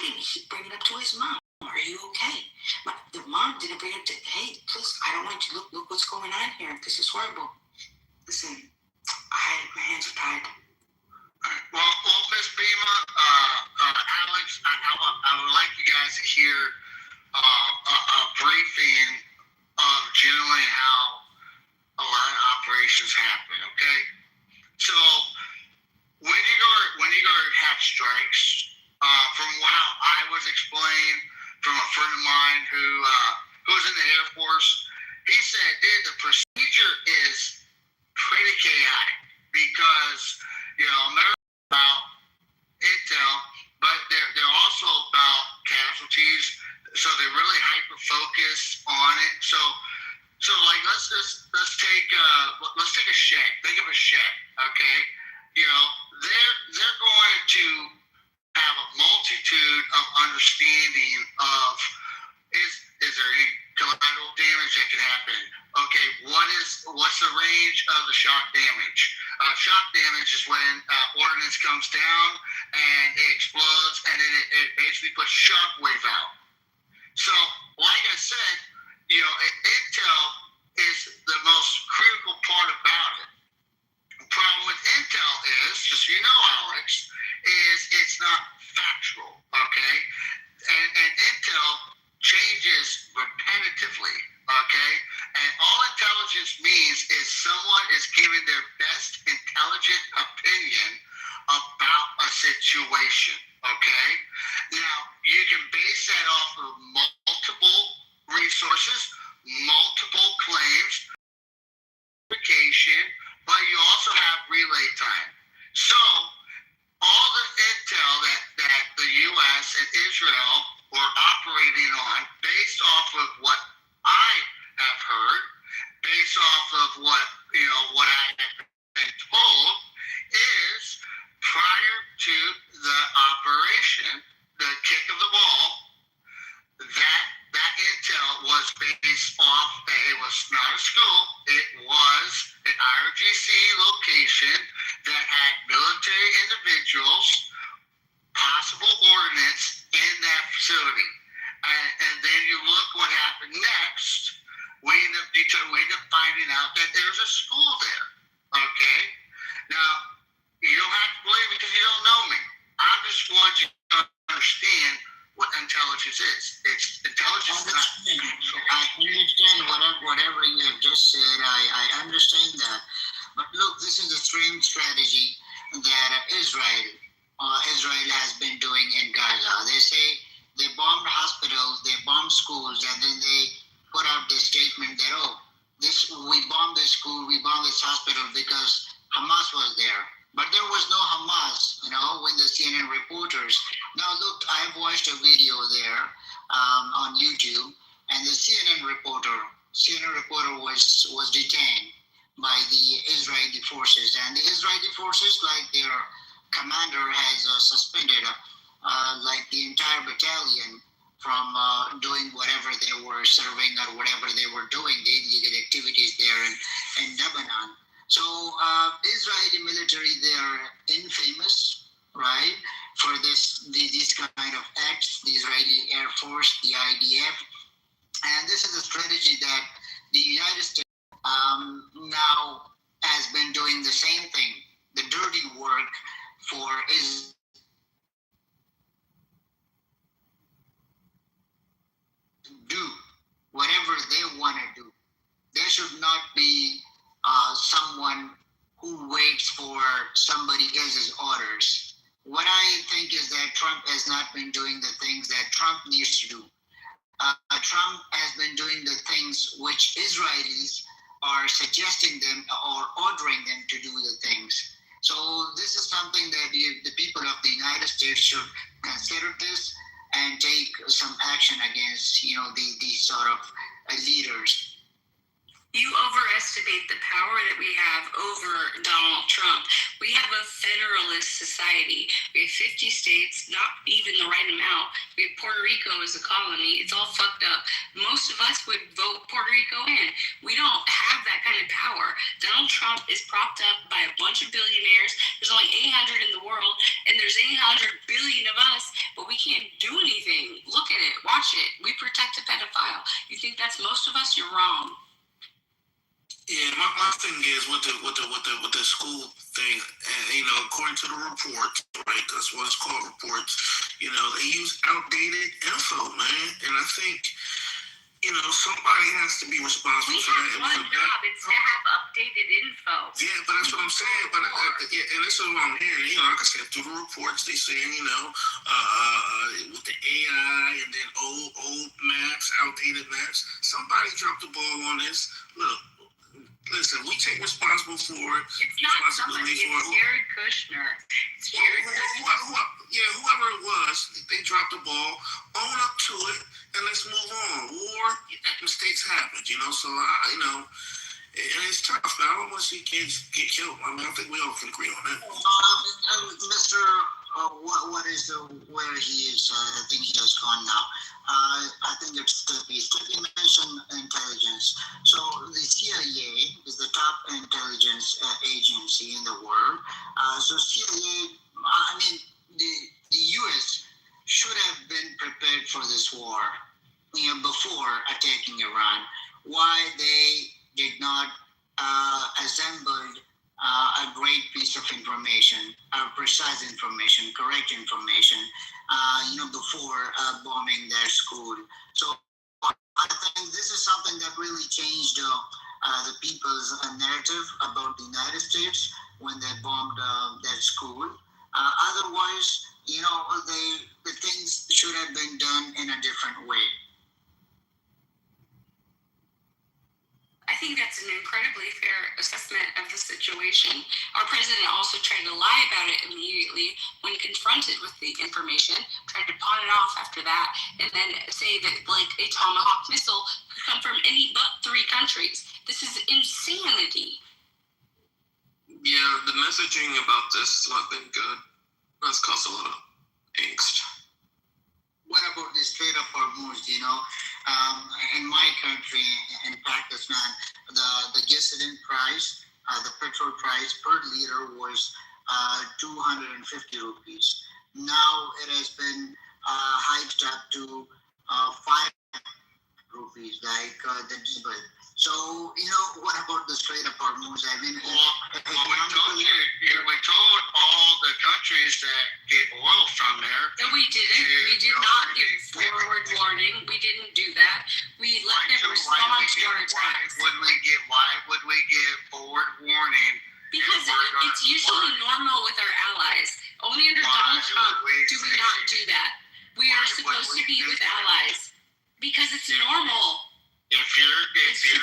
didn't he bring it up to his mom? Are you okay? The mom didn't bring it up to, hey, please, I don't want you, look what's going on here. This is horrible. Listen, my hands are tied. Well, Miss Bima, Alex, I would like you guys to hear a briefing of generally how a lot of operations happen. Okay, so when you go have strikes, from how I was explained from a friend of mine who was in the Air Force, he said, dude, the procedure is pretty chaotic because America about intel, but they're also about casualties. So they're really hyper focused on it. So let's take a check. Think of a check, okay? They're going to have a multitude of understanding of is there any collateral damage that can happen? Okay, what's the range of the shock damage? Shock damage is when ordnance comes down and it explodes, and then it basically puts a shock wave out. So, like I said, intel is the most critical part about it. The problem with intel is, just so you know, Alex, is it's not factual, okay? And intel changes repetitively, okay? And all intelligence means is someone is giving their best intelligent opinion about a situation, okay? Now, you can base that off of multiple resources, multiple claims, but you also have relay time. So, all the intel that the U.S. and Israel were operating on, based off of what I have heard, based off of what I have been told, is prior to the operation, the kick of the ball, that intel was based off that it was not a school, it was an IRGC location that had military individuals, possible ordnance in that facility. And then you look what happened next. We end up finding out that there's a school there. Okay? Now, you don't have to believe me because you don't know me. I just want you to understand what intelligence is. It's intelligence. I understand whatever you have just said. I understand that. But look, this is the same strategy that Israel Israel has been doing in Gaza. They say they bombed hospitals, they bombed schools, and then they put out this statement that, oh, we bombed this school, we bombed this hospital because Hamas was there. But there was no Hamas, when the CNN reporters. Now look, I've watched a video there on YouTube, and the CNN reporter was detained by the Israeli forces, and the Israeli forces, like their commander, has suspended like the entire battalion from doing whatever they were serving or whatever they were doing, the illegal activities there in Lebanon. So Israeli military, they are infamous, right, for these kind of acts. The Israeli Air Force, the IDF, and this is a strategy that the United States now has been doing the same thing, the dirty work for Israel. Do whatever they want to do. There should not be someone who waits for somebody else's orders. What I think is that Trump has not been doing the things that Trump needs to do. Trump has been doing the things which Israelis are suggesting them or ordering them to do the things. So this is something that the people of the United States should consider this and take some action against, these sort of leaders. You overestimate the power that we have over Donald Trump. We have a federalist society. We have 50 states, not even the right amount. We have Puerto Rico as a colony. It's all fucked up. Most of us would vote Puerto Rico in. We don't have that kind of power. Donald Trump is propped up by a bunch of billionaires. There's only 800 in the world, and there's 800 billion of us, but we can't do anything. Look at it. Watch it. We protect a pedophile. You think that's most of us? You're wrong. Yeah, my thing is with the school thing, and according to the report, right? That's what it's called, reports. They use outdated info, man, and I think somebody has to be responsible for that. We have one job; it's to have updated info. Yeah, but that's what I'm saying. But and this is what I'm hearing. Like I said, through the reports, they saying with the AI and then old maps, outdated maps. Somebody dropped the ball on this. Look. Listen, we take responsible for it. It's not somebody, it's Jared Kushner. It's Jared Kushner. Whoever it was, they dropped the ball. Own up to it, and let's move on. War, mistakes happen, so, and it's tough. I don't want to see kids get killed. I think we all can agree on that. Mr. What is where he is? I think he has gone now. I think it's Steffi. Steffi mentioned intelligence. So the CIA is the top intelligence agency in the world. So CIA, the U.S. should have been prepared for this war, before attacking Iran. Why they did not assemble a great piece of information, precise information, correct information, before bombing their school. So I think this is something that really changed the people's narrative about the United States when they bombed that school. Otherwise, the things should have been done in a different way. I think that's an incredibly fair assessment of the situation. Our president also tried to lie about it immediately when confronted with the information, tried to pawn it off after that, and then say that a Tomahawk missile could come from any but 3 countries. This is insanity. Yeah, the messaging about this has not been good. That's caused a lot of angst. What about the Strait of Hormuz? In my country, in Pakistan, the gasoline price, the petrol price per liter was 250 rupees. Now it has been hiked up to 5 rupees, like the diesel. So, what about the Strait of Hormuz? We told all the countries that get oil from there. No, we didn't. We did not give forward warning. We didn't do that. We let them respond to our attacks. Why would we give forward warning? Because it's usually normal with our allies. Only under Donald Trump do we not do that. We are supposed to be with allies because it's normal. If you're going to,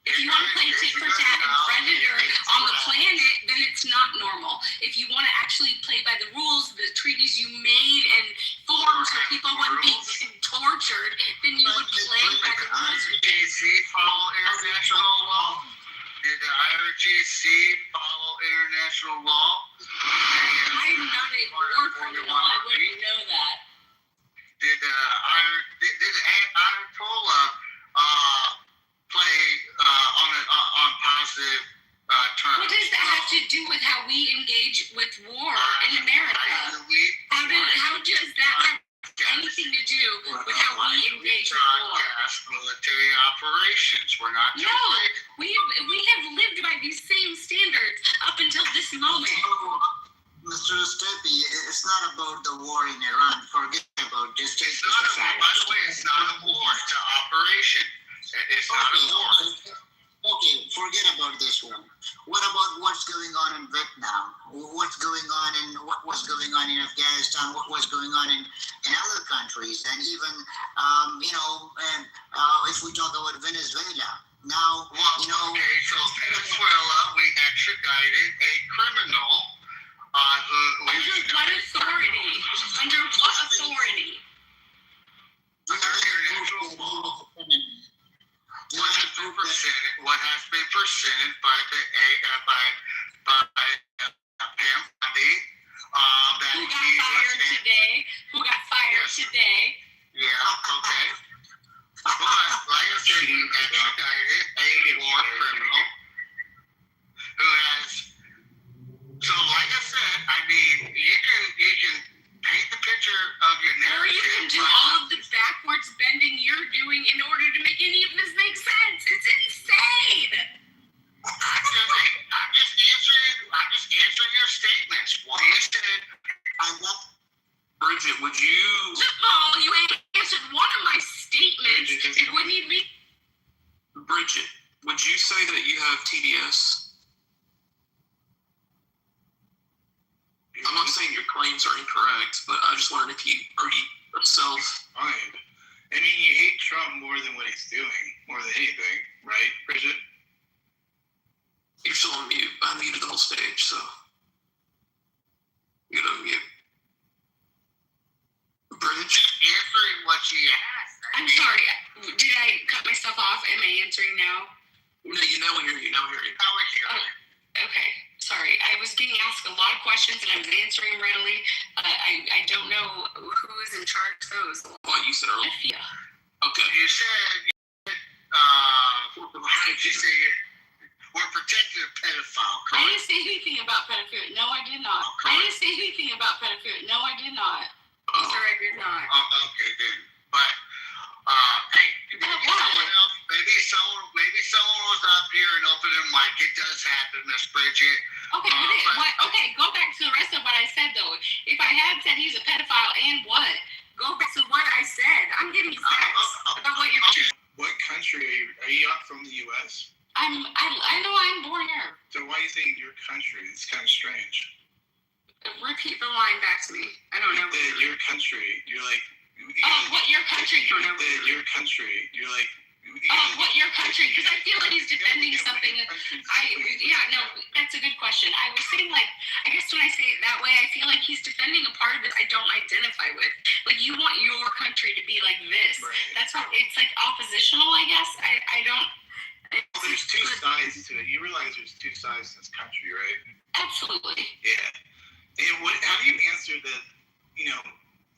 if you want to play tit for tat and predator on the planet, then it's not normal. If you want to actually play by the rules, the treaties you made and forms so people wouldn't be tortured, then you would play by the rules. Follow international law. Did the IRGC follow international law? I'm not a war criminal. I wouldn't know that. Did Ayatollah play on positive terms? What does that have to do with how we engage with war in America? How does that have anything to do with how we engage with war? Military operations. We're not. No, we have lived by these same standards up until this moment. Mr. Steppi, it's not about the war in Iran. Forget about this. By the way, it's not a war. It's an operation. It's not a war. Okay, forget about this one. What about what's going on in Vietnam? What's going on in what was going on in Afghanistan? What was going on in other countries? And even, if we talk about Venezuela, now, Okay, so Venezuela, we extradited a criminal Under what authority? Under what authority? Under international law. What has been presented by Pam Bondi, who got fired today? Who got fired today? Yeah, okay. But like I said, you extradited a war criminal who has. So like I said, I mean, you can paint the picture of your narrative. Or you can do all of the backwards bending you're doing in order to make any of this make sense. It's insane. I'm just answering your statements. What you said, Bridget, would you? Oh, you answered one of my statements. It wouldn't even be. Bridget, would you say that you have TDS? I'm not saying your claims are incorrect, but I just wondered if you already Fine. I mean, you hate Trump more than what he's doing, more than anything, right, Bridget? You're still on mute. I muted the whole stage, so you don't mute. Bridget? Answering what she asked. I'm sorry. Did I cut myself off? Am I answering now? No, now we hear you. Now we hear you. Now we hear you. Okay. Sorry. I was being asked a lot of questions and I was answering readily. I don't know who's in charge of those. What you said earlier? Yeah. Okay. You said, how did you say it? We're protecting a pedophile. I didn't say anything about pedophilia. No, I did not. I didn't say anything about pedophilia. No, I did not. I'm sorry, I did not. Okay, then. But, hey, someone else, maybe someone was up here and opened their mic. It does happen, Miss Bridget. Okay, okay, go back to the rest of what I said, though. If I had said he's a pedophile and what? Go back to what I said. I'm getting facts about what you're doing. What country are you not from the U.S.? I know I'm born here. So why are you saying your country? It's kind of strange. Repeat the line back to me. I don't know. Your country. You're like. What your country? Your country. You're like. What your country? Because I feel like he's defending something. That's a good question. I was saying, like, I guess when I say it that way, I feel like he's defending a part of it I don't identify with. Like, you want your country to be like this. Right. That's what it's like oppositional, I guess. I don't. There's two sides to it. You realize there's two sides to this country, right? Absolutely. Yeah. And how do you answer that,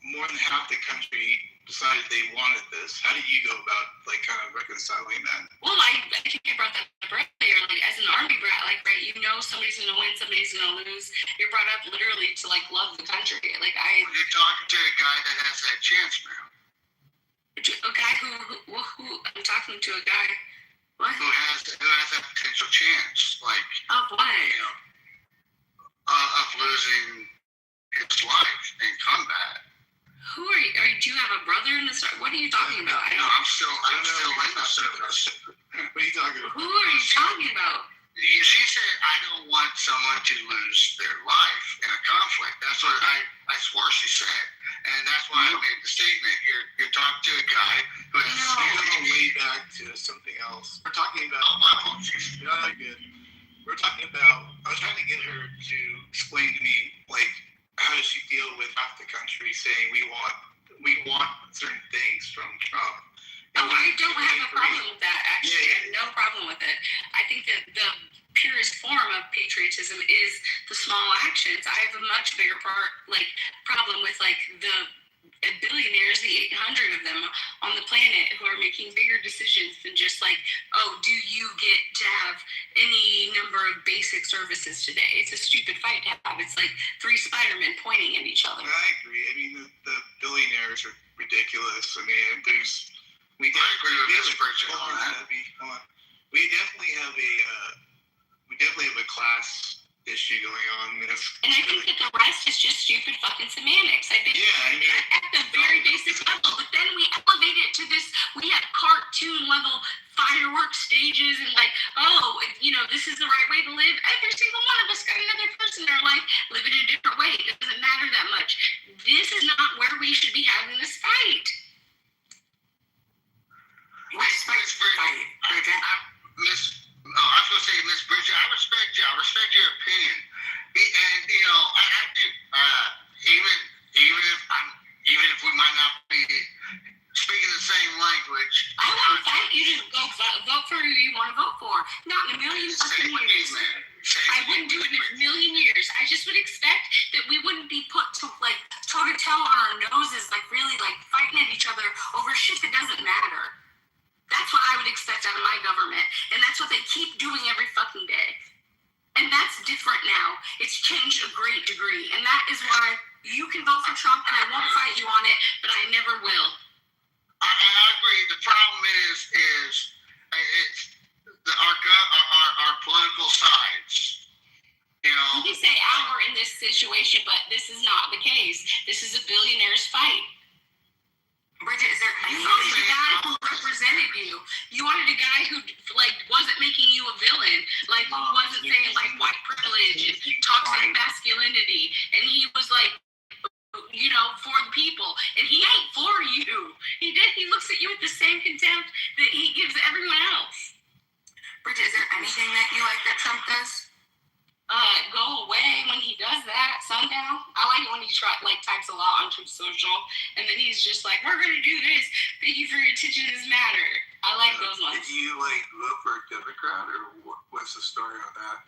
more than half the country decided they wanted this? How do you go about, like, kind of reconciling that? Well, I think I brought that up earlier. Like, as an Army brat, like, right, somebody's going to win, somebody's going to lose. You're brought up literally to, like, love the country. Like, You're talking to a guy that has that chance, man. A guy who I'm talking to a guy. What? Who has that potential chance, like. Of what? Of losing his life in combat. Who are you? Do you have a brother in the story? What are you talking about? I'm still in the service. What are you talking about? Who are you talking about? She said, I don't want someone to lose their life in a conflict. you said. And that's why I made the statement. You're talking to a guy who has We're going way back to something else. We're talking about. We're talking about. I was trying to get her to explain to me, like, how does she deal with half the country saying we want certain things from Trump? Oh, I don't have a problem with that, actually. I have no problem with it. I think that the purest form of patriotism is the small actions. I have a much bigger problem with, like, the billionaires, the 800 of them on the planet who are making bigger decisions than just like, oh, do you get to have any number of basic services today? It's a stupid fight to have. It's like three Spider-Men pointing at each other. I agree. I mean, the billionaires are ridiculous. I mean, we definitely have a class issue going on. And I think that the rest is just stupid fucking semantics. I think at the very basic level, but then we elevate it to this, we have cartoon level fireworks stages and like, oh, this is the right way to live. Every single one of us got another person in our life living in a different way. It doesn't matter that much. This is not where we should be having this fight. Miss Bridget, I respect you. I respect your opinion, and I do. Even if we might not be speaking the same language. I won't fight you to go vote for who you want to vote for. Not in a million fucking years. I wouldn't do it in a million years. I just would expect that we wouldn't be put to like toe to toe on our noses, like really like fighting at each other over shit that doesn't matter. That's what I would expect out of my government. And that's what they keep doing every fucking day. And that's different now. It's changed a great degree. And that is why you can vote for Trump and I won't fight you on it, but I never will. I agree. The problem is our political sides. You can say our in this situation, but this is not the case. This is a billionaire's fight. Bridget, is there you wanted a guy who represented you. You wanted a guy who wasn't making you a villain, who wasn't saying white privilege and toxic masculinity, and he was for the people, and he ain't for you. He looks at you with the same contempt that he gives everyone else. Bridget, is there anything that you like that Trump does? Go away when he does that. Sundown. I like it when he types a lot on Truth Social, and then he's just like, "We're gonna do this. Thank you for your attention. This matter." I like those ones. Did you vote for a Democrat, or what's the story on that?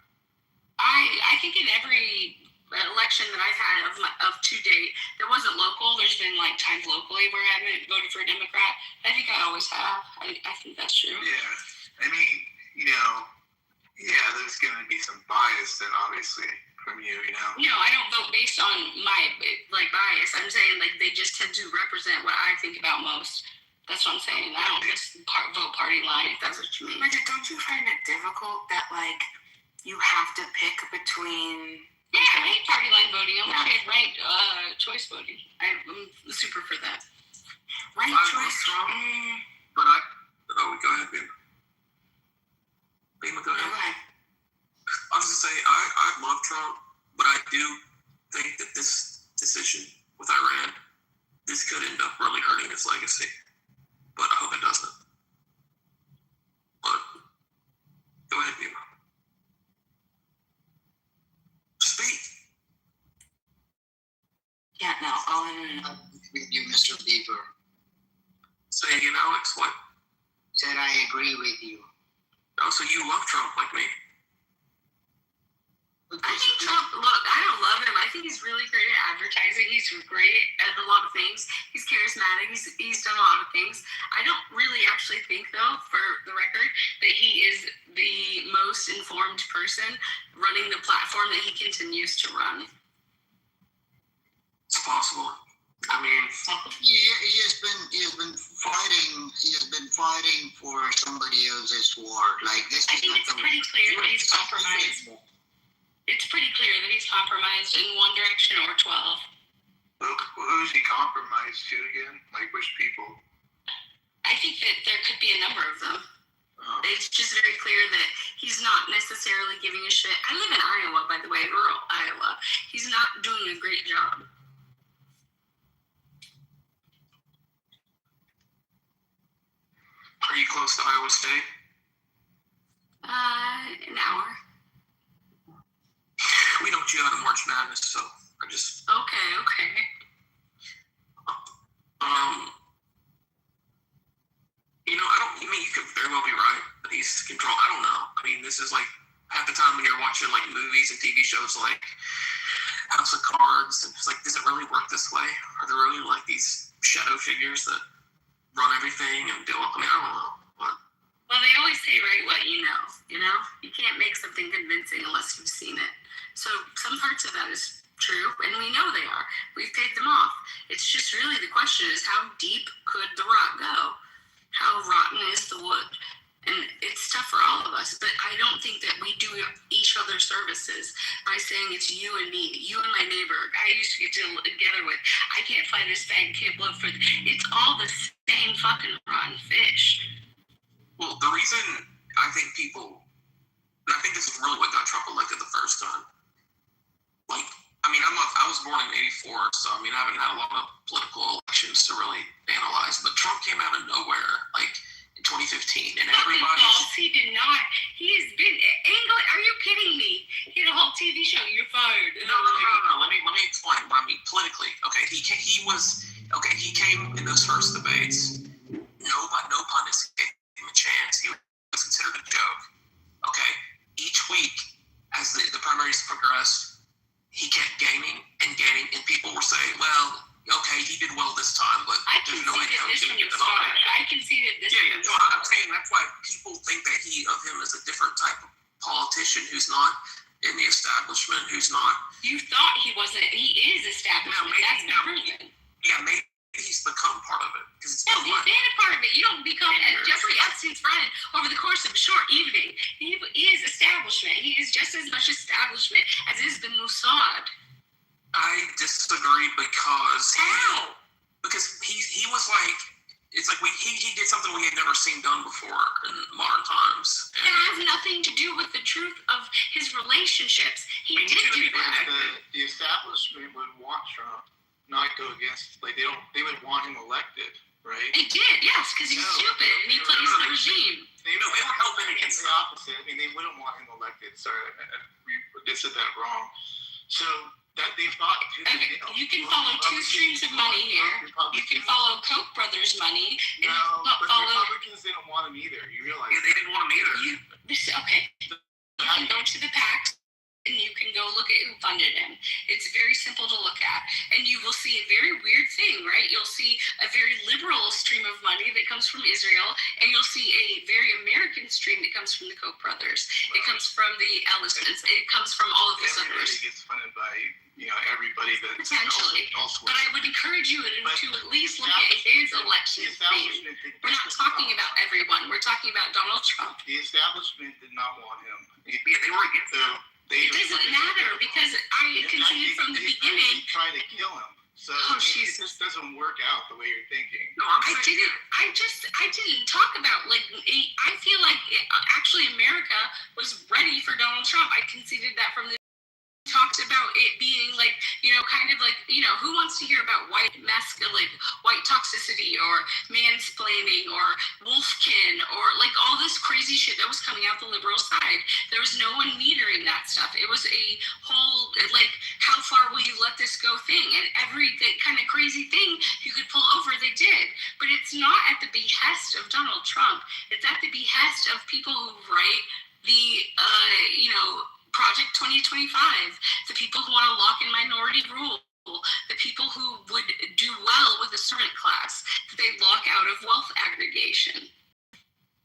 I think in every election that I've had of to date, there wasn't local. There's been times locally where I haven't voted for a Democrat. I think I always have. I think that's true. Yeah, I mean, there's going to be some bias then, obviously, from you, No, I don't vote based on my, bias. I'm saying, they just tend to represent what I think about most. That's what I'm saying. I don't just vote party line, if that's what you mean. Bridget, don't you find it difficult that, you have to pick between... Yeah, I hate party line voting. I'm okay with ranked choice voting. I'm super for that. Ranked choice voting? But go ahead, babe. Go ahead. I was going to say, I love Trump, but I do think that this decision with Iran, this could end up really hurting his legacy. But I hope it doesn't. But, go ahead, Bieber. Speak. Yeah, no, all in. With you, Mr. Bieber. Say again, Alex, what? Said I agree with you. Oh, so you love Trump like me? I think Trump, I don't love him. I think he's really great at advertising. He's great at a lot of things. He's charismatic. He's done a lot of things. I don't really actually think, though, for the record, that he is the most informed person running the platform that he continues to run. It's possible. I mean, he has been fighting for somebody else's war. This. I think it's pretty clear that he's compromised. It's pretty clear that he's compromised in one direction or 12. Who's he compromised to again? Which people? I think that there could be a number of them. It's just very clear that he's not necessarily giving a shit. I live in Iowa, by the way, rural Iowa. He's not doing a great job. Are you close to Iowa State? An hour. We don't cheat out of March Madness, so I just. Okay. I mean, you could very well be right, but he's control. I don't know. I mean, this is like half the time when you're watching like movies and TV shows like House of Cards, and it's like, does it really work this way? Are there really like these shadow figures that run everything and do? I mean, I don't know. Well, they always say, right, what you know. You can't make something convincing unless you've seen it. So some parts of that is true, and we know they are. We've paid them off. It's just really the question is, how deep could the rot go? How rotten is the wood? And it's tough for all of us, but I don't think that we do each other services by saying it's you and me, you and my neighbor, a guy I used to get together with. I can't fly this bag, can't blow for. It's all the same fucking rotten fish. Well, the reason I think this is really what got Trump elected the first time. Like, I mean, I was born in '84, so I mean, I haven't had a lot of political elections to really analyze. But Trump came out of nowhere, like in 2015, and everybody. False. He did not. He has been England. Are you kidding me? He had a whole TV show. You're fired. No. Let me explain what I mean politically. Okay, he came in those first debates. No pundits gave him a chance. He was considered a joke. Okay, each week as the primaries progressed, he kept gaining, and people were saying, well, okay, he did well this time, but I can see that this one was hard. I can see that this one was hard. I'm saying that's why people think that of him as a different type of politician who's not in the establishment, who's not. You thought he wasn't. He is establishment. That's the proven. Yeah, maybe he's become part of it. He's been a part of it. You don't become Jeffrey Epstein's friend over the course of a short evening. He is establishment. He is just as much establishment as is the Mossad. I disagree because how? Because he was like, it's like he did something we had never seen done before in modern times. It has nothing to do with the truth of his relationships. He did do that. The establishment would want Trump not go against, like they would want him elected, right? They did, yes, because he's stupid and he plays the regime. They were helping against the opposite. I mean, they wouldn't want him elected. Sorry, I said that wrong. So that they thought you can follow two streams of money here. You can follow Koch brothers' money. And but Republicans didn't want him either. You realize? Yeah, they didn't want him either. Okay. You can go to the PAC and you can go look at who funded him. It's very simple to look at. And you will see a very weird thing, right? You'll see a very liberal stream of money that comes from Israel, and you'll see a very American stream that comes from the Koch brothers. It comes from the Ellisons. It comes from all of the others. It gets funded by everybody that potentially. But I would encourage you to at least look at his election thing. We're not talking about everyone. We're talking about Donald Trump. The establishment did not want him. They were against him. It doesn't matter because I conceded from the beginning. Trying to kill him. So it just doesn't work out the way you're thinking. No, I didn't talk about I feel like actually America was ready for Donald Trump. I conceded that from the talked about it being like, kind of like, who wants to hear about white toxicity or mansplaining or wolfkin or like all this crazy shit that was coming out the liberal side. There was no one metering that stuff. It was a whole, like, how far will you let this go thing? And every kind of crazy thing you could pull over, they did. But it's not at the behest of Donald Trump. It's at the behest of people who write the, Project 2025, the people who want to lock in minority rule, the people who would do well with the servant class, that they lock out of wealth aggregation.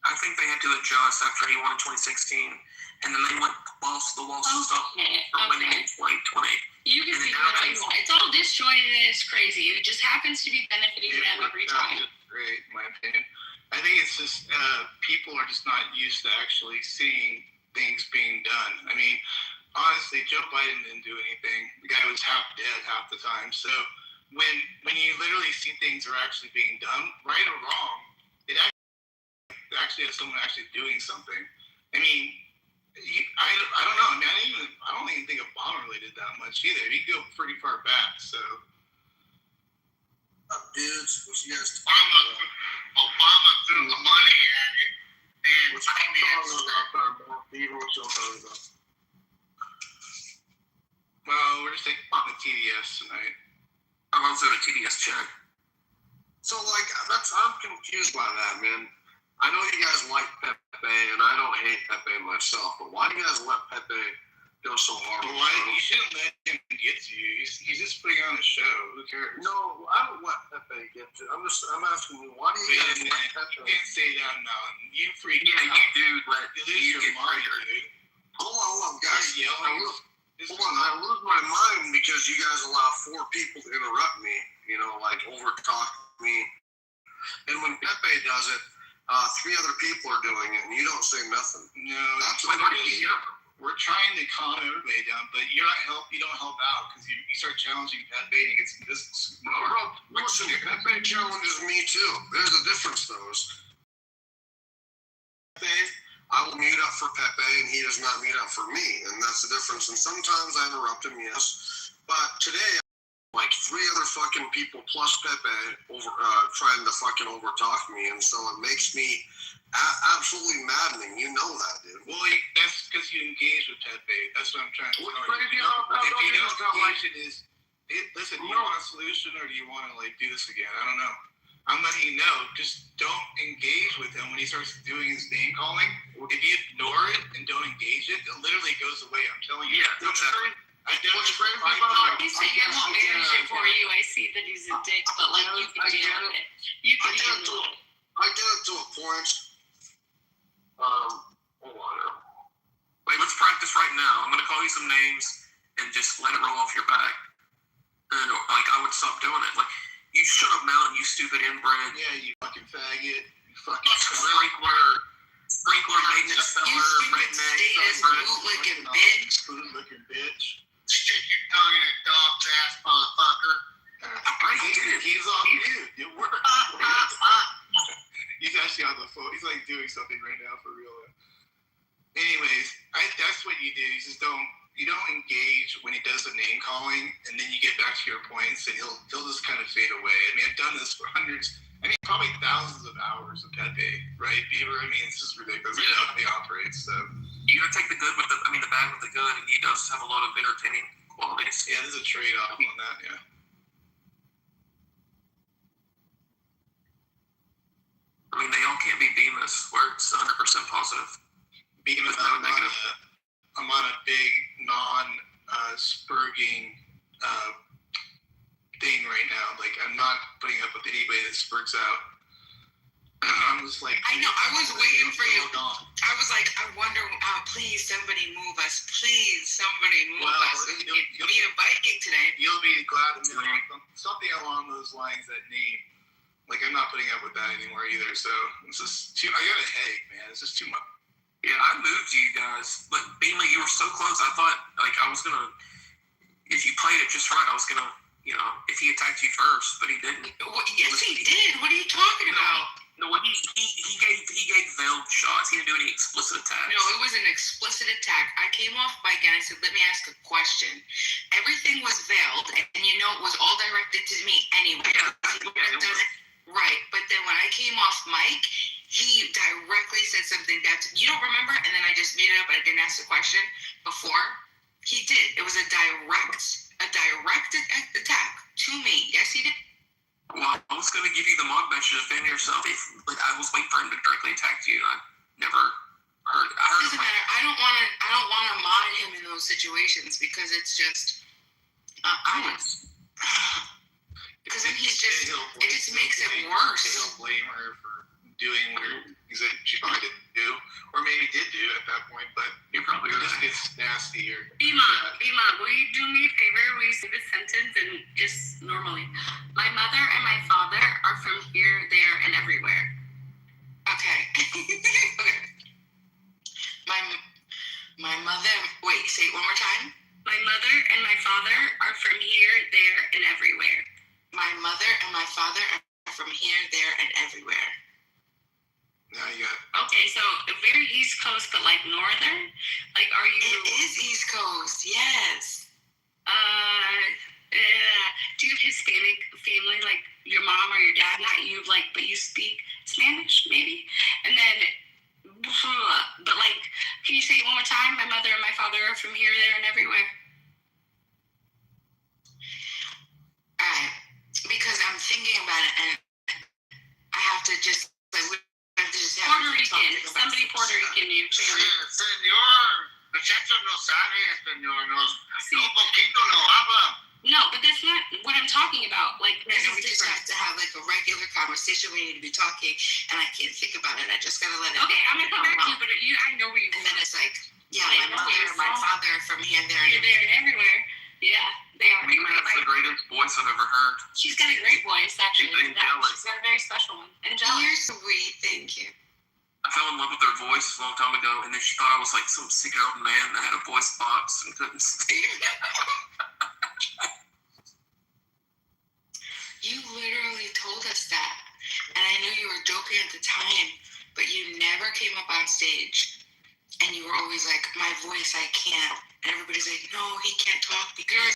I think they had to adjust after he won in 2016, and then they went the wall stuff winning in 2020. You can see what I want. It's all disjointed and it's crazy. It just happens to be benefiting them every time. Great, in my opinion. I think it's just people are just not used to actually seeing things being done. I mean, honestly, Joe Biden didn't do anything. The guy was half dead half the time. So when you literally see things are actually being done, right or wrong, it actually has someone actually doing something. I mean, I don't know. I mean, I don't even think Obama really did that much either. He go pretty far back. So, dudes, what you guys talking about? Obama threw the money at it and What's going financed on it. out there, bro? Beaver, what y'all talking about? Well, we're just taking on the TDS tonight. I'm also a TDS check. So, like, I'm confused by that, man. I know you guys like Pepe, and I don't hate Pepe myself, but why do you guys let Pepe go so hard? Why you shouldn't let him get to you? He's just putting on a show. Who cares? No, I don't let Pepe get to. I'm asking you, why do you guys let Pepe? You can't say that now. You freak Yeah, out. you do let You lose your mind, dude. Hold on, guys. You're yelling. Hold on, I lose my mind because you guys allow 4 people to interrupt me, like overtalk me. And when Pepe does it, 3 other people are doing it, and you don't say nothing. No, That's what what we're trying to calm everybody down, but you don't help out because you start challenging Pepe and it gets this. No, listen, Pepe challenges me too. There's a difference, though. Pepe, I will mute up for Pepe, and he does not mute up for me, and that's the difference. And sometimes I interrupt him, yes, but today, like 3 other fucking people plus Pepe trying to fucking overtalk me, and so it makes me absolutely maddening. You know that, dude. Well, that's because you engage with Pepe. That's what I'm trying to tell you. But if you don't engage, listen, do you want a solution or do you want to do this again? I don't know. I'm letting you know. Just don't engage with him when he starts doing his name calling. If you ignore it and don't engage it, it literally goes away. I'm telling you. Yeah, exactly. He's saying I won't manage it for you. I see that he's a dick, but you can deal with it. You can handle it. I get it to a point. Hold on now. Wait, let's practice right now. I'm gonna call you some names and just let it roll off your back. And I would stop doing it. Like, you shut up, Mountain, you stupid inbred. Yeah, you fucking faggot. You fucking sprinkler maintenance feller, redneck, bootlicking bitch. Bootlicking bitch. Stick your tongue in a dog's ass, motherfucker. He's on mute. It worked. He's actually on the phone. He's doing something right now for real. Anyways, that's what you do. You don't engage when he does the name calling, and then you get back to your points, and he'll just kind of fade away. I mean, I've done this for probably thousands of hours of Pepe, right, Beaver? I mean, it's just ridiculous. I know how he operates. So you gotta take the bad with the good, and he does have a lot of entertaining qualities. yeah, there's a trade-off on that. Yeah. I mean, they all can't be Bemis, where it's 100% positive. Bemis, I'm on a big non-spurging thing right now. I'm not putting up with anybody that spurts out. I'm just I know, I was waiting for you. I was like, I wonder, please, somebody move us. Please, somebody move us. You'll be a Viking today. You'll be glad to know something along those lines, that name. I'm not putting up with that anymore either. So it's just I got a headache, man. It's just too much. Yeah, I moved you guys, but Beanley, you were so close. I thought I was gonna, if you played it just right, I was gonna, if he attacked you first, but he didn't. Yes, he did. What are you talking about? No, he gave veiled shots. He didn't do any explicit attacks. No, it was an explicit attack. I came off mic and I said, let me ask a question. Everything was veiled, and it was all directed to me anyway. Right, but then when I came off mic, he directly said something that you don't remember, and then I just muted up and I didn't ask the question before. He did. It was a direct attack to me. Yes, he did. Well, I was going to give you the mock bench to defend yourself. I was waiting for him to directly attack you. I never heard. Doesn't matter. I don't want to mod him in those situations because it's just. Because then it just makes it worse. He'll blame her for doing what he said she probably didn't do, or maybe did do at that point, but you're probably right. It just gets nastier. Bima, will you do me a favor? Will you say this sentence and just normally? My mother and my father are from here, there, and everywhere. Okay. Okay. My mother. Wait, say it one more time. My mother and my father are from here, there, and everywhere. My mother and my father are from here, there, and everywhere. Now you got. Okay, so very East Coast, but northern. Are you? It is East Coast. Yes. Do you have Hispanic family, like your mom or your dad? Not you, like, but you speak Spanish, maybe? And then, but like, can you say it one more time? My mother and my father are from here, there, and everywhere. Because I'm thinking about it, and I have to just like we have to just have Puerto Rican, somebody Puerto Rican, you family. Señor, muchacho no sabe español, no poquito lo habla. No, but that's not what I'm talking about. Like, we just have to have like a regular conversation. We need to be talking, and I can't think about it. I just gotta let it. Okay, I'm gonna come back to you, but I know where you. And then it's like, yeah, my mother, my father are from here, there, and everywhere. Yeah, they are. Mima has the greatest voice I've ever heard. She's got a great voice, actually. She's angelic. She's got a very special one. Angelic. You're sweet. Thank you. I fell in love with her voice a long time ago, and then she thought I was like some sick old man that had a voice box and couldn't speak. You literally told us that, and I knew you were joking at the time, but you never came up on stage, and you were always like, my voice, I can't, and everybody's like, no, he can't talk because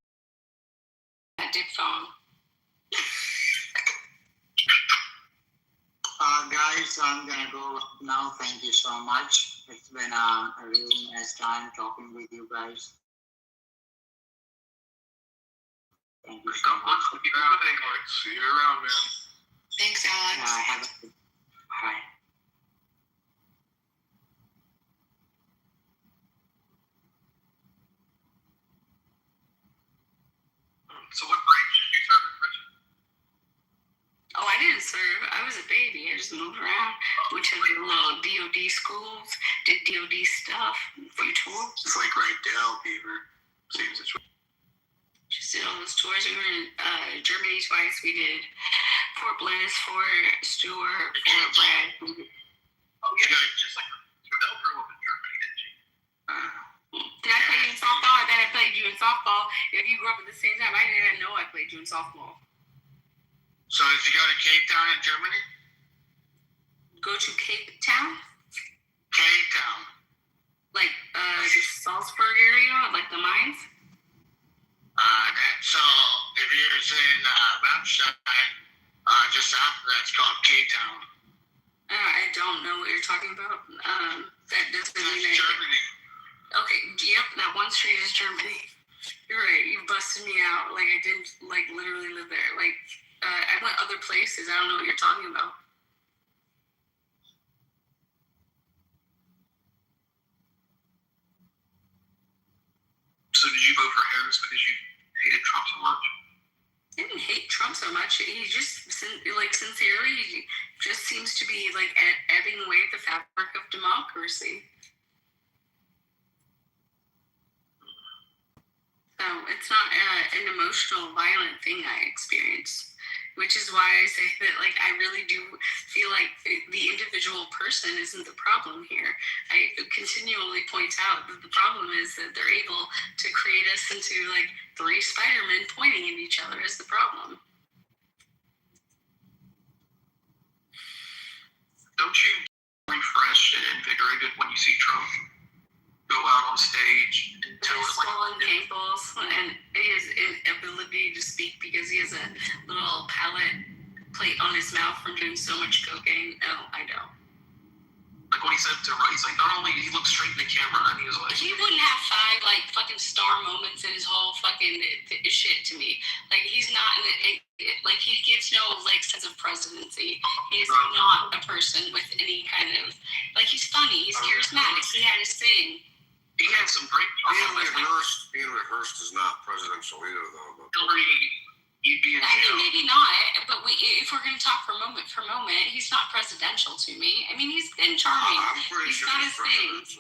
that did phone. Guys, I'm gonna go now. Thank you so much. It's been a really nice time talking with you guys. Thank you so much. See you around, man. Thanks, Alex. Have a good bye. So what grade did you serve in prison? Oh, I didn't serve. I was a baby. I just moved around. Went to the little DOD schools, did DOD stuff, a few tours. It's like right down, Beaver. Seems it's right. Just did all those tours. We were in Germany twice. We did Fort Bliss, Fort Stewart, Fort Bragg. Oh, yeah, just like Adele grew up in Germany, didn't she? Did I play you in softball? I bet I played you in softball. If you grew up at the same time I did, I know I played you in softball. So did you go to Cape Town in Germany? Go to Cape Town? Cape Town. Like the Salzburg area, like the mines? So if you're in Ramstein, just after that's called Cape Town. I don't know what you're talking about. That doesn't mean Germany. Okay, yep, that one street is Germany. You're right, you busted me out. Like, I didn't, like, literally live there. Like, I went other places. I don't know what you're talking about. So did you vote for Harris because you hated Trump so much? I didn't hate Trump so much. He just, like, sincerely, he just seems to be, like, ebbing away at the fabric of democracy. So it's not an emotional, violent thing I experience, which is why I say that, like, I really do feel like the individual person isn't the problem here. I continually point out that the problem is that they're able to create us into, like, 3 Spider-Men pointing at each other is the problem. Don't you refresh and invigorated when you see Trump go out on stage and tell his us, like, swollen ankles and his inability to speak because he has a little palate plate on his mouth from doing so much cocaine? No, I don't. Like when he said to Rice, like not only he looked straight in the camera and he was like, he wouldn't have 5 like fucking star moments in his whole fucking shit to me. Like he's not like he gives no like sense of presidency. He's not a person with any kind of like he's funny. He's charismatic. He had his thing. He had some great. Being rehearsed is not presidential either, though. But you'd be in jail. I mean, maybe not, but if we're going to talk for moment, he's not presidential to me. I mean, he's been charming. I'm pretty he's sure got he's his thing.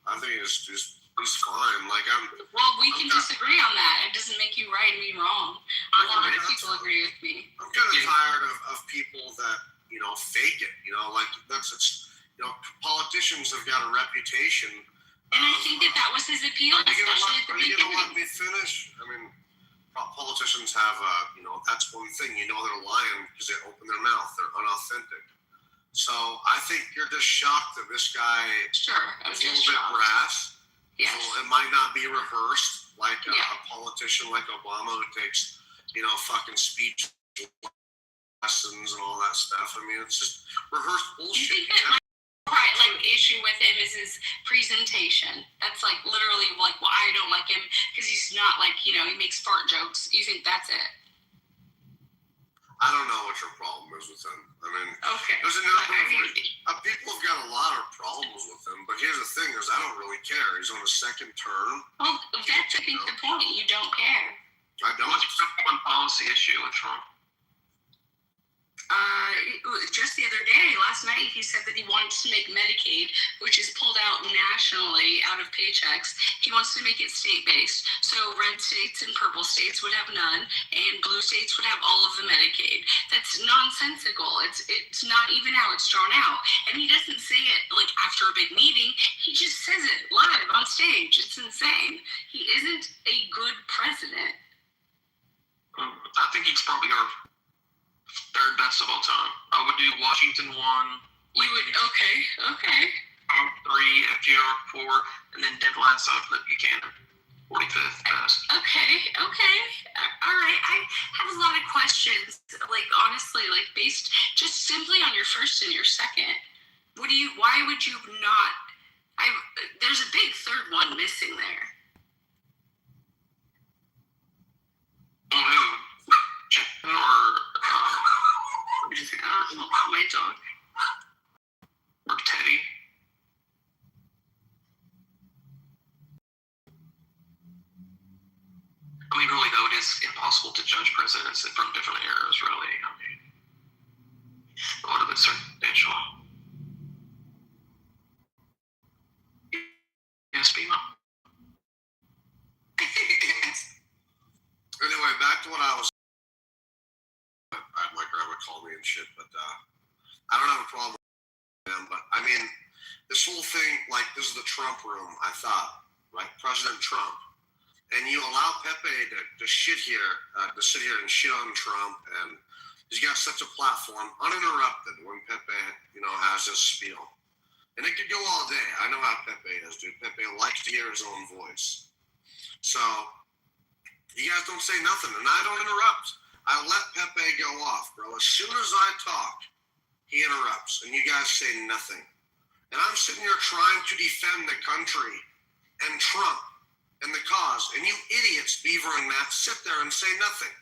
I think he's fine. Like Well, we can disagree on that. It doesn't make you right and me wrong. A lot of people agree with me. I'm kind of tired of people that fake it. Like politicians have got a reputation. And I think that was his appeal, especially at the beginning. Are you gonna let me finish? I mean, politicians have that's one thing. They're lying because they open their mouth. They're unauthentic. So I think you're just shocked that this guy is a little bit brass. Yes. So it might not be rehearsed like a politician like Obama who takes fucking speech lessons and all that stuff. I mean, it's just rehearsed bullshit. You think that issue with him is his presentation? That's like literally like why I don't like him, because he's not like, he makes fart jokes. You think that's it? I don't know what your problem is with him. I mean, okay. There's another people have got a lot of problems with him, but here's the thing: is I don't really care. He's on his second term. Well, that's I think the point. You don't care. I don't. What's your one policy issue with Trump? Just the other day, last night, he said that he wants to make Medicaid, which is pulled out nationally out of paychecks. He wants to make it state-based. So red states and purple states would have none, and blue states would have all of the Medicaid. That's nonsensical. It's not even how it's drawn out. And he doesn't say it like after a big meeting. He just says it live on stage. It's insane. He isn't a good president. I think he's probably our third best of all time. I would do Washington 1. You would, okay. 3, FDR 4, and then dead last after the Buchanan, 45th best. Okay. All right. I have a lot of questions, like honestly, like based just simply on your first and your second. Why would you not? There's a big third one missing there. Or my dog. Or Teddy. I mean, really, though, it is impossible to judge presidents from different eras, really. I mean, a lot of it's circumstantial. Yes, Bima? Anyway, back to what I was. My grandma called me and shit, but I don't have a problem with him. But I mean, this whole thing, like, this is the Trump room, I thought, right? President Trump. And you allow Pepe to sit here and shit on Trump, and he's got such a platform, uninterrupted, when Pepe, has his spiel. And it could go all day. I know how Pepe is, dude. Pepe likes to hear his own voice. So, you guys don't say nothing, and I don't interrupt. I let Pepe go off, bro. As soon as I talk, he interrupts, and you guys say nothing. And I'm sitting here trying to defend the country and Trump and the cause, and you idiots, Beaver and Matt, sit there and say nothing.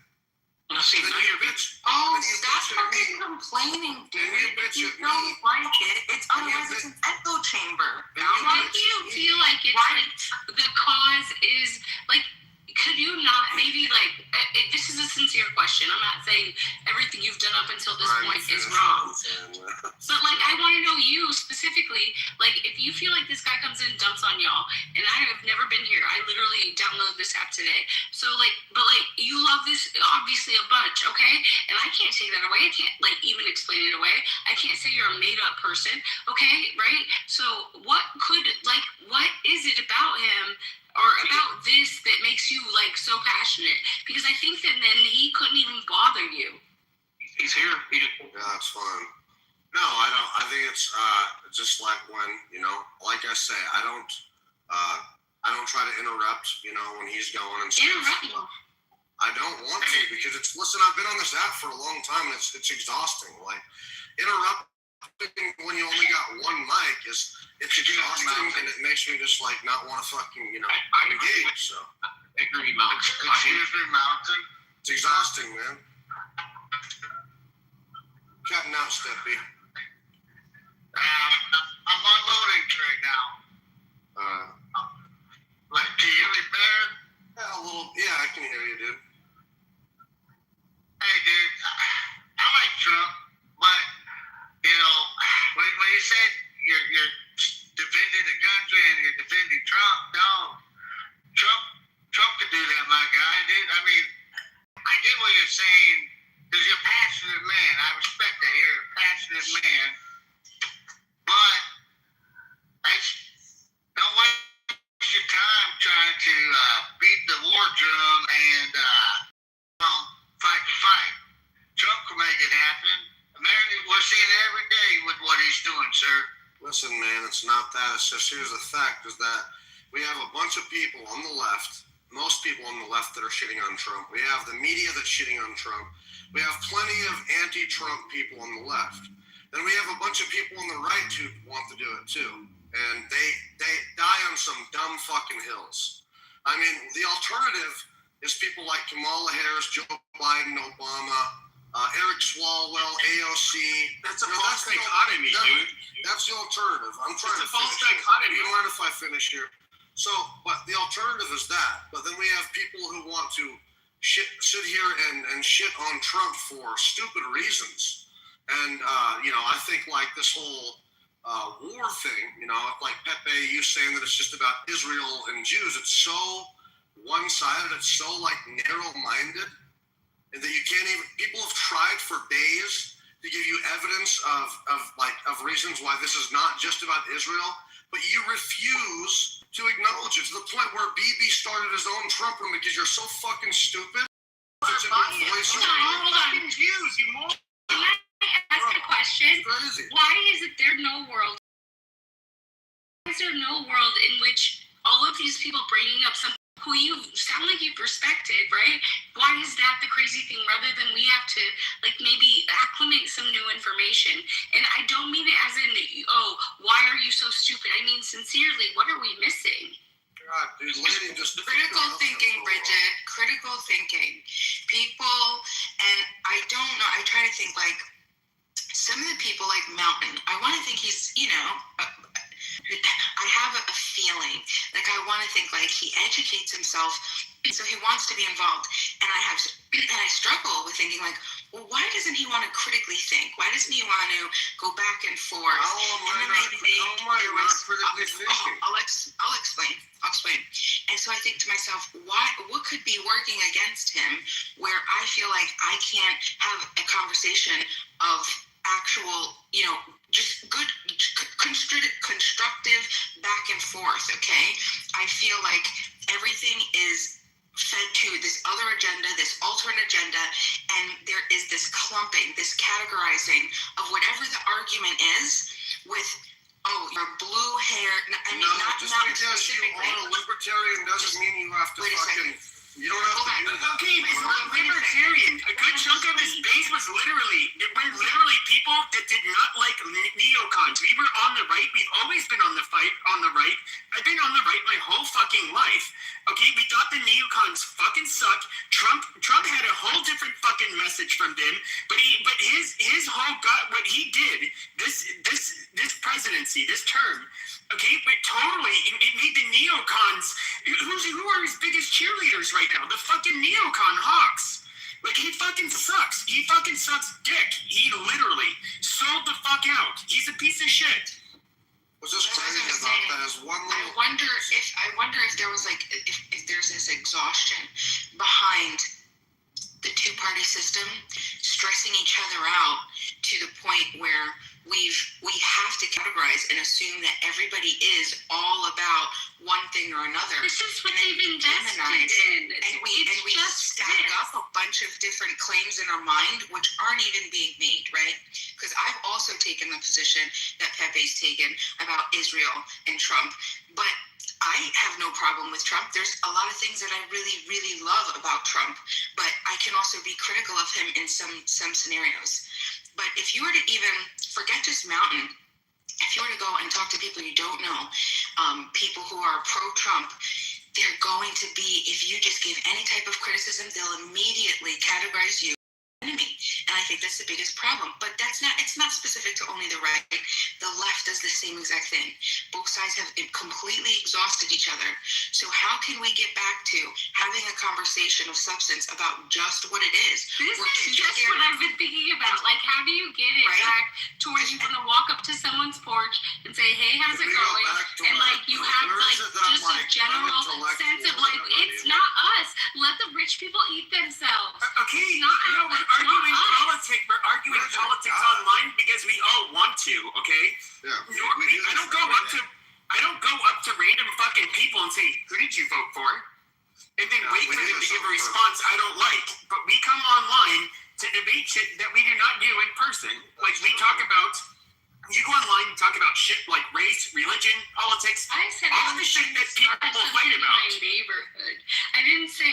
Well, see, now you're bitch. Stop fucking complaining, dude. If you don't like it, otherwise it's an echo chamber. Why do you feel like it's like the cause is like? Could you not maybe like? This is a sincere question. I'm not saying everything you've done up until this point is wrong. But like, I want to know you specifically. Like, if you feel like this guy comes in and dumps on y'all, and I have never been here. I literally downloaded this app today. So like, but like, you love this obviously a bunch, okay? And I can't take that away. I can't like even explain it away. I can't say you're a made up person, okay? Right? So what is it about him? Or about this that makes you like so passionate? Because I think that then he couldn't even bother you. He's here. Yeah, that's fine. No, I don't. I think it's just like when like I say, I don't try to interrupt. When he's going and interrupt. I don't want to, because listen. I've been on this app for a long time, and it's exhausting. Like interrupt. When you only got one mic, it's exhausting, and it makes me just like not want to fucking engage. So I agree, Mountain. It's exhausting, man. Cutting out, Steppy. I'm unloading right now. Like, can you hear me better? Yeah, a little. Yeah, I can hear you, dude. Hey, dude, I like Trump, but. When you said you're defending the country and you're defending Trump, no. Trump could do that, my guy, dude. I mean, I get what you're saying, because you're a passionate man. I respect that. You're a passionate man. But don't waste your time trying to beat the war drum and fight the fight. Trump can make it happen. We're seeing it every day with what he's doing, sir. Listen, man, it's not that. It's just, here's the fact, is that we have a bunch of people on the left most people on the left that are shitting on Trump. We have the media that's shitting on Trump. We have plenty of anti-Trump people on the left. Then we have a bunch of people on the right who want to do it too. And they die on some dumb fucking hills. I mean, the alternative is people like Kamala Harris, Joe Biden, Obama, Eric Swalwell, AOC. That's a false dichotomy, dude. That's the alternative. I'm trying to finish. It's a false dichotomy. You don't mind if I finish here? So, but the alternative is that. But then we have people who want to sit here and shit on Trump for stupid reasons. And, I think like this whole war thing, like Pepe, you saying that it's just about Israel and Jews, it's so one-sided, it's so like narrow-minded, and that you can't even, people have tried for days to give you evidence of reasons why this is not just about Israel, but you refuse to acknowledge it to the point where BB started his own Trump room because you're so fucking stupid. Hold on. Jews, you more. Can I ask a question? Why is it there no world? Why is there no world in which all of these people bringing up some who you sound like you've respected, right? Why is that the crazy thing rather than we have to like maybe acclimate some new information? And I don't mean it as in, why are you so stupid? I mean sincerely, what are we missing? God, dude, lady, just critical thinking, Bridget. Critical thinking. People, and I don't know, I try to think like some of the people like Mountain, I want to think he's, I have a feeling, like I want to think like he educates himself, so he wants to be involved. And I struggle with thinking like, well, why doesn't he want to critically think? Why doesn't he want to go back and forth? I'll explain. And so I think to myself, what could be working against him where I feel like I can't have a conversation of actual, just good, constructive back and forth, okay? I feel like everything is fed to this other agenda, this alternate agenda, and there is this clumping, this categorizing of whatever the argument is with, your blue hair. I mean, not just because you are a libertarian doesn't mean you have to fucking. You don't have to do that. Okay, it's not libertarian. A good chunk of his base was literally people that did not like neocons. We were on the right. We've always been on the right. I've been on the right my whole fucking life. Okay, we thought the neocons fucking suck. Trump had a whole different fucking message from them. But his whole what he did this presidency, this term. Okay, but totally, it made the neocons, who are his biggest cheerleaders right now? The fucking neocon hawks. Like, he fucking sucks. He fucking sucks dick. He literally sold the fuck out. He's a piece of shit. Was this crazy about that as one little... I wonder if there was like, if there's this exhaustion behind the two-party system stressing each other out to the point where we have to categorize and assume that everybody is all about one thing or another. This is what they've invested in. And we stack up a bunch of different claims in our mind which aren't even being made, right? Because I've also taken the position that Pepe's taken about Israel and Trump, but I have no problem with Trump. There's a lot of things that I really, really love about Trump, but I can also be critical of him in some scenarios. But if you were to even forget just Mountain, if you were to go and talk to people you don't know, people who are pro-Trump, they're going to be, if you just give any type of criticism, they'll immediately categorize you as enemy. And I think that's the biggest problem. But it's not specific to only the right. The left does the same exact thing. Both sides have completely exhausted each other. So how can we get back to having a conversation of substance about just what it is? This is just what I've been thinking about. Like, how do you get it back to where you want to walk up to someone's porch and say, hey, how's it going? And, like, you have, like, just a general sense of, like, it's not us. Let the rich people eat themselves. Okay, We're arguing politics online because we all want to, okay? Yeah, I don't go up to random fucking people and say, who did you vote for? And then wait for them to give a response I don't like. But we come online to debate shit that we do not do in person. Like, we talk about you go online and talk about shit like race, religion, politics, I said all the shit that people will fight in about. my neighborhood. I didn't say.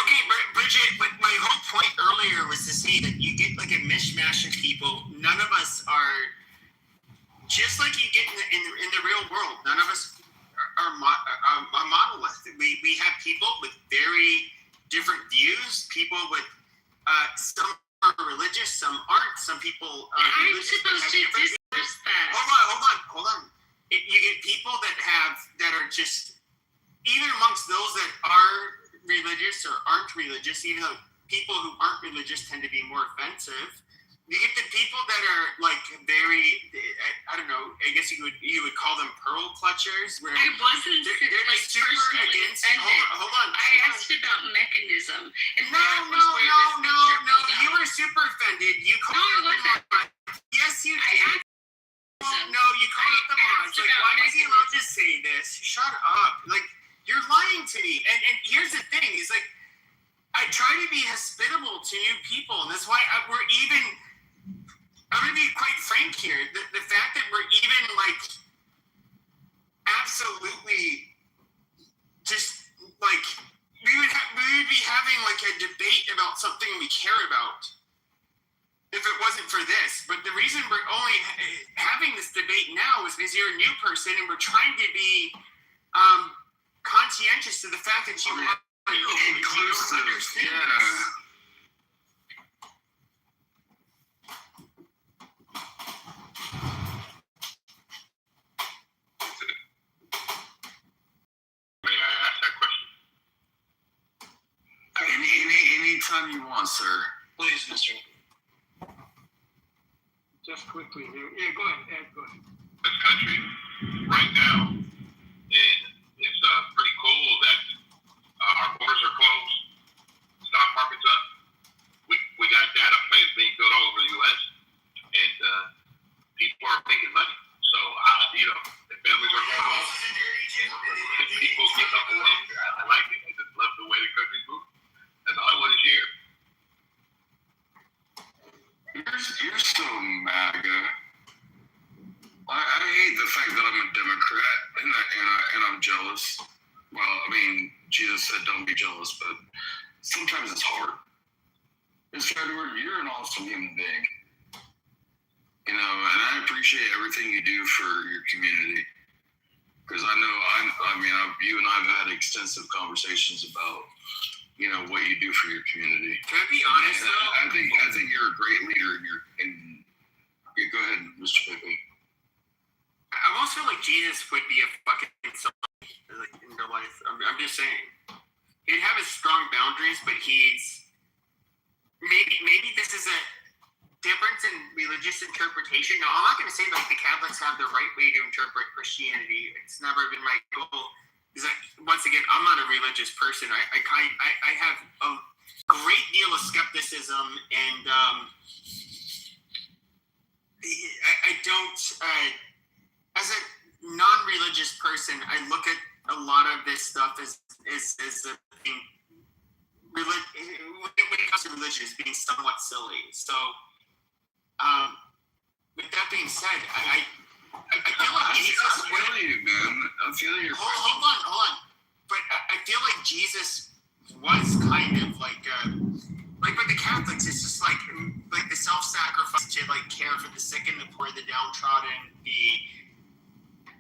Okay, Bridget, but my whole point earlier was to say that you get like a mishmash of people. None of us are just like you get in the real world. None of us are a monolith. We have people with very different views. People with some are religious, some aren't. Some people are religious. I'm supposed to disrespect. Hold on. You get people that are just even amongst those that are religious or aren't religious, even though people who aren't religious tend to be more offensive. You get the people that are like very, I don't know, I guess you would call them pearl clutchers. Where I wasn't they're like super against. Hold on. I asked about mechanism. And No. You were super offended. You called No, I wasn't. Yes, you did. No, you called it the mods. Like, why was he allowed to say this? Shut up. Like, you're lying to me. And here's the thing, is like, I try to be hospitable to new people, and that's why we're even, I'm going to be quite frank here, the fact that we're even, like, absolutely just, like, we would be having, like, a debate about something we care about. if it wasn't for this. But the reason we're only having this debate now is because you're a new person and we're trying to be conscientious to the fact that you are inclusive. Yeah. May I ask that question? Anytime you want, sir. Please, Mr. Just quickly here. Yeah, go ahead, Ed, go ahead. This country right now is pretty cool that our borders are closed, stock market's up. We got data planes being built all over the U.S. and people are making money. So the families are going home. And people get up and love it. I like it. I just love the way the country's moving. That's all I want to share. You're so MAGA. I hate the fact that I'm a Democrat and I'm jealous. Well, I mean, Jesus said don't be jealous, but sometimes it's hard. Mr. Edward, you're an awesome human being. And I appreciate everything you do for your community. Because I know, you and I've had extensive conversations about, what you do for your community. Can I be honest though? I think you're a great leader. Go ahead, Mr. Pickle. I almost feel like Jesus would be a fucking like in real life. I'm just saying. He'd have his strong boundaries, but he's maybe this is a difference in religious interpretation. Now, I'm not going to say like the Catholics have the right way to interpret Christianity. It's never been my goal. Because once again, I'm not a religious person. I have a great deal of skepticism, and I don't. As a non-religious person, I look at a lot of this stuff as a thing. When it comes to religion, as being somewhat silly. So, with that being said, I feel like Jesus. I feel you, man. I feel you. Hold on. But I feel like Jesus was kind of like with the Catholics, it's just like the self-sacrifice to like care for the sick and the poor, the downtrodden, the